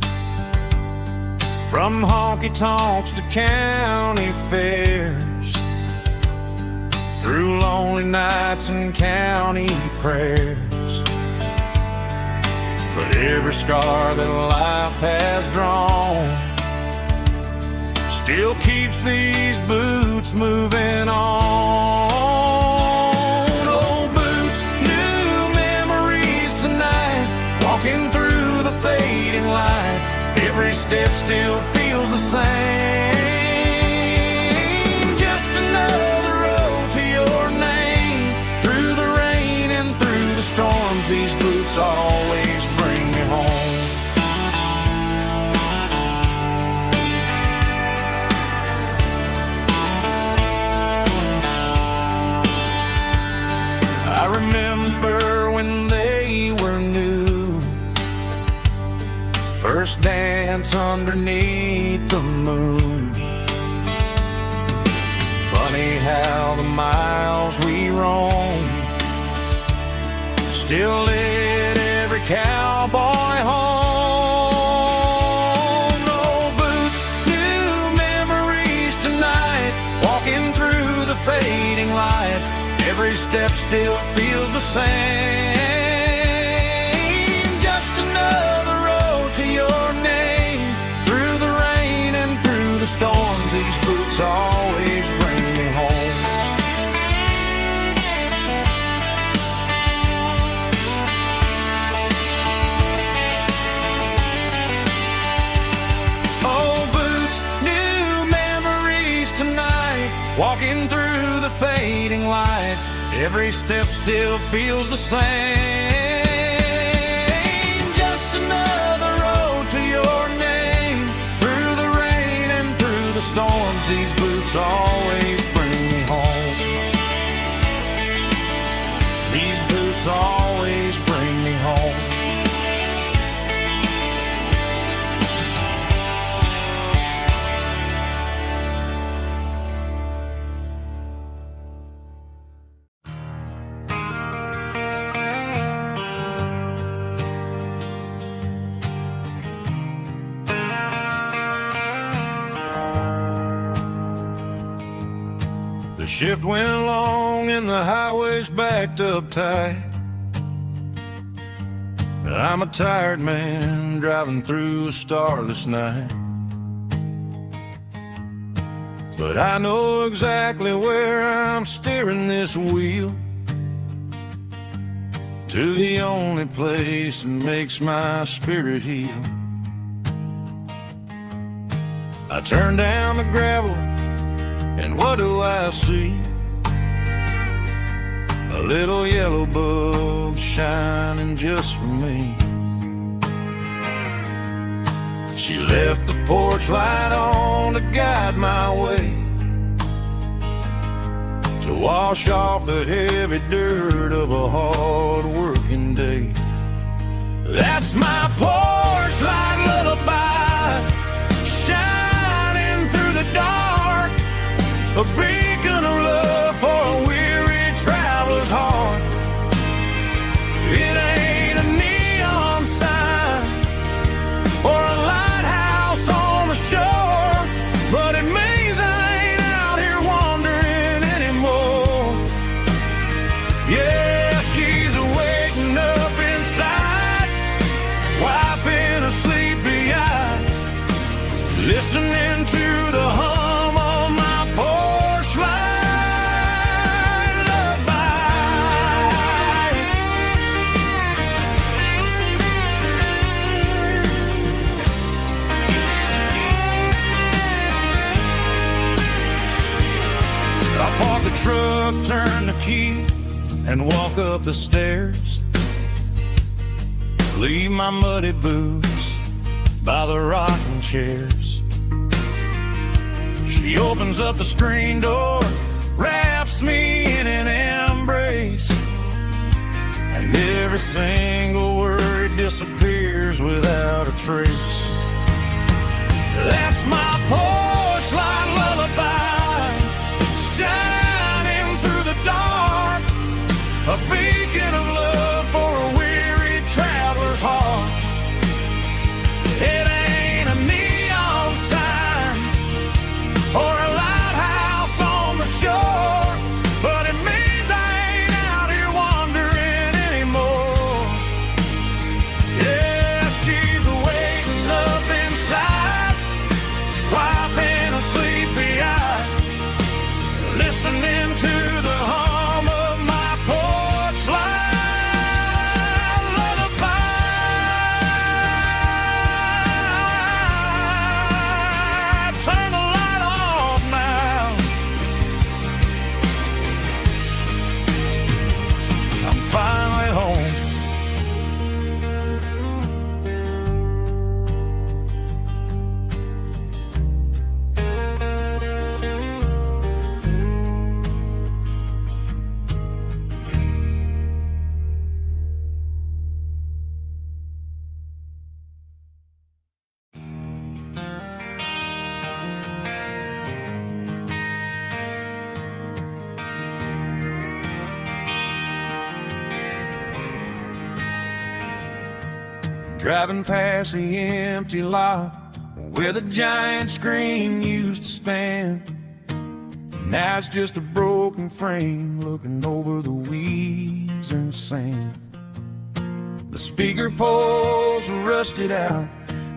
from honky-tonks to county fairs, through lonely nights and county prayers. But every scar that life has drawn still keeps these boots moving on. Old boots, new memories tonight, walking through the fading light. Every step still feels the same. Just another road to your name. Through the rain and through the storms, these boots always bring me home. I remember when they were new, first dance underneath the moon. Funny how the miles we roam still lit every cowboy home. Old boots, new memories tonight, walking through the fading light. Every step still feels the same. Just another road to your name. Through the rain and through the storms, these boots always bring me home. Old boots, new memories tonight, walking through the fading light. Every step still feels the same. Just another road to your name. Through the rain and through the storms, these boots always bring me home. These boots always bring me home. The shift went long and the highway's backed up tight. I'm a tired man driving through a starless night. but I know exactly where I'm steering this wheel, to the only place that makes my spirit heal. I turn down the gravel, and what do I see? A little yellow bulb shining just for me. She left the porch light on to guide my way, to wash off the heavy dirt of a hard-working day. That's my porch light lullaby, shining through the dark, a beacon of love for a weary traveler's heart. It ain't a neon sign or a lighthouse on the shore, but it means I ain't out here wandering anymore. Yeah, she's waking up inside, wiping a sleepy eye, listening to the hum of my porch light lullaby. I park the truck, turn the key, and walk up the stairs. Leave my muddy boots by the rocking chairs. She opens up the screen door, wraps me in an embrace, and every single word disappears without a trace. That's my porch light lullaby, shining through the dark, a beacon of love for a weary traveler's heart. It ain't a neon sign or a lighthouse on the shore, but it means I ain't out here wandering anymore. Yeah, she's waking up inside, wiping a sleepy eye, listening to the hum of my porch light lullaby. Turn the light off now, I'm finally home. Driving past the empty lot where the giant screen used to stand. Now it's just a broken frame looking over the weeds and sand. The speaker poles are rusted out,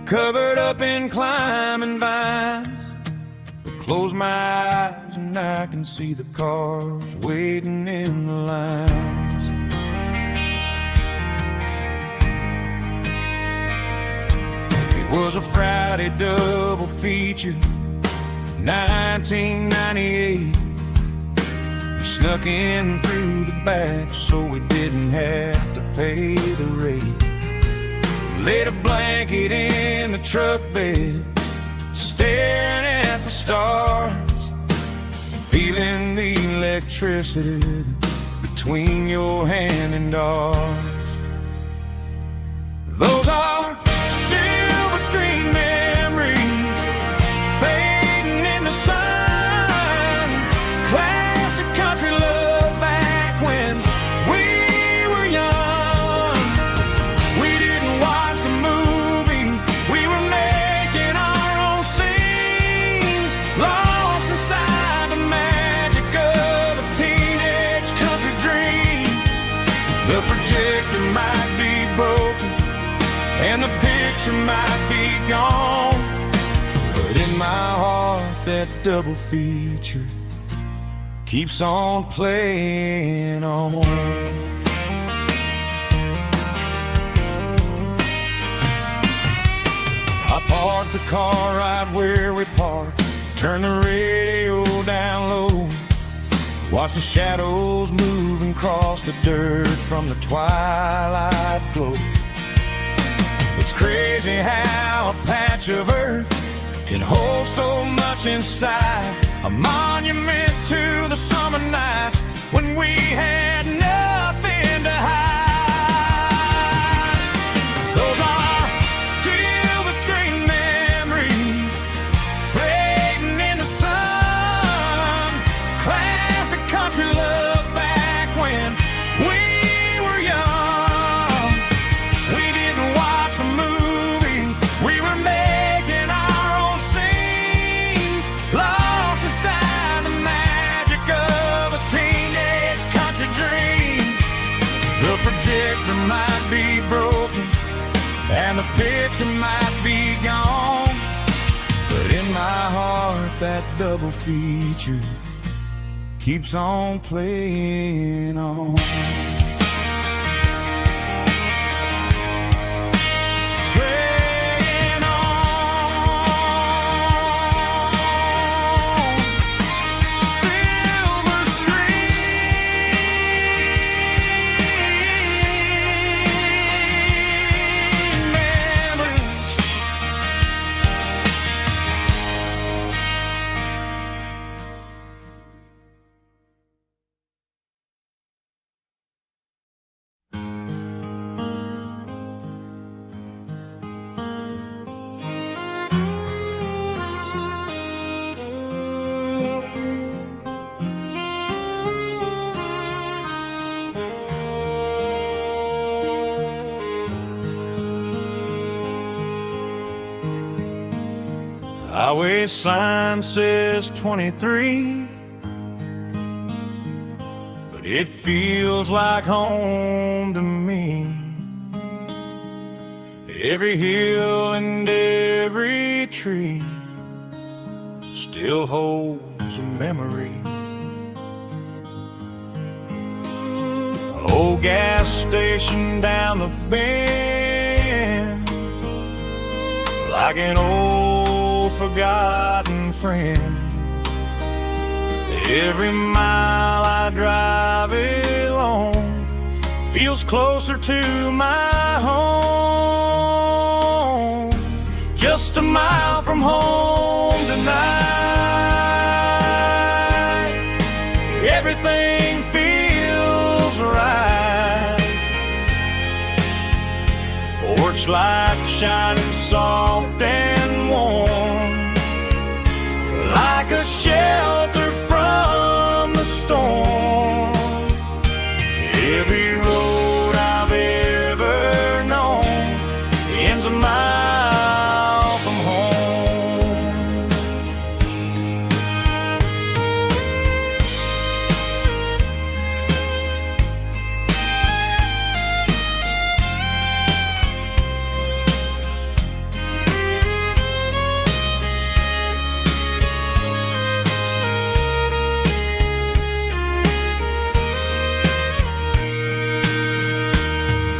covered up in climbing vines. But close my eyes and I can see the cars waiting in the lines. It was a Friday double feature, 1998. We snuck in through the back so we didn't have to pay the rate. Laid a blanket in the truck bed, staring at the stars, feeling the electricity between your hand and ours. Those are silver screen memories fading in the sun. Classic country love back when we were young. We didn't watch the movie, we were making our own scenes, lost inside the magic of a teenage country dream. The projector that double feature keeps on playing on. I parked the car right where we parked, turn the radio down low, watch the shadows move and cross the dirt from the twilight glow. It's crazy how a patch of earth can hold so much inside, a monument to the summer nights when we had nothing to hide. Those are silver screen memories fading in the sun, classic country love back when we were young. We didn't watch a movie, we were making our own scenes, lost inside the magic of a teenage country dream. The projector might be broken and the picture might be gone, but in my heart that double feature keeps on playing on. Playing on. Silver screen memories. Highway sign says 23, but it feels like home to me. Every hill and every tree still holds a memory. Old gas station down the bend, like an old forgotten friend. Every mile I drive it along feels closer to my home. Just a mile from home tonight, everything feels right. Porch light shining soft and warm, like a shelter from the storm. Every road I've ever known ends a mile from home.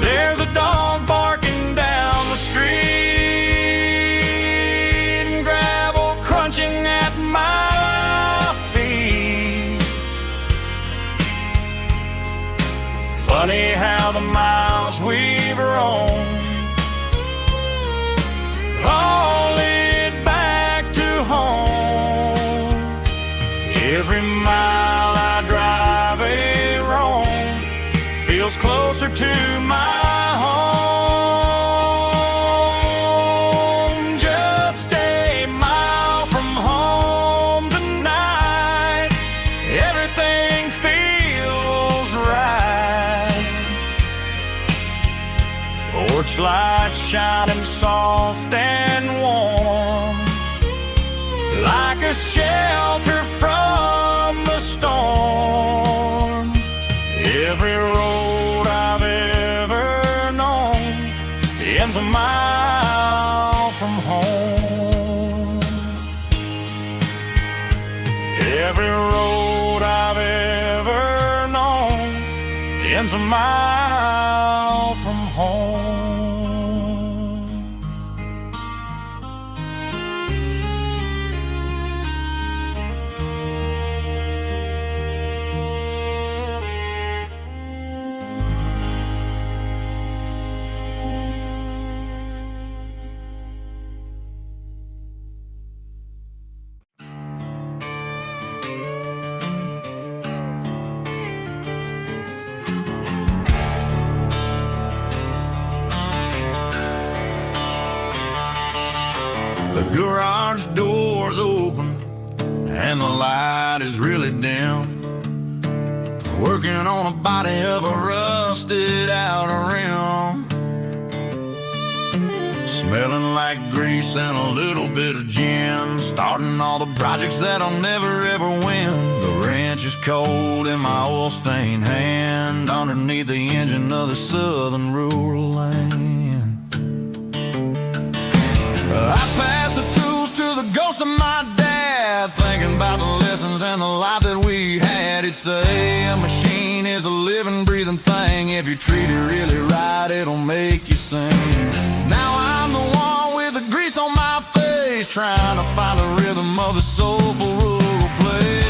There's a dog barking down the street, and gravel crunching at my feet. Funny how the miles we've roamed all lead back to home. Every mile I drive a roam feels closer to my home. Just a mile from home tonight, everything feels right. Porch light shining soft and warm, like a shelter from the storm. Every road I've ever known ends a mile from home. Every road I've ever known ends a mile from home. The garage door's open and the light is really dim. Working on a body of a rusted out rim. Smelling like grease and a little bit of gin. Starting all the projects that I'll never ever win. The wrench is cold in my oil-stained hand underneath the engine of the southern rural land. I pass the tools to the ghost of my dad, thinking about the lessons and the life that we had. He'd say a machine is a living, breathing thing. If you treat it really right, it'll make you sing. Now I'm the one with the grease on my face, trying to find the rhythm of the soulful rural place.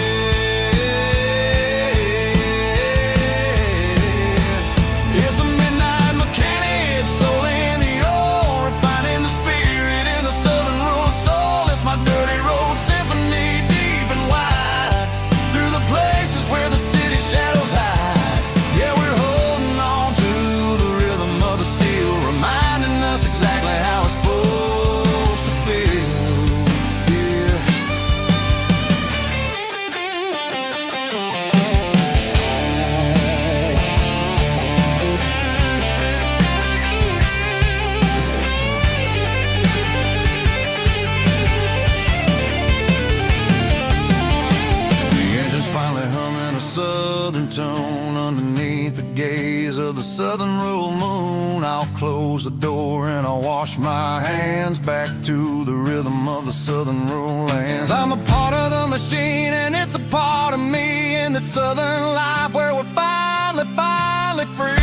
It's a midnight mechanic, soul in the oil, refining the spirit in the southern rural soul. It's my dirty road symphony, deep and wide, through the places where the city shadows hide. Yeah, we're holding on to the rhythm of the steel, reminding us exactly how it's supposed to feel. Yeah. The engine's finally humming a southern tune underneath the gaze of the southern rural moon. I'll close the door and I'll wash my hands back to the rhythm of the southern rural lands. I'm a part of the machine and it's a part of me in the southern life where we're finally free.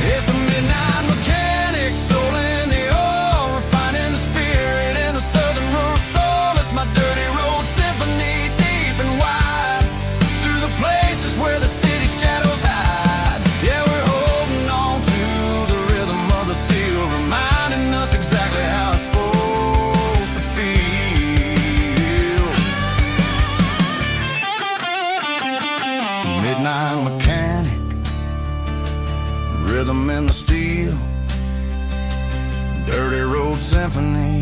It's a midnight mechanic, soul in the oil, refining the spirit in the southern rural soul. It's my dirty road symphony, deep and wide, through the places where the city shadows hide. Yeah, we're holding on to the rhythm of the steel, reminding us exactly how it's supposed to feel. Midnight mechanic, rhythm in the steel, dirty road symphony.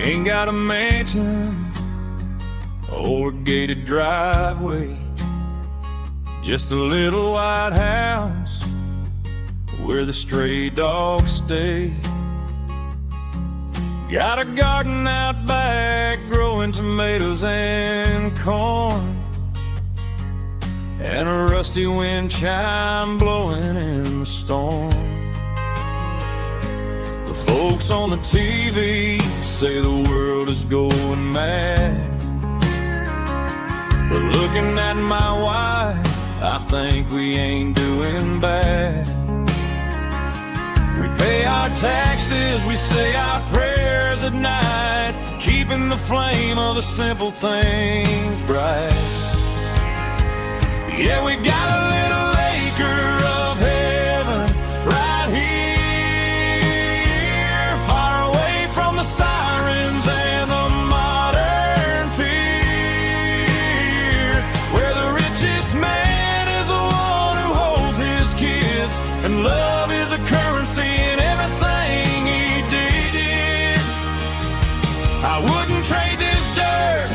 Ain't got a mansion or a gated driveway, just a little white house where the stray dogs stay. Got a garden out back growing tomatoes and corn, and a rusty wind chime blowing in the storm. The folks on the TV say the world is going mad, but looking at my wife, I think we ain't doing bad. We pay our taxes, we say our prayers at night, keeping the flame of the simple things bright. Yeah, we got a little acre of heaven right here, far away from the sirens and the modern fear, where the richest man is the one who holds his kids, and love is a currency in everything he did. I wouldn't trade this dirt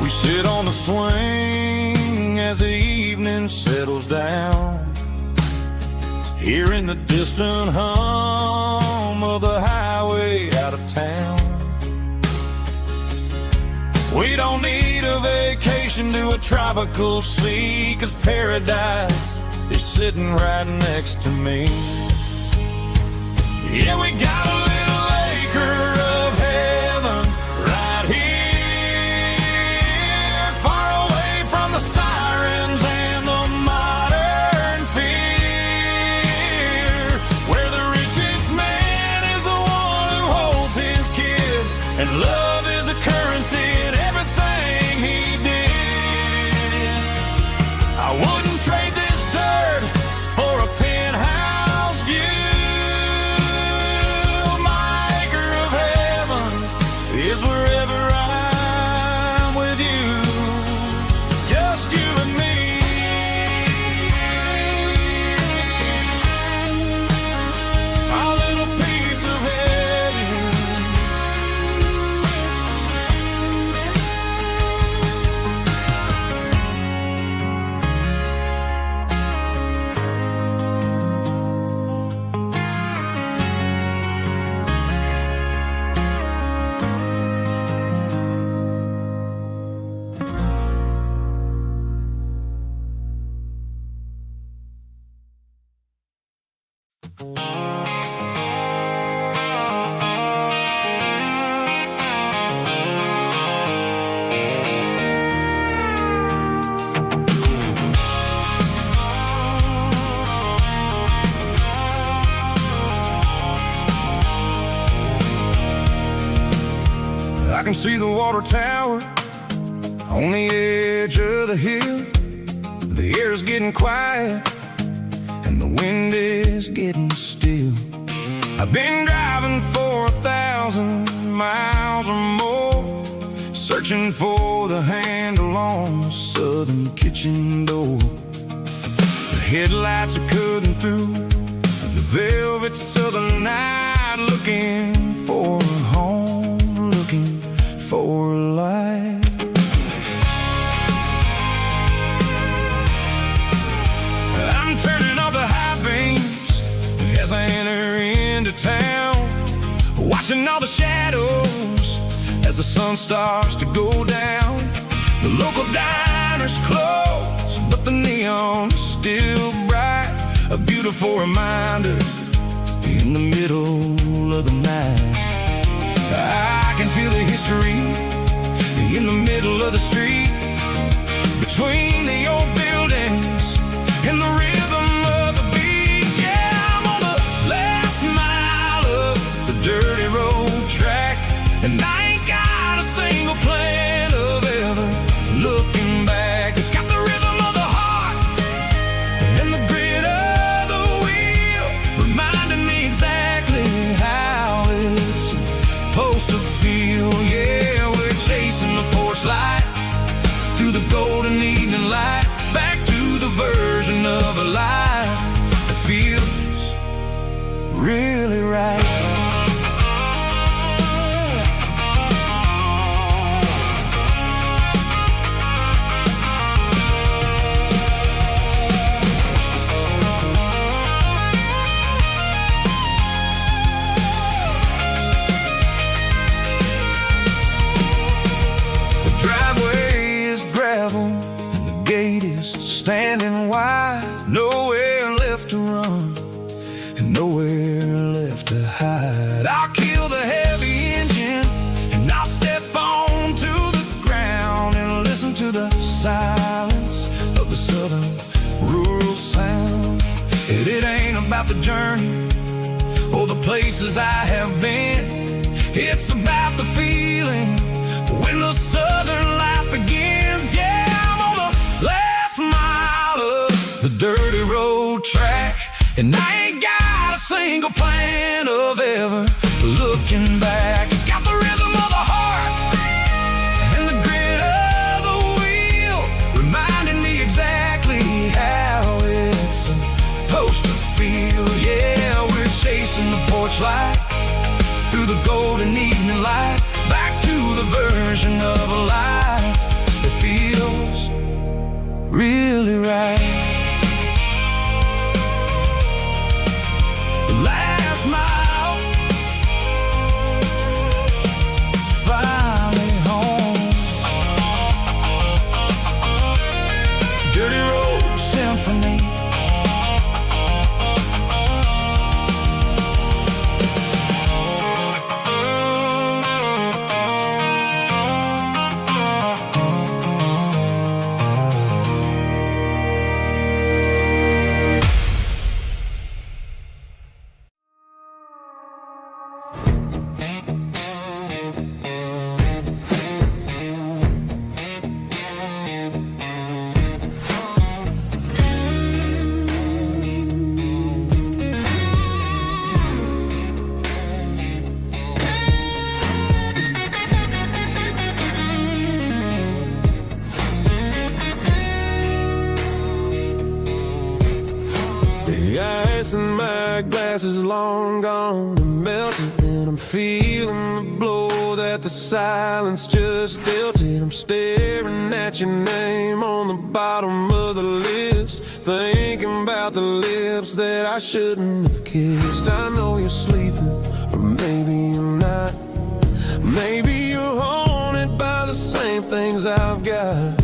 We sit on the swing as the evening settles down, hearing the distant hum of the highway out of town. We don't need a vacation to a tropical sea, 'cause paradise is sitting right next to me. Yeah, we got a little acre of heaven right here, far away from the sirens and the modern fear, where the richest man is the one who holds his kids, and love is the currency in everything he did. I wouldn't trade this dirt for a penthouse view. My acre of heaven is wherever I'm with you, just you and me. Our little piece of heaven. I can see the water tower on the edge of the hill. The air's getting quiet and the wind is getting still. I've been driving for 1,000 miles or more, searching for the handle on the southern kitchen door. The headlights are cutting through the velvet southern night, looking for a home, looking for a life. I'm turning off the high beams as I enter into town, watching all the shadows as the sun starts to go down. The local diner's closed, but the neon is still bright, a beautiful reminder in the middle of the night. I can feel the history in the middle of the street, between the old buildings and the rhythm of the beats. Yeah, I'm on the last mile of the dirty road track, and I ain't got a single plan of ever looking back. It's got the rhythm of the heart and the grit of the wheel, reminding me exactly how it's supposed to feel. Yeah, we're chasing the porch light through the golden evening light, back to the version of a life that feels really right. The driveway is gravel and the gate is standing wide, nowhere left to run and nowhere left to hide. I'll kill the heavy engine and I'll step onto the ground and listen to the silence of the southern rural sound. And it ain't about the journey or the places I have been, it's about the feeling when the southern life begins. Yeah, I'm on the last mile of the dirty road track, and I ain't got a single plan of ever looking back. It's got the rhythm of the heart and the grit of the wheel, reminding me exactly how it's supposed to feel. Yeah, we're chasing the porch light through the golden evening light, back to the version of a life really right. The last mile, finally home. Dirty Road Symphony. The ice in my glass is long gone and melted, and I'm feeling the blow that the silence just dealt it. I'm staring at your name on the bottom of the list, thinking about the lips that I shouldn't have kissed. I know you're sleeping, or maybe you're not. Maybe you're haunted by the same things I've got.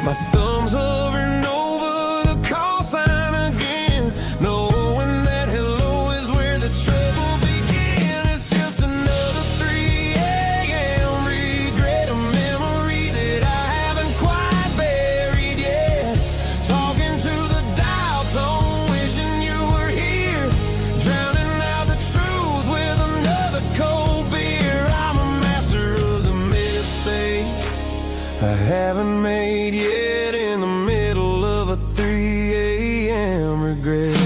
My thumb's hovering over the call sign again, knowing that hello is where the trouble began. It's just another 3 a.m. regret, a memory that I haven't quite buried yet. Talking to the dial tone, wishing you were here, drowning out the truth with another cold beer. I'm a master of the mistakes I haven't made yet, in the middle of a 3 a.m. regret.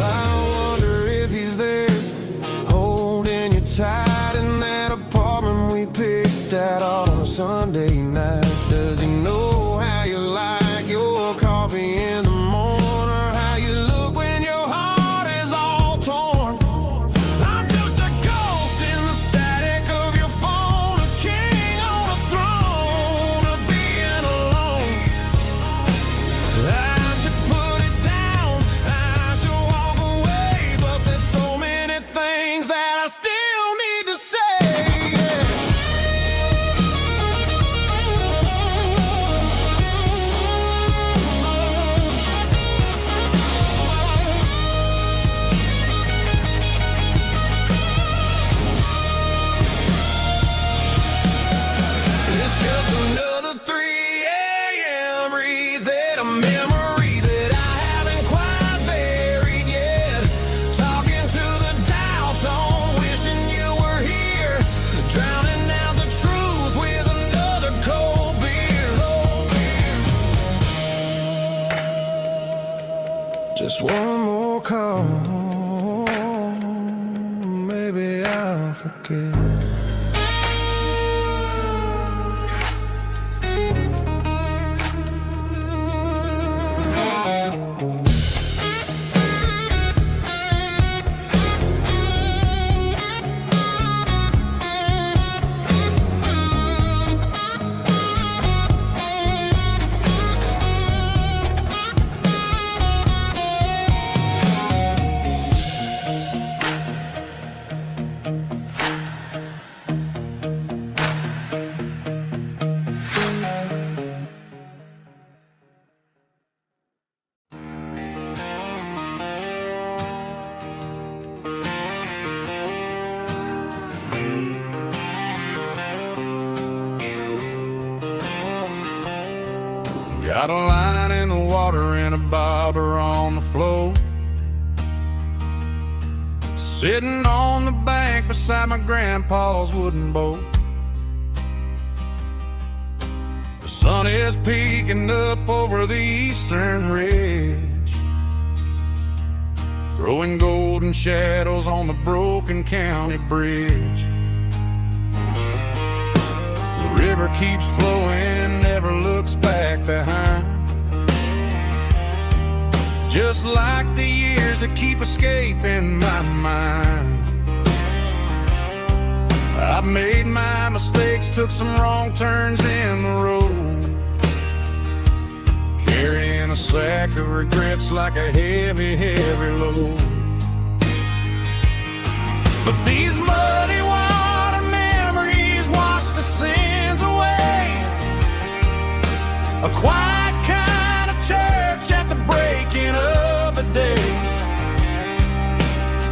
I wonder if he's there, holding you tight in that apartment we picked out on a Sunday night. Does he know how you like your coffee in the morning, or how you look when your heart is all torn? I'm just a ghost in the static of your phone, a king on a throne of being alone. I should put it down, I should walk away, but there's so many things that I still need to say. It's just another 3 a.m. read, a memory that I haven't quite buried yet. Talking to the dial tone, wishing you were here, drowning out the truth with another cold beer. Just one more call, maybe I'll forget. Got a line in the water and a bobber on the floor, sitting on the bank beside my grandpa's wooden boat. The sun is peeking up over the eastern ridge, throwing golden shadows on the broken county bridge. The river keeps flowing, never looks back behind, just like the years to keep escaping my mind. I've made my mistakes, took some wrong turns in the road, carrying a sack of regrets like a heavy, heavy load. But these muddy water memories wash the sins away. A quiet kind of church at the breaking of the day.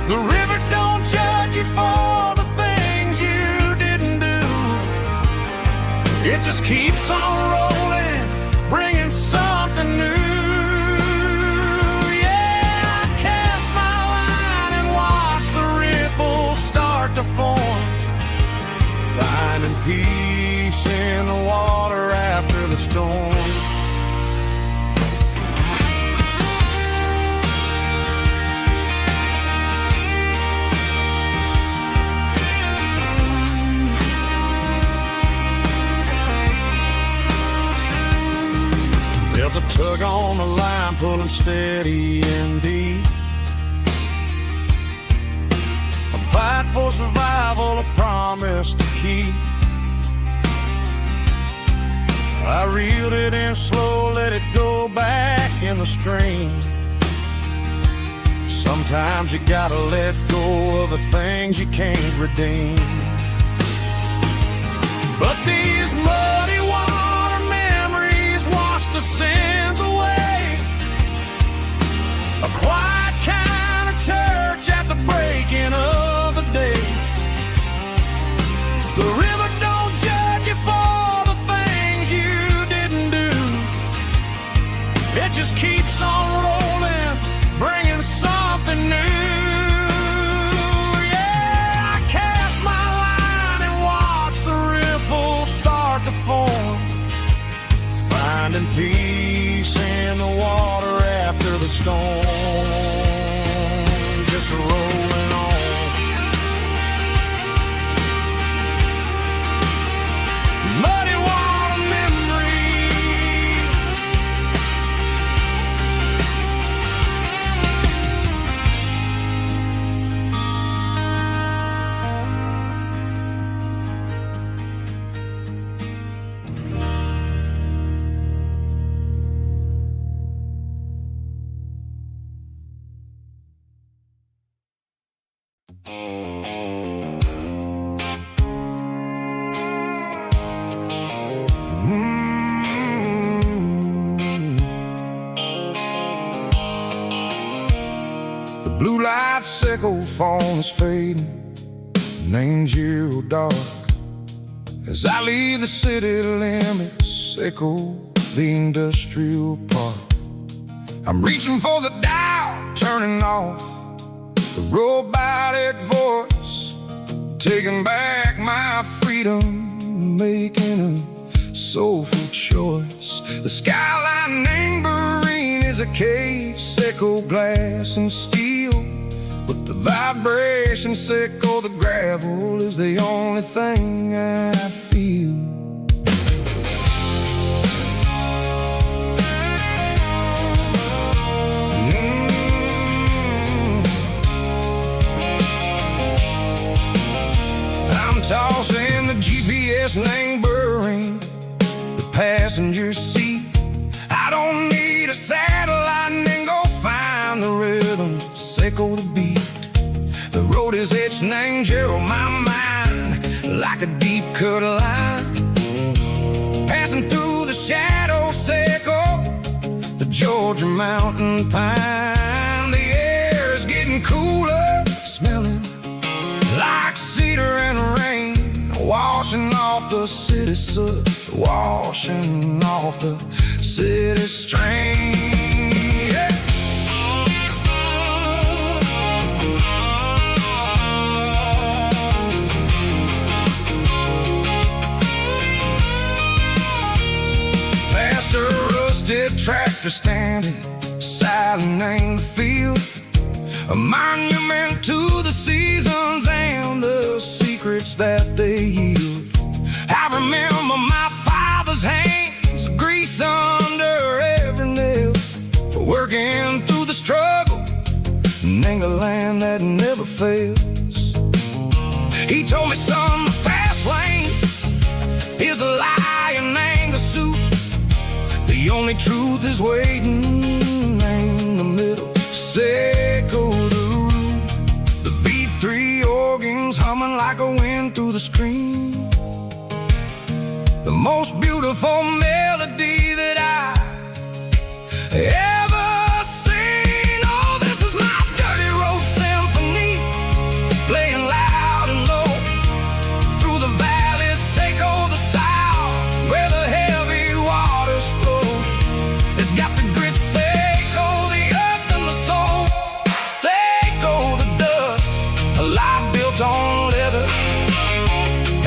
The river don't judge you for the things you didn't do. It just keeps on rolling, bringing something new. Yeah, I cast my line and watch the ripples start to form, finding peace in the water after the storm. Felt a tug on the line, pulling steady and deep. A fight for survival, a promise to keep. I reeled it in slow, let it go back in the stream. Sometimes you gotta let go of the things you can't redeem. But these muddy water memories wash the sins away. A quiet kind of church at the breaking of the day. The river don't judge you for the things you didn't do. It just keeps on rolling, bringing something new. Yeah, I cast my line and watch the ripples start to form, finding peace in the water after the storm. Just rolling on. Muddy water memory. The blue light sickle phone is fading, names you dark. As I leave the city limits, sickle the industrial park. I'm reaching for the dial, turning off the robotic voice, taking back my freedom, making a soulful choice. The skyline neighboring is a cave, sickle glass and steel, but the vibration sickle, the gravel is the only thing I feel. I'm tossing the GPS neighboring the passenger seat. I don't need a satellite and go find the rhythm, sickle the beat. The road is etching angel my mind like a deep cut line, passing through the shadow sickle, the Georgia mountain pine. The air is getting cooler, smelling like cedar and rain, washing off the city soot, washing off the city strain. Yeah. Past a rusted tractor standing silent in the field, a monument to the seasons and the secrets that they yield. I remember my father's hands, grease under every nail, working through the struggle, ain't a land that never fails. He told me, son, the fast lane is a lie and ain't the suit. The only truth is waiting in the middle. Say go the root. The B3 organs humming like a wind through the screen. The most beautiful melody that I ever seen. Oh, this is my dirty road symphony, playing loud and low through the valleys, Seco the south, where the heavy waters flow. It's got the grit, Seco, the earth and the soul. Seco the dust, a life built on leather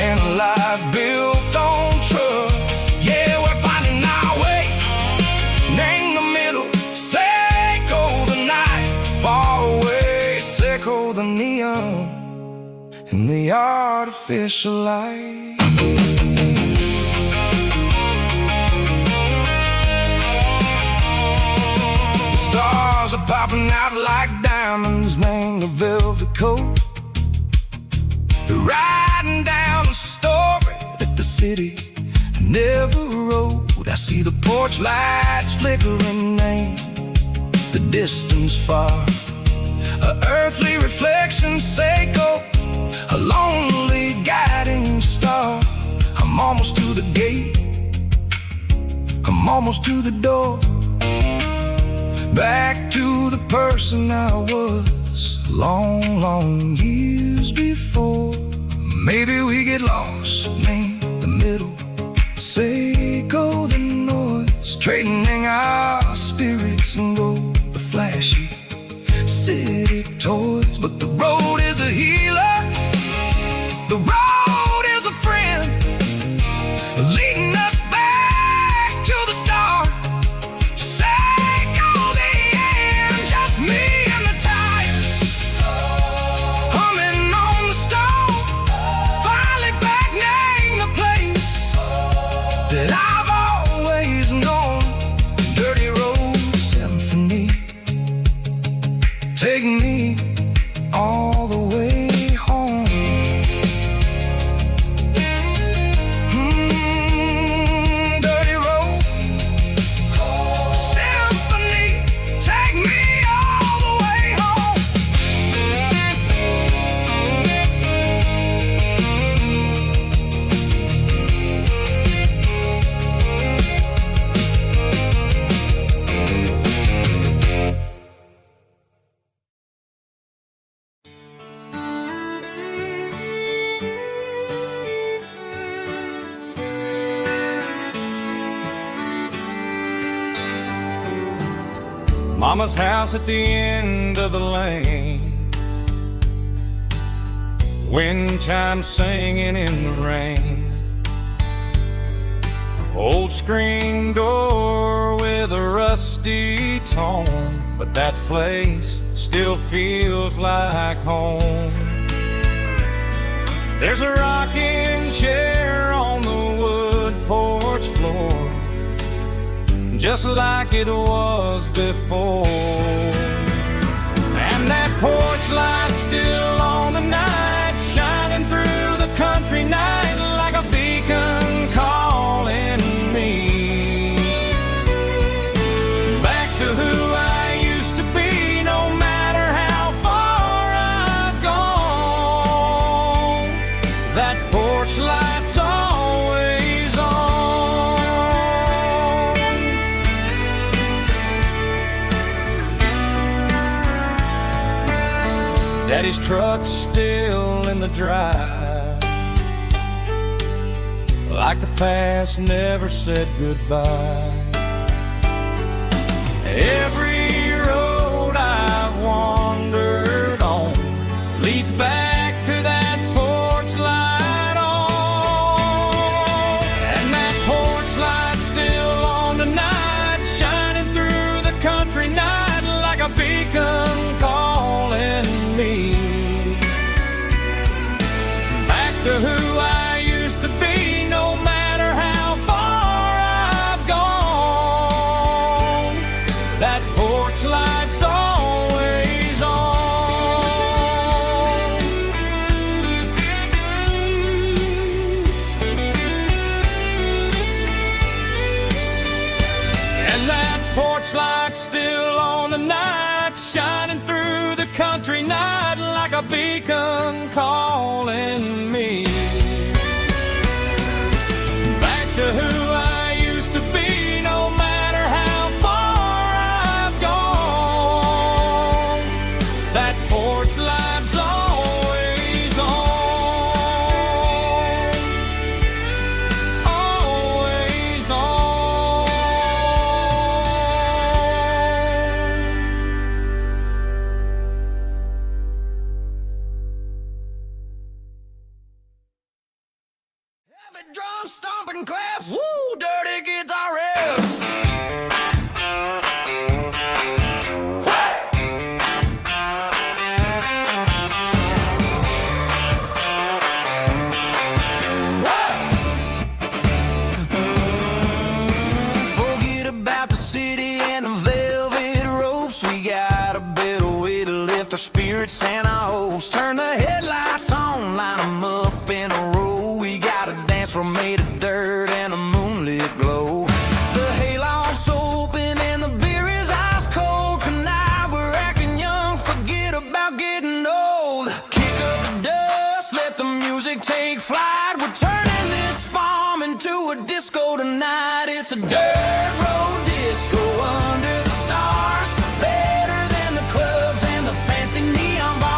and a life built on trust. Yeah, we're finding our way in the middle. Seco the night, far away. Seco the neon and the artificial light. The stars are popping out like diamonds, named the velvet coat. They're riding down a story that the city never wrote. I see the porch lights flickering, name the distance far. A earthly reflection, Seco, a lonely guiding star. I'm almost to the gate, I'm almost to the door, back to the person I was long, long years before. Maybe we get lost in the middle. Seco the noise, trading our spirits and go the flashy city toys. But the road is a healer, the road is a friend, leading us back to the start. Seco the end, just me and the tires, humming on the stove. Finally back, name the place that I've always known. Dirty road symphony, take me all the way home. Dirty road symphony, take me all the way home. Mama's house at the end of the lane, wind chimes singing in the rain. Old screen door with a rusty tone, but that place still feels like home. There's a rocking chair on the wood porch floor, just like it was before. And that porch light's still on tonight, shining through the country night like a beacon calling me back to who I used to be. No matter how far I've gone, that porch light's always on. Daddy's truck's still in the drive, like the past never said goodbye. Every road I've wandered on leads back to that porch light on. And that porch light's still on tonight, shining through the country night like a beacon calling me back to who I used to be. No matter how far I've gone, that porch light's always on. Porch light still on the night, shining through the country night like a beacon calling me back to who I used to be. No matter how far I've gone, that porch light's always on, always on. Heavy drum stomping claps, woo, dirty guitar riffs. Forget about the city and the velvet ropes. We got a better way to lift our spirits and our hopes. Turn the headlights on, line 'em up in a row. We got a dance floor made of dirt and a moonlit glow. The hayloft's open and the beer is ice cold. Tonight we're acting young, forget about getting old. Kick up the dust, let the music take flight. We're turning this farm into a disco tonight. It's a dirt road disco under the stars, better than the clubs and the fancy neon bars.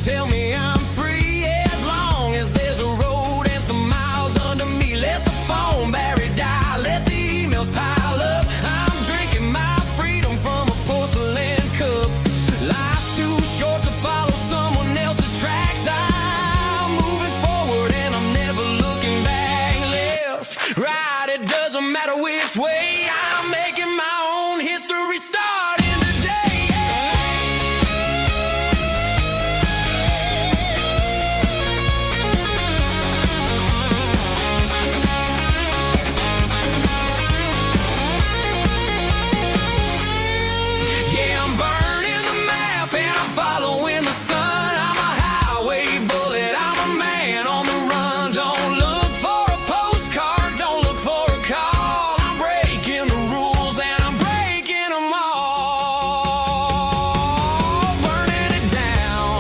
tell me I'm free as long as there's a road and some miles under me. Let the phone battery die, let the emails pile up. I'm drinking my freedom from a porcelain cup. Life's too short to follow someone else's tracks. I'm moving forward and I'm never looking back. Left, right, it doesn't matter which way. I'm making my own history starting today. Yeah, I'm burning the map and I'm following the sun. I'm a highway bullet, I'm a man on the run. Don't look for a postcard, don't look for a call. I'm breaking the rules and I'm breaking them all. Burning it down.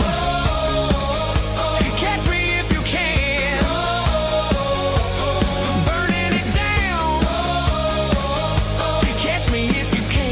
Catch me if you can. Burning it down. Catch me if you can.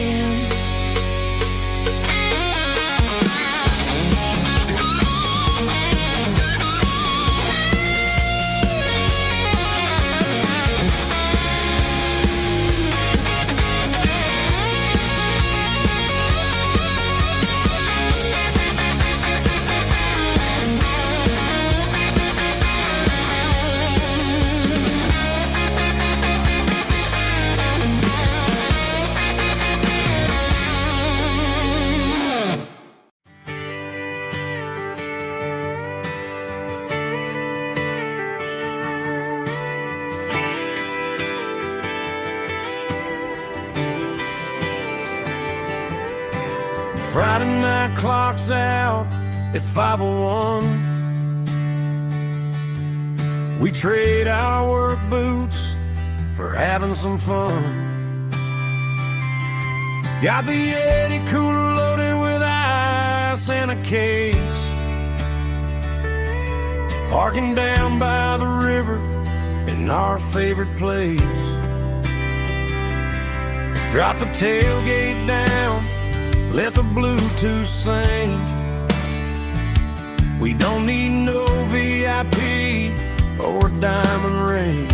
Friday night clock's out at 5:01. We trade our work boots for having some fun. Got the Yeti cooler loaded with ice and a case. Parking down by the river in our favorite place. Drop the tailgate down, let the Bluetooth sing. We don't need no VIP or a diamond ring.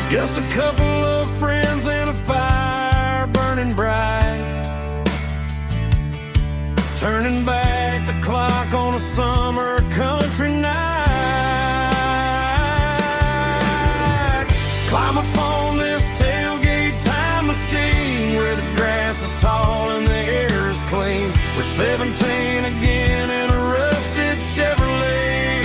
Just a couple of friends and a fire burning bright. Turning back the clock on a summer country night. Climb up on this tailgate time machine where the grass is tall and the air is clean. We're 17 again in a rusted Chevrolet,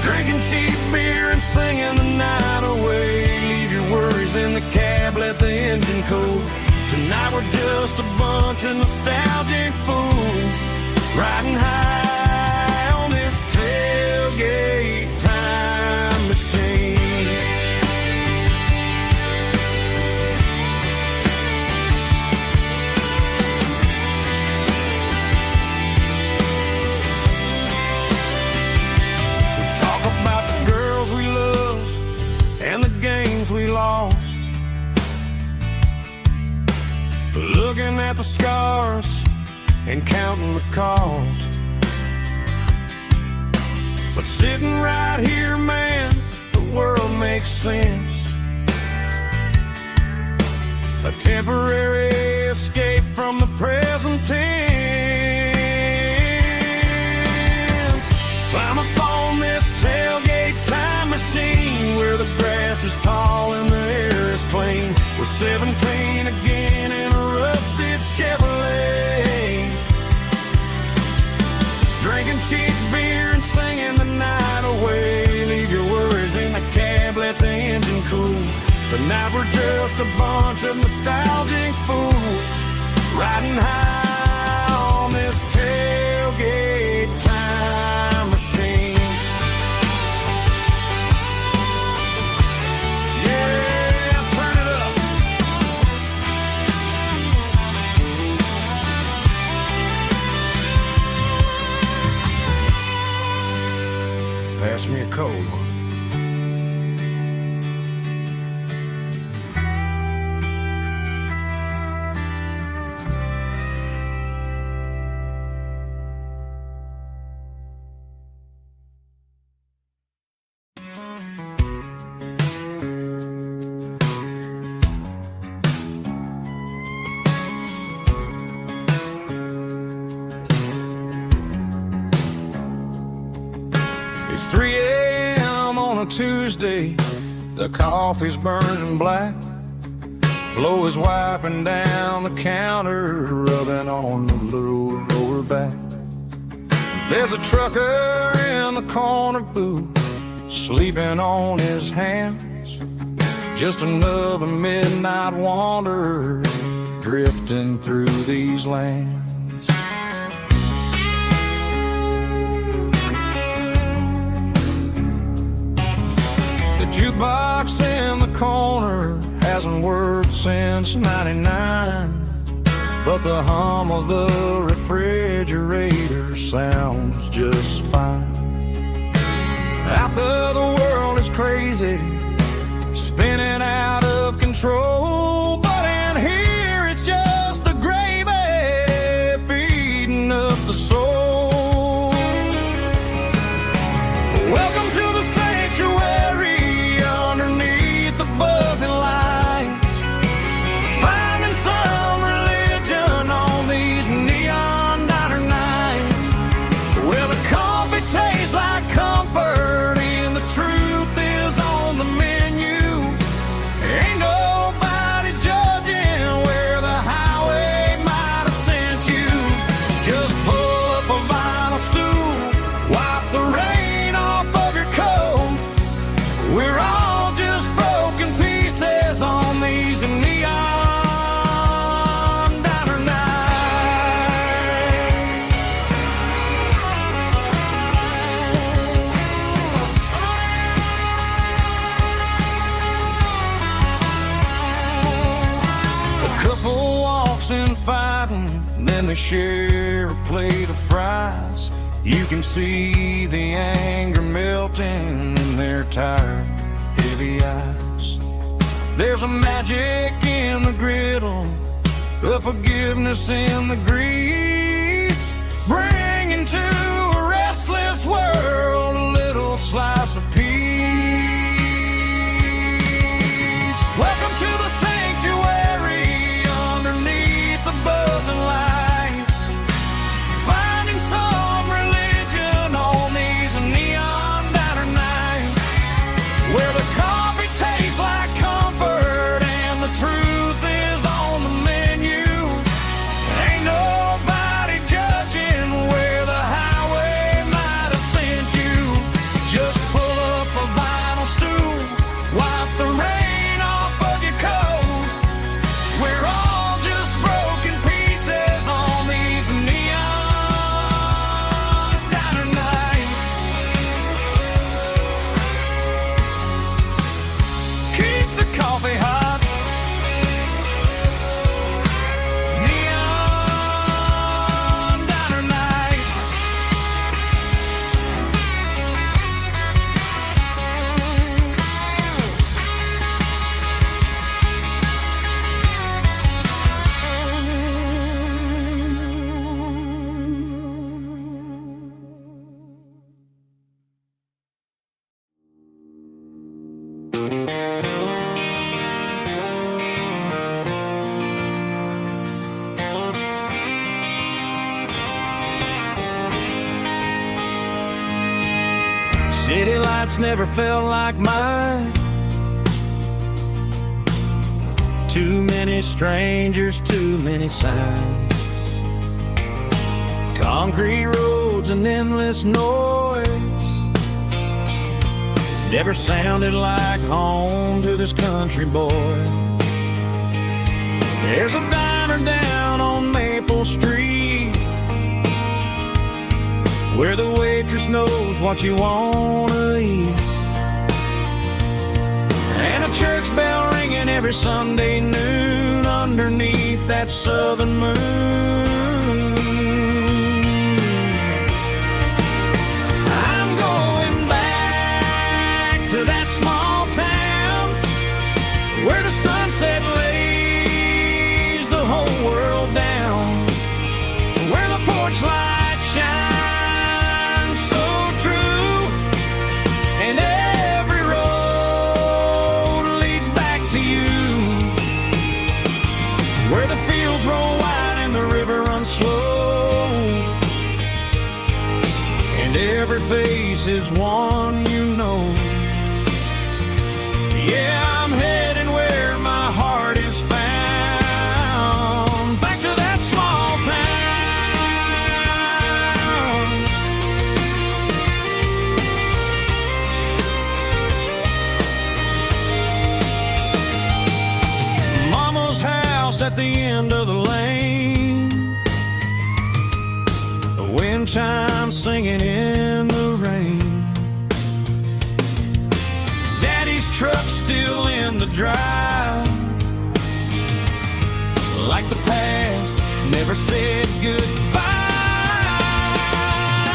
drinking cheap beer and singing the night away. Leave your worries in the cab, let the engine cool. Tonight we're just a bunch of nostalgic fools riding high on this tailgate time machine. We lost, looking at the scars and counting the cost. But sitting right here, man, the world makes sense. A temporary escape from the present tense. Climb up on this tailgate time machine where the grass is tall and the air is clean. We're 17 again in a rusted Chevrolet, drinking cheap beer and singing the night away. Leave your worries in the cab, let the engine cool. Tonight we're just a bunch of nostalgic fools riding high on this tailgate time machine. Pass me a cold one. Tuesday, the coffee's burning black. Flo is wiping down the counter, rubbing on the little lower back. There's a trucker in the corner booth, sleeping on his hands. Just another midnight wanderer, drifting through these lands. The jukebox in the corner hasn't worked since '99, but the hum of the refrigerator sounds just fine. Out there the world is crazy, spinning out of control, but in here it's just the gravy feeding up the soul. Welcome to the sanctuary underneath the buzzing lights, finding some religion on these neon diner nights, where the coffee tastes like comfort and the truth is on the menu. Ain't nobody judging where the highway might have sent you. Just pull up a vinyl stool, wipe the rain off of your coat. We're all just broken pieces on these neon diner nights. A couple walks in fighting, then they share a plate of fries. You can see the anger melting in their tired, heavy eyes. There's a magic in the griddle, a forgiveness in the grease, bringing to a restless world a little slice of peace. Welcome to the sanctuary underneath the buzzing lights, finding some religion on these neon diner nights, where the coffee tastes like comfort and the truth is on the menu. Ain't nobody judging where the highway might have sent you. Just pull up a vinyl stool, wipe the rain off of your coat. We're all just broken pieces on these neon diner nights. Keep the coffee hot. Neon diner night. City lights never felt like mine. Too many strangers, too many signs. Concrete roads and endless noise never sounded like home to this country boy. There's a diner down on Maple Street where the waitress knows what you wanna eat, and a church bell ringing every Sunday noon underneath that southern moon. I'm going back to that small town where the sunset lays the whole world down, where the porch lights shine so true, and every road leads back to you, where the fields roll wide and the river runs slow, and every face is one you know. chimes singing in the rain. Daddy's truck's still in the drive, like the past never said goodbye.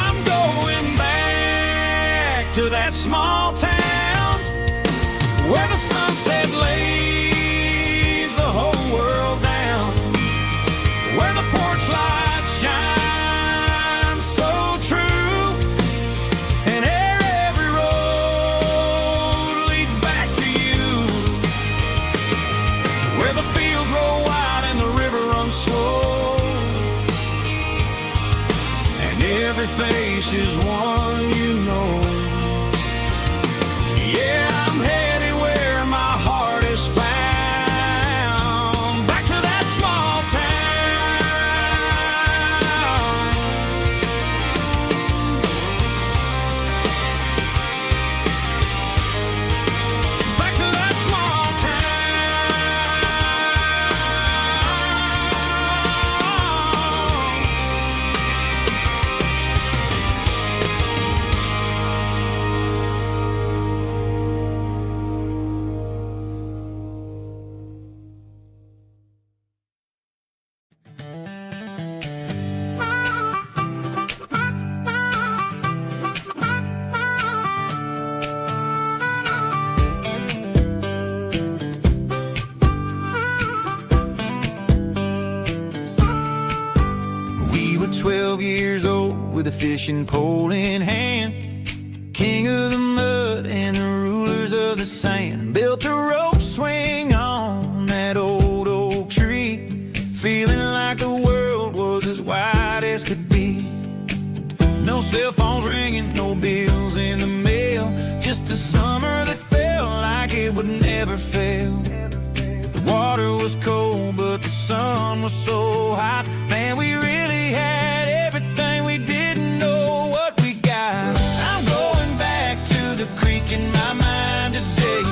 I'm going back to that small town where the sunset lays the whole world down, where the porch light shines so true, and every road leads back to you, where the fields roll wide and the river runs slow, and every face is one you know. Yeah, I'm headed where my heart is found, back to that small town, back to that small We were 12 years old with a fishing pole in hand, king of the mud and the rulers of the sand. Built a rope swing on that old oak tree, feeling like the world was as wide as could be. No cell phones ringing, no bills in the mail, just a summer that felt like it would never fail. The water was cold, but the sun was so hot. Man, we really had everything, we didn't know what we got. I'm going back to the creek in my mind today,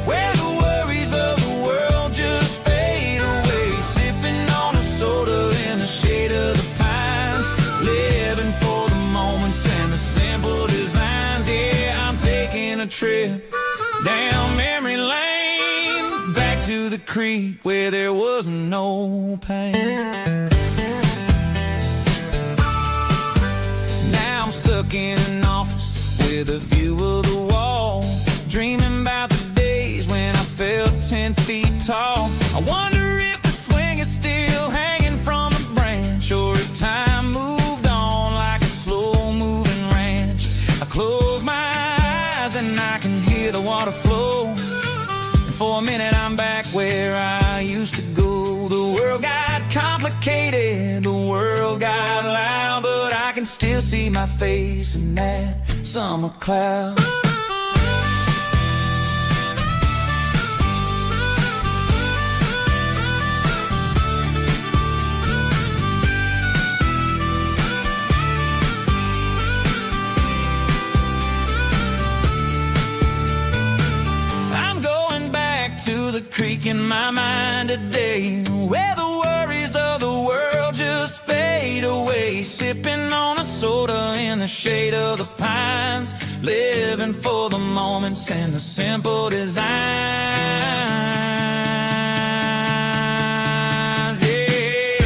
where the worries of the world just fade away. Sipping on a soda in the shade of the pines, living for the moments and the simple designs. Yeah, I'm taking a trip down memory lane, back to the creek where there was no pain. Now I'm stuck in an office with a view of the wall, dreaming about the days when I felt 10 feet tall. I wonder if the swing is still hanging from a branch, or if time moved on like a slow-moving ranch. I close my eyes and I can hear the water flow, and for a minute I'm back where I used to go. The world got complicated, the world got loud, but I can still see my face in that summer cloud. I'm going back to the creek in my mind today, where the worries of the world just fade away. Sipping on a soda in the shade of the pines, living for the moments and the simple designs. Yeah,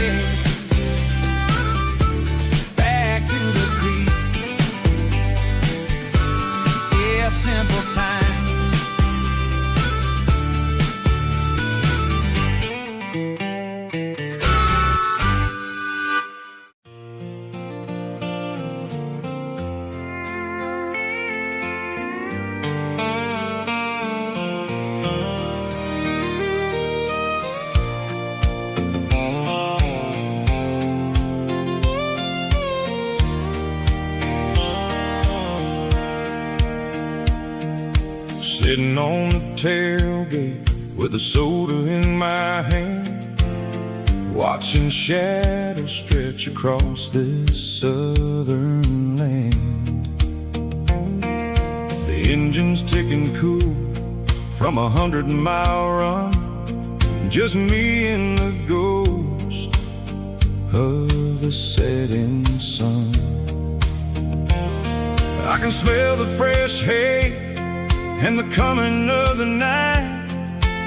back to the creek. Yeah, simple times. Sitting on the tailgate with a soda in my hand, watching shadows stretch across this southern land. The engine's ticking cool from 100-mile run, just me and the ghost of the setting sun. I can smell the fresh hay and the coming of the night.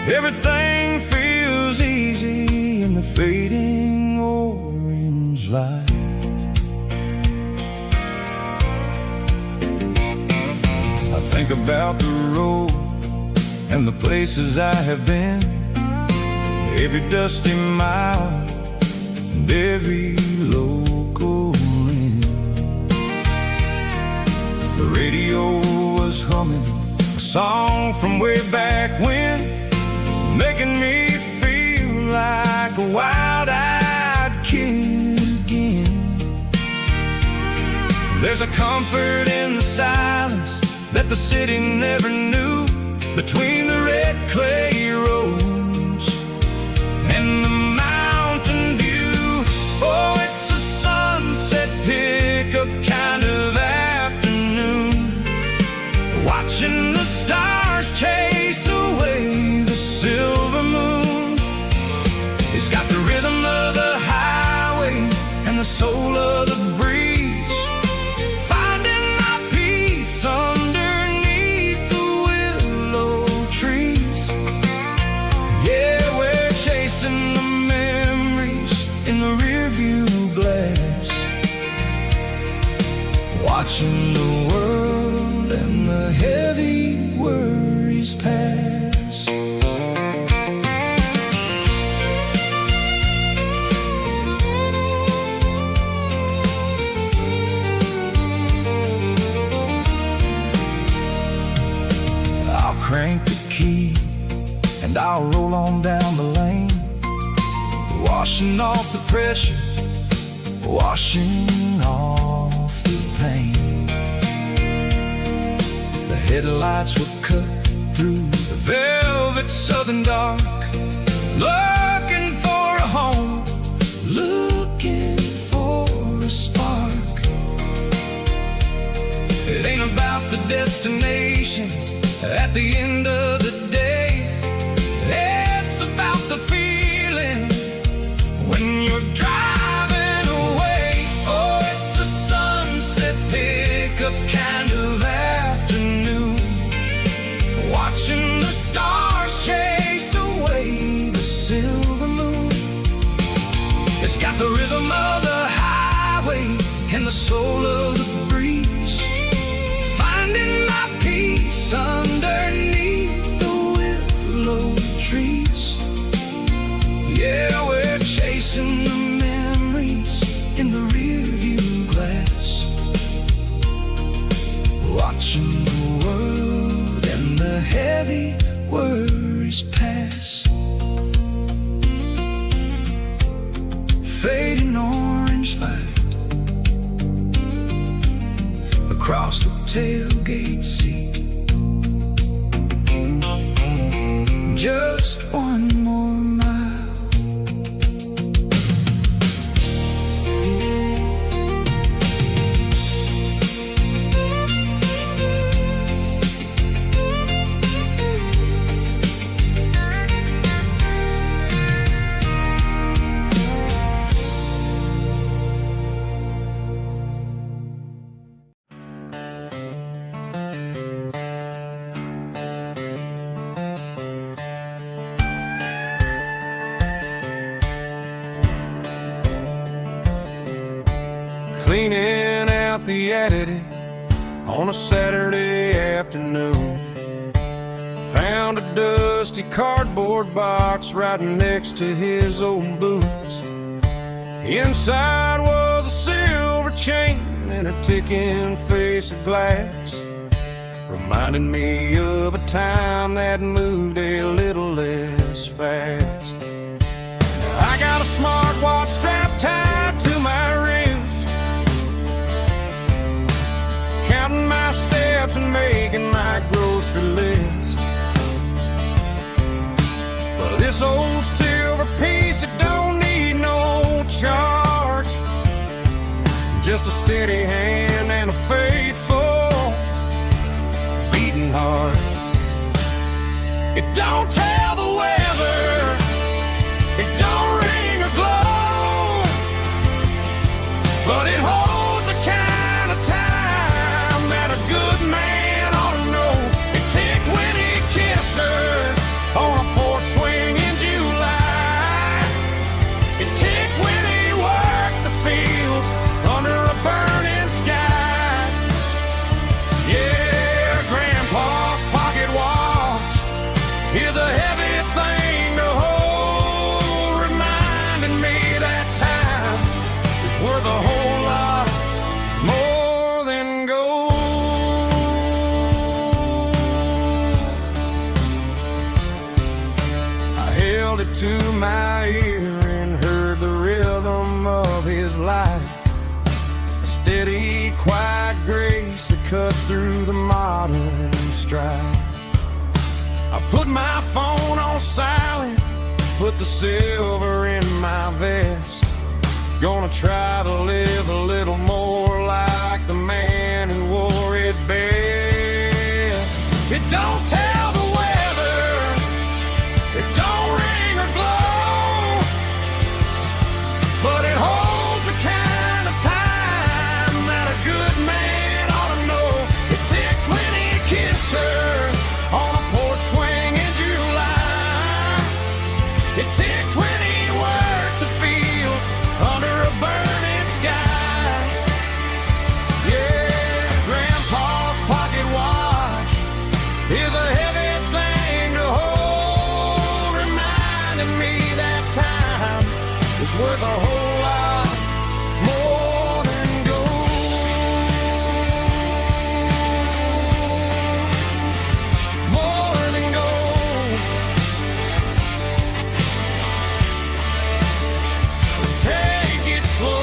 Everything feels easy in the fading orange light. I think about the road and the places I have been, every dusty mile and every local inn. The radio was humming a song from way back when, making me feel like a wild-eyed kid again. There's a comfort in the silence that the city never knew, between the red clay roads and the mountain view. Oh, it's a sunset pickup kind of afternoon, watching the stars chase away the silver moon. It's got the rhythm of the highway and the soul of the breeze, finding my peace underneath the willow trees. Yeah, we're chasing the memories in the rearview glass, watching the world and the heavy worries pass. I'll crank the key and I'll roll on down the lane, washing off the pressure, washing off the pain. The headlights will cut through the velvet southern dark, looking for a home, looking for a spark. It ain't about the destination at the end of the day, it's about the feeling when you're driving away. Oh, it's a sunset pickup kind of afternoon, watching the stars chase away the silver moon. It's got the rhythm of the highway and the soul of the breeze, finding my peace underneath the willow trees. Yeah, we're chasing the memories in the rearview glass, watching the world and the heavy worries pass. Fading orange light across the tailgate seat, just one more mile. Cleaning out the attic on a Saturday afternoon, found a dusty cardboard box right next to his old boots. Inside was a silver chain and a ticking face of glass, reminding me of a time that moved a little less fast. Now I got a smartwatch strapped tied to my wrist, counting my steps and making my grocery list. But this old silver piece, it don't need no charge, just a steady hand and a faithful beating heart. It don't tell the weather, it don't ring or glow, but it holds the kind of time that a steady, quiet grace that cut through the modern strife. I put my phone on silent, put the silver in my vest. Gonna try to live a little more like the man who wore it best. It don't tell the weather, it don't ring or glow, but it holds the kind of time that a good man ought to know. It ticked when he kissed her on a porch swing in July. It ticked when he worked the fields under a burning sky. Yeah, Grandpa's pocket watch is a heavy thing to hold, reminding me that time is worth a whole lot more than gold. More than gold. Take it slow.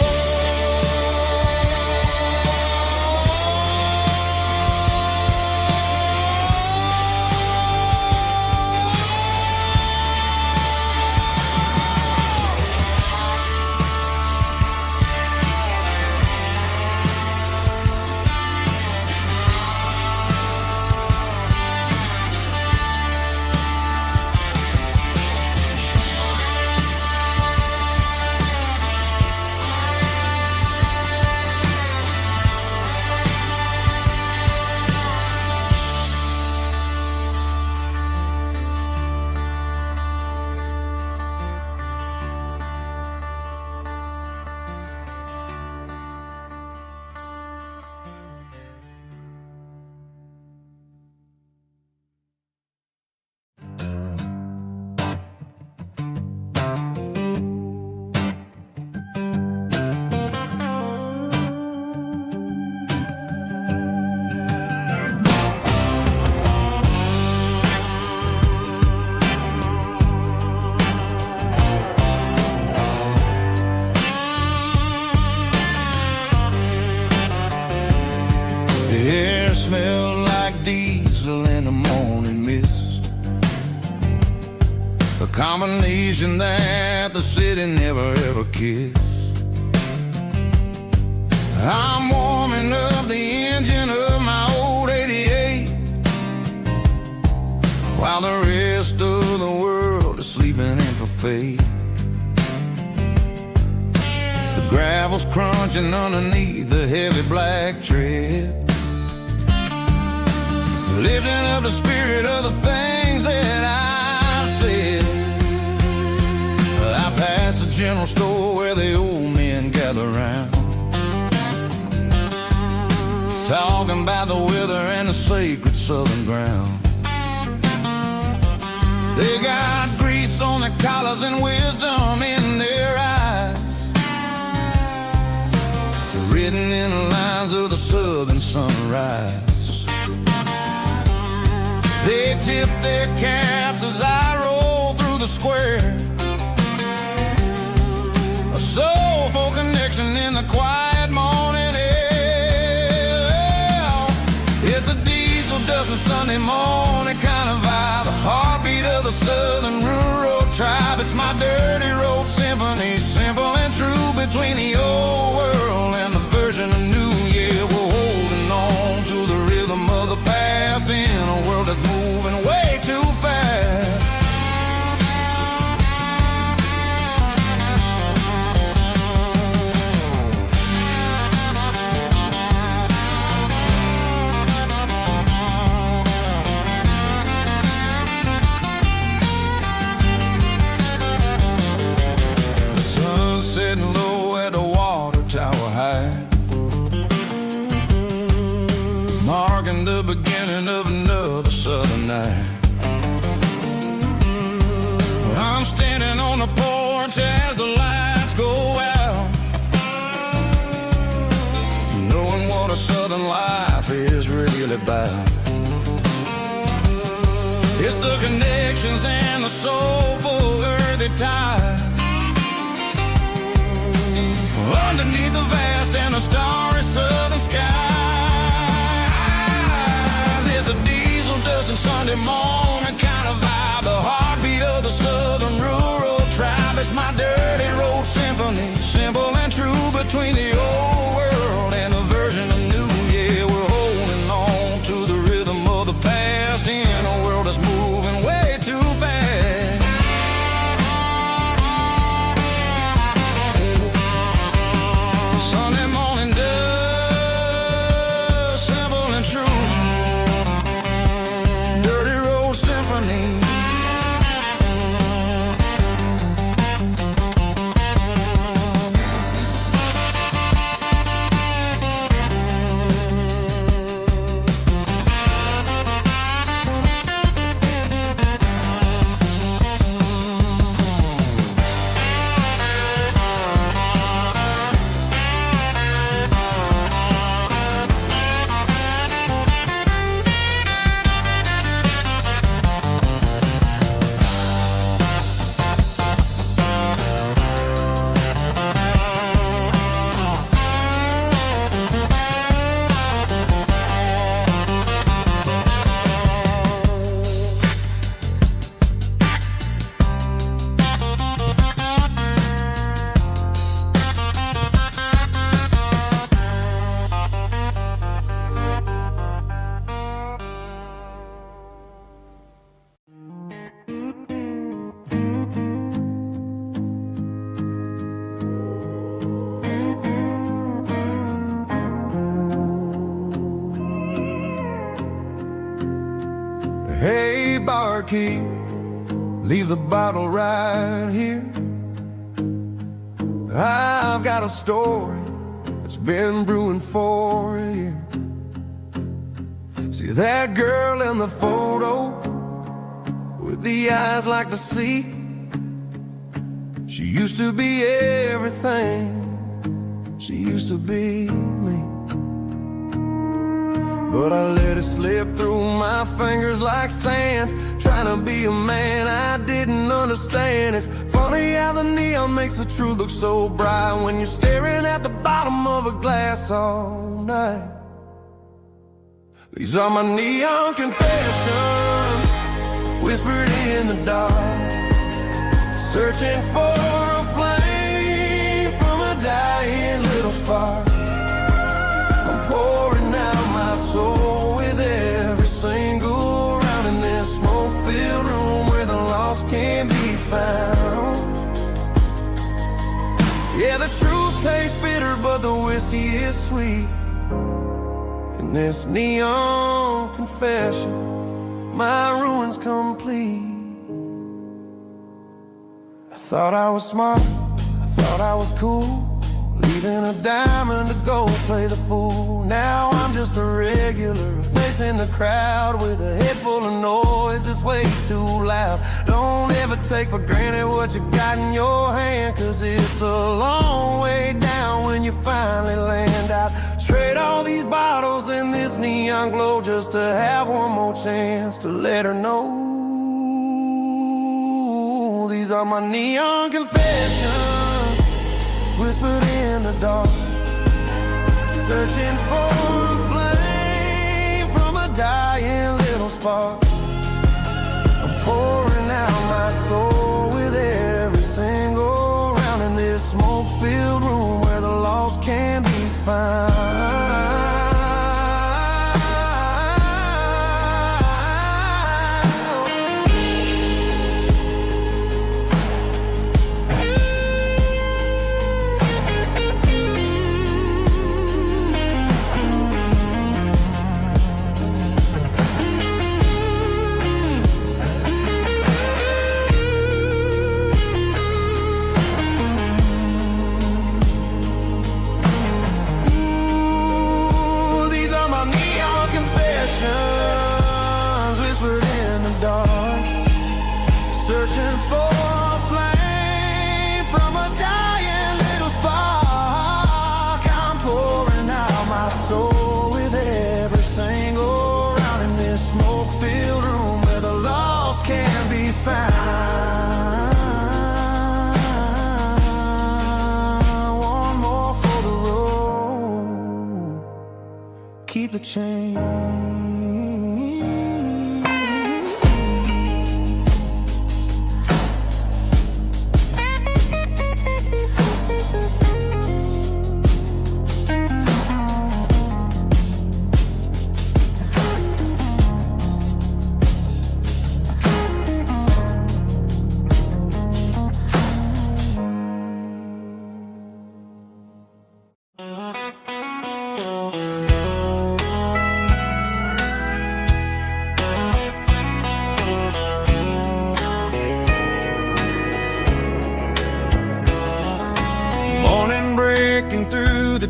The air smelled like diesel in the morning mist, a combination that the city never ever kissed. I'm warming up the engine of my old 88, while the rest of the world is sleeping in for fate. The gravel's crunching underneath the heavy black tread, lifting up the spirit of the things that I've said. I passed the general store where the old men gather round, talking about the weather and the sacred southern ground. They got grease on their collars and wisdom in their eyes, written in the lines of the southern sunrise. They tip their caps as I roll through the square, a soulful connection in the quiet morning air. It's a diesel dusting Sunday morning kind of vibe, a heartbeat of the southern rural tribe. It's my dirty road symphony, simple and true, between the old world and the version of new. Yeah, we're holding on to the rhythm of the past in a world that's moving way too fast. The sun's setting low at the water tower high, marking the beginning of another southern night. I'm standing on the porch as the lights go out, knowing what a southern life is really about. It's the connections and the soulful earthy tide, underneath the vast and the starry sun. Sunday morning dust, simple and true. Dirty road symphony. Hey, barkeep, leave the bottle right here. I've got a story that's been brewing for a year. See that girl in the photo with the eyes like the sea? She used to be everything. She used to be me. But I let it slip through my fingers like sand, trying to be a man I didn't understand. It's funny how the neon makes the truth look so bright when you're staring at the bottom of a glass all night. These are my neon confessions, whispered in the dark, searching for a flame from a dying little spark. I'm pouring out my soul with every single round in this smoke-filled room where the lost can be found. Yeah, the truth tastes bitter, but the whiskey is sweet. In this neon confession, my ruin's complete. I thought I was smart, I thought I was cool, leaving a diamond to go play the fool. Now I'm just a regular, facing the crowd with a head full of noise that's way too loud. Don't ever take for granted what you got in your hand, cause it's a long way down when you finally land out. Trade all these bottles and this neon glow just to have one more chance to let her know. These are my neon confessions, whispered in the dark, searching for a flame from a dying little spark. I'm pouring out my soul with every single round in this smoke-filled room where the lost can be found. Whispered in the dark, searching for a flame from a dying little spark. I'm pouring out my soul with every single round in this smoke-filled room where the lost can be found. One more for the road, keep the change.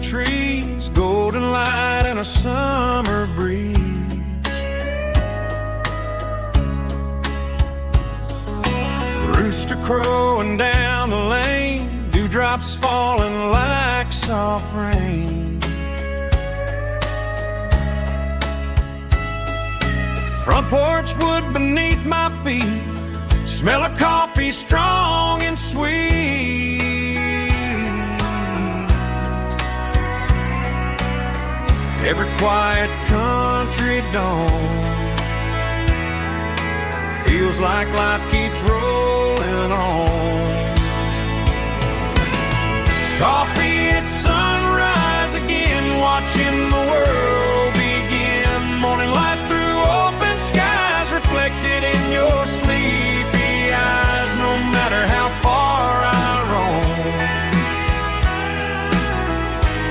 trees, golden light and a summer breeze. Rooster crowing down the lane, dewdrops falling like soft rain. Front porch wood beneath my feet, smell of coffee strong and sweet. Every quiet country dawn feels like life keeps rolling on. Coffee at sunrise again, watching the world begin. Morning light through open skies, reflected in your sleepy eyes. No matter how far I roam,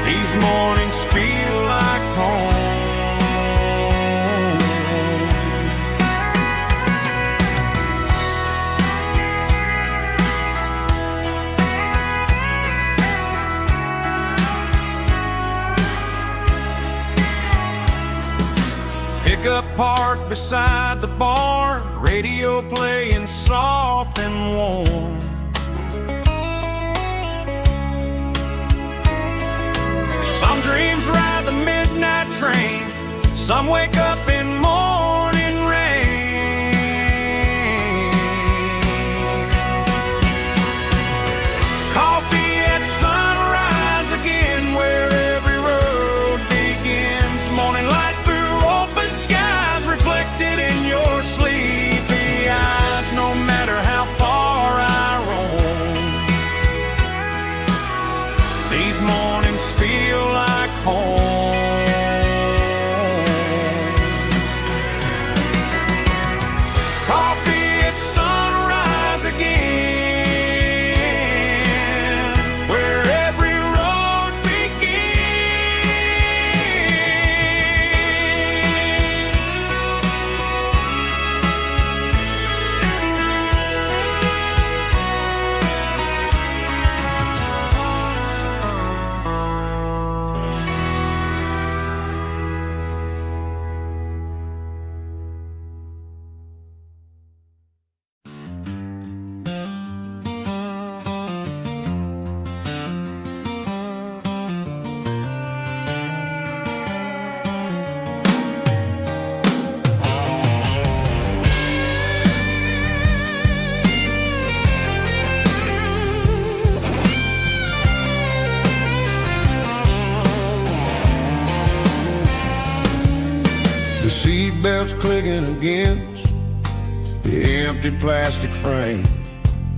these mornings feel like home. Pickup parked beside the barn, radio playing soft and warm. Some dreams ride the midnight train, some wake up in morning rain. Coffee at sunrise again, where every road begins. Morning light through open skies, reflected in your sleepy eyes. No matter how far I roam, these mornings feel like home. Coffee at sunrise again, where every road The seatbelt's clicking against the empty plastic frame,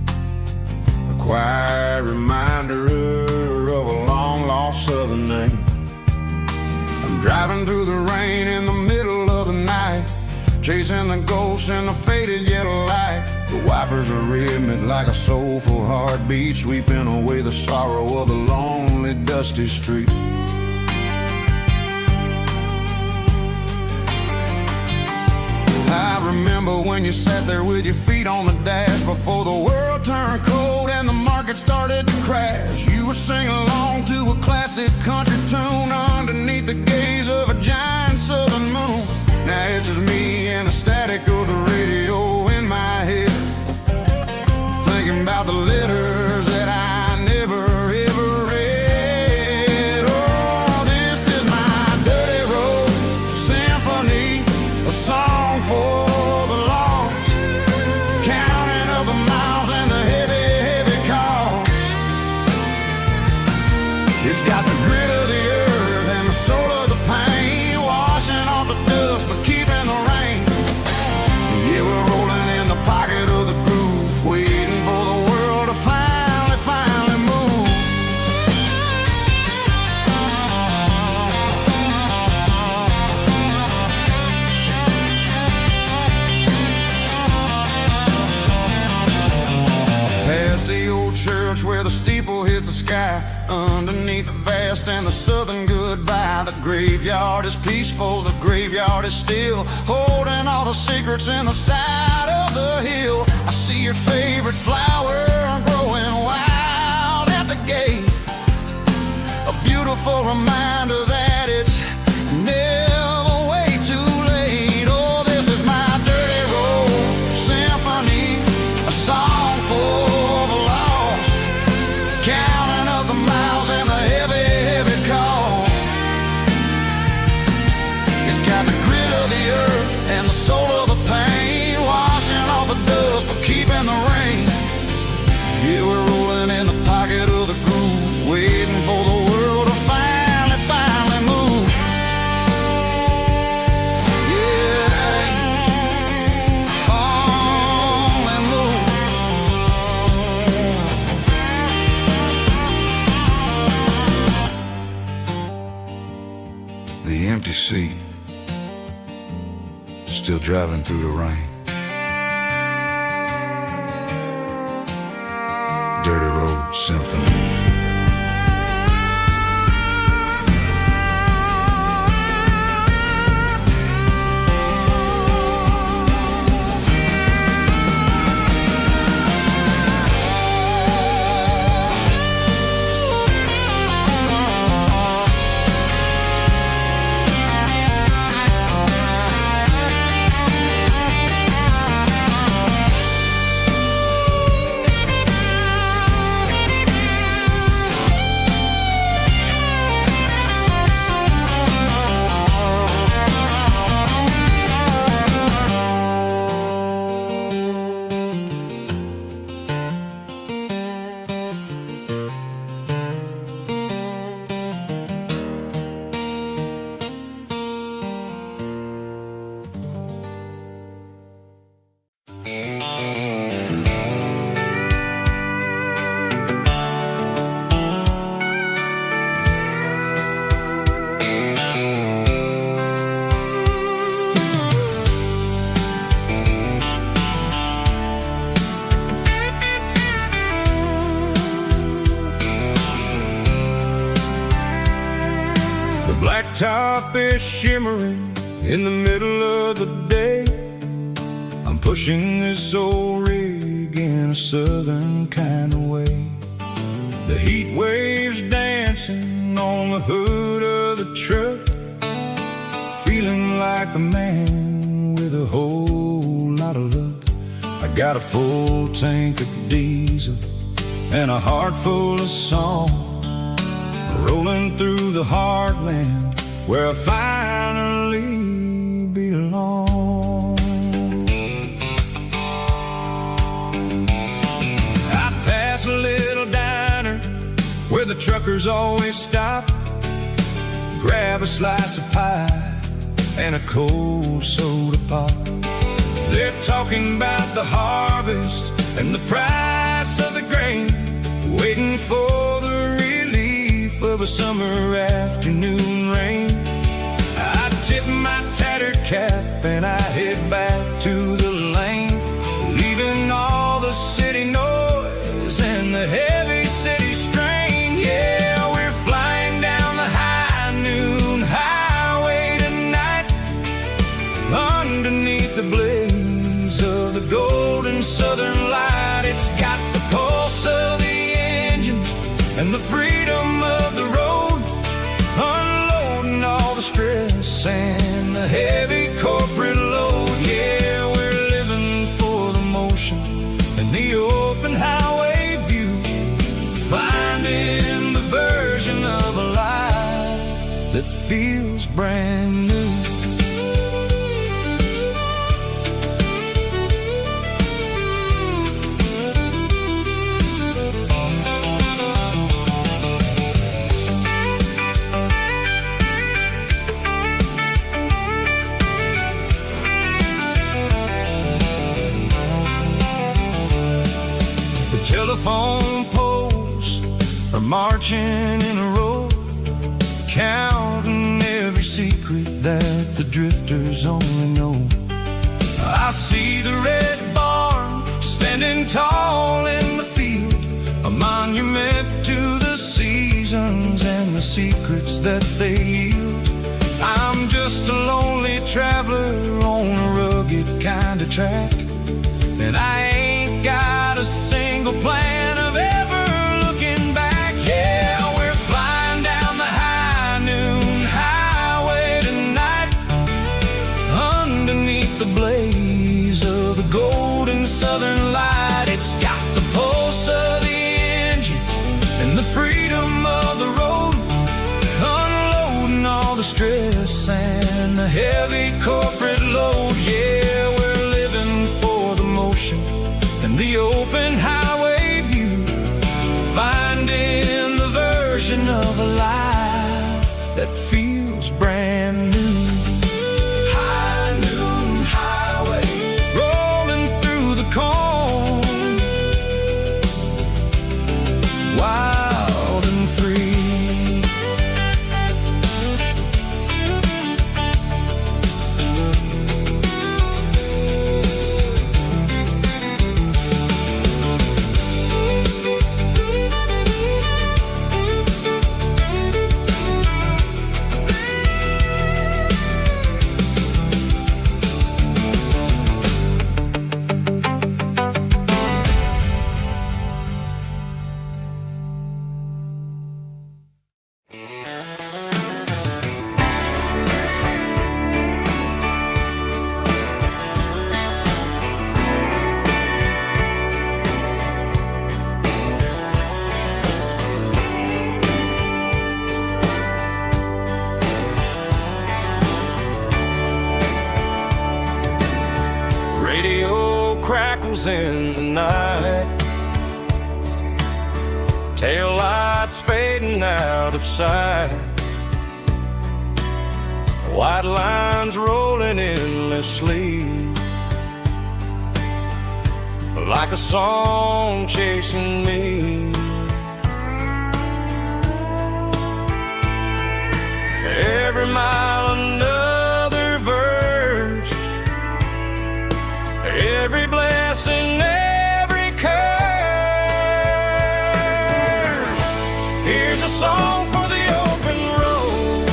a quiet reminder of a long-lost southern name. I'm driving through the rain in the middle of the night, chasing the ghosts in the faded yellow light. The wipers are rhythmic like a soulful heartbeat, sweeping away the sorrow of the lonely, dusty street. I remember when you sat there with your feet on the dash, before the world turned cold and the market started to crash. You were singing along to a classic country tune underneath the gaze of a giant southern moon. Now it's just me and the static of the radio in my head, thinking about the letters that I never ever read. Oh, this is my dirty road symphony, a song for the lost, counting up the miles and the heavy, heavy cost. It's got the grit of the earth and the soul of the pain, washing off the dust but keeping the rain. Yeah, we're rolling in the pocket of the groove, waiting for the world to finally move. Past the old church where the steeple hits the sky, underneath the vast and the southern goodbye. The graveyard is peaceful, the graveyard is still, holding all the secrets in the side of the hill. I see your favorite flower growing wild at the gate, a beautiful a reminder that it's never way too late. Oh, this is my dirty road symphony, a song for the lost, counting up the miles and the heavy, heavy call. It's got the grit of the earth and the soul of the pain, washing off the dust but keeping the rain. Yeah, we're rolling in the pocket of the groove, waiting for the world to finally move. Yeah, finally move. The empty seat, still driving through the rain. Dirty Road Symphony. Blacktop is shimmering in the middle of the day. I'm pushing this old rig in a southern kind of way. The heat waves dancing on the hood of the truck, feeling like a man with a whole lot of luck. I got a full tank of diesel and a heart full of song, rolling through the heartland where I finally belong. I pass a little diner where the truckers always stop, grab a slice of pie and a cold soda pop. They're talking about the harvest and the price of the grain, waiting for the relief of a summer afternoon rain. I tip my tattered cap and I head back to the lane, leaving all the city noise and the heavy city strain. Yeah, we're flying down the high noon highway tonight, underneath the blaze of the golden southern light. It's got the pulse of the engine and the freedom of the road, unloading all the stress and the heavy corporate load. Yeah, we're living for the motion and the open highway view, finding the version of a life that feels brand new. Telephone poles are marching in a row, counting every secret that the drifters only know. I see the red barn standing tall in the field, a monument to the seasons and the secrets that they yield. I'm just a lonely traveler on a rugged kind of track, and I ain't got a single plan of ever looking back. Yeah, we're flying down the high the stress and the heavy corporate load. Yeah, we're living for the motion and the open highway view, finding the version of a life that feels brand new. High noon highway, rolling through the corn, wild and free. Radio crackles in the night, tail lights fading out of sight, white lines rolling endlessly, like a song chasing me. Every mile another verse, every blessing, every curse. Here's a song for the open road,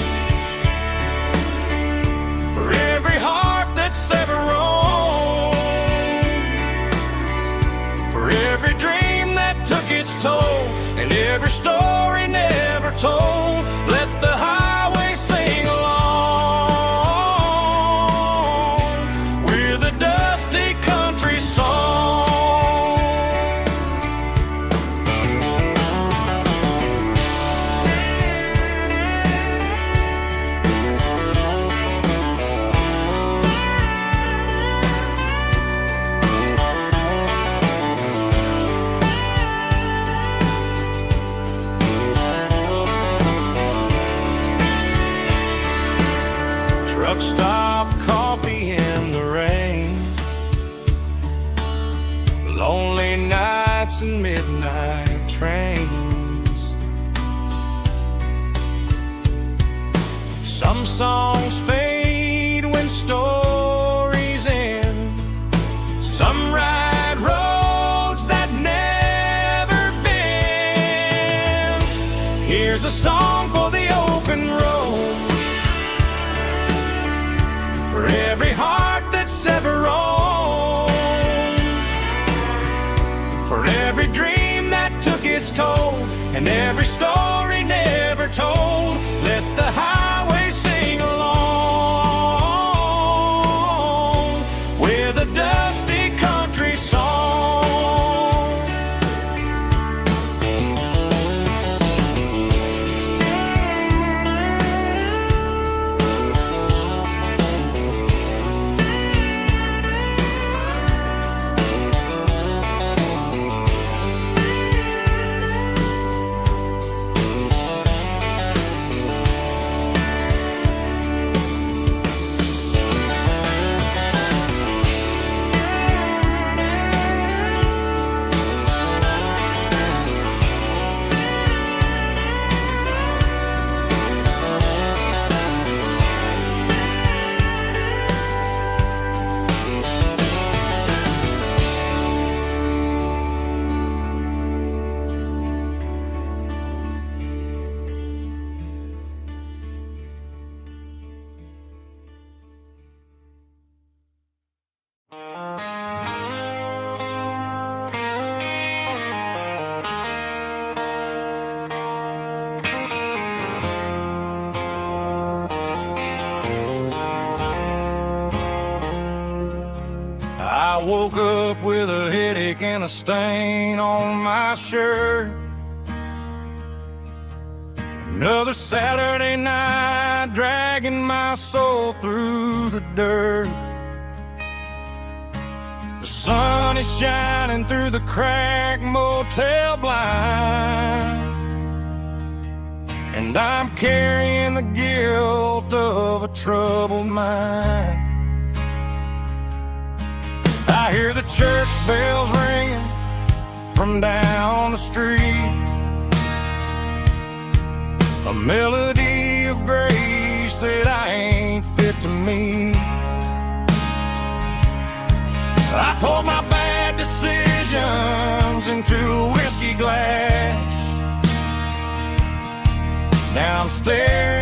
for every heart that's ever roamed, for every dream that took its toll, and every story never told. Let the highway sing along with a dusty country song. Truck stop, coffee in the rain, lonely nights and midnight trains. Some songs fade when stories end, some ride roads that never bend. Here's a song for the open road, for every heart that's ever roamed, for every dream that took its toll, and every story never told. Let the highway sing along with a dusty country song. I woke up with a headache and a stain on my shirt. Another Saturday night drag dragging my soul through the dirt. The sun is shining through the cracked motel blind, and I'm carrying the guilt of a troubled mind. I hear the church bells ringing from down the street, a melody of grace that I ain't fit to meet. I poured my bad decisions into a whiskey glass. Now I'm staring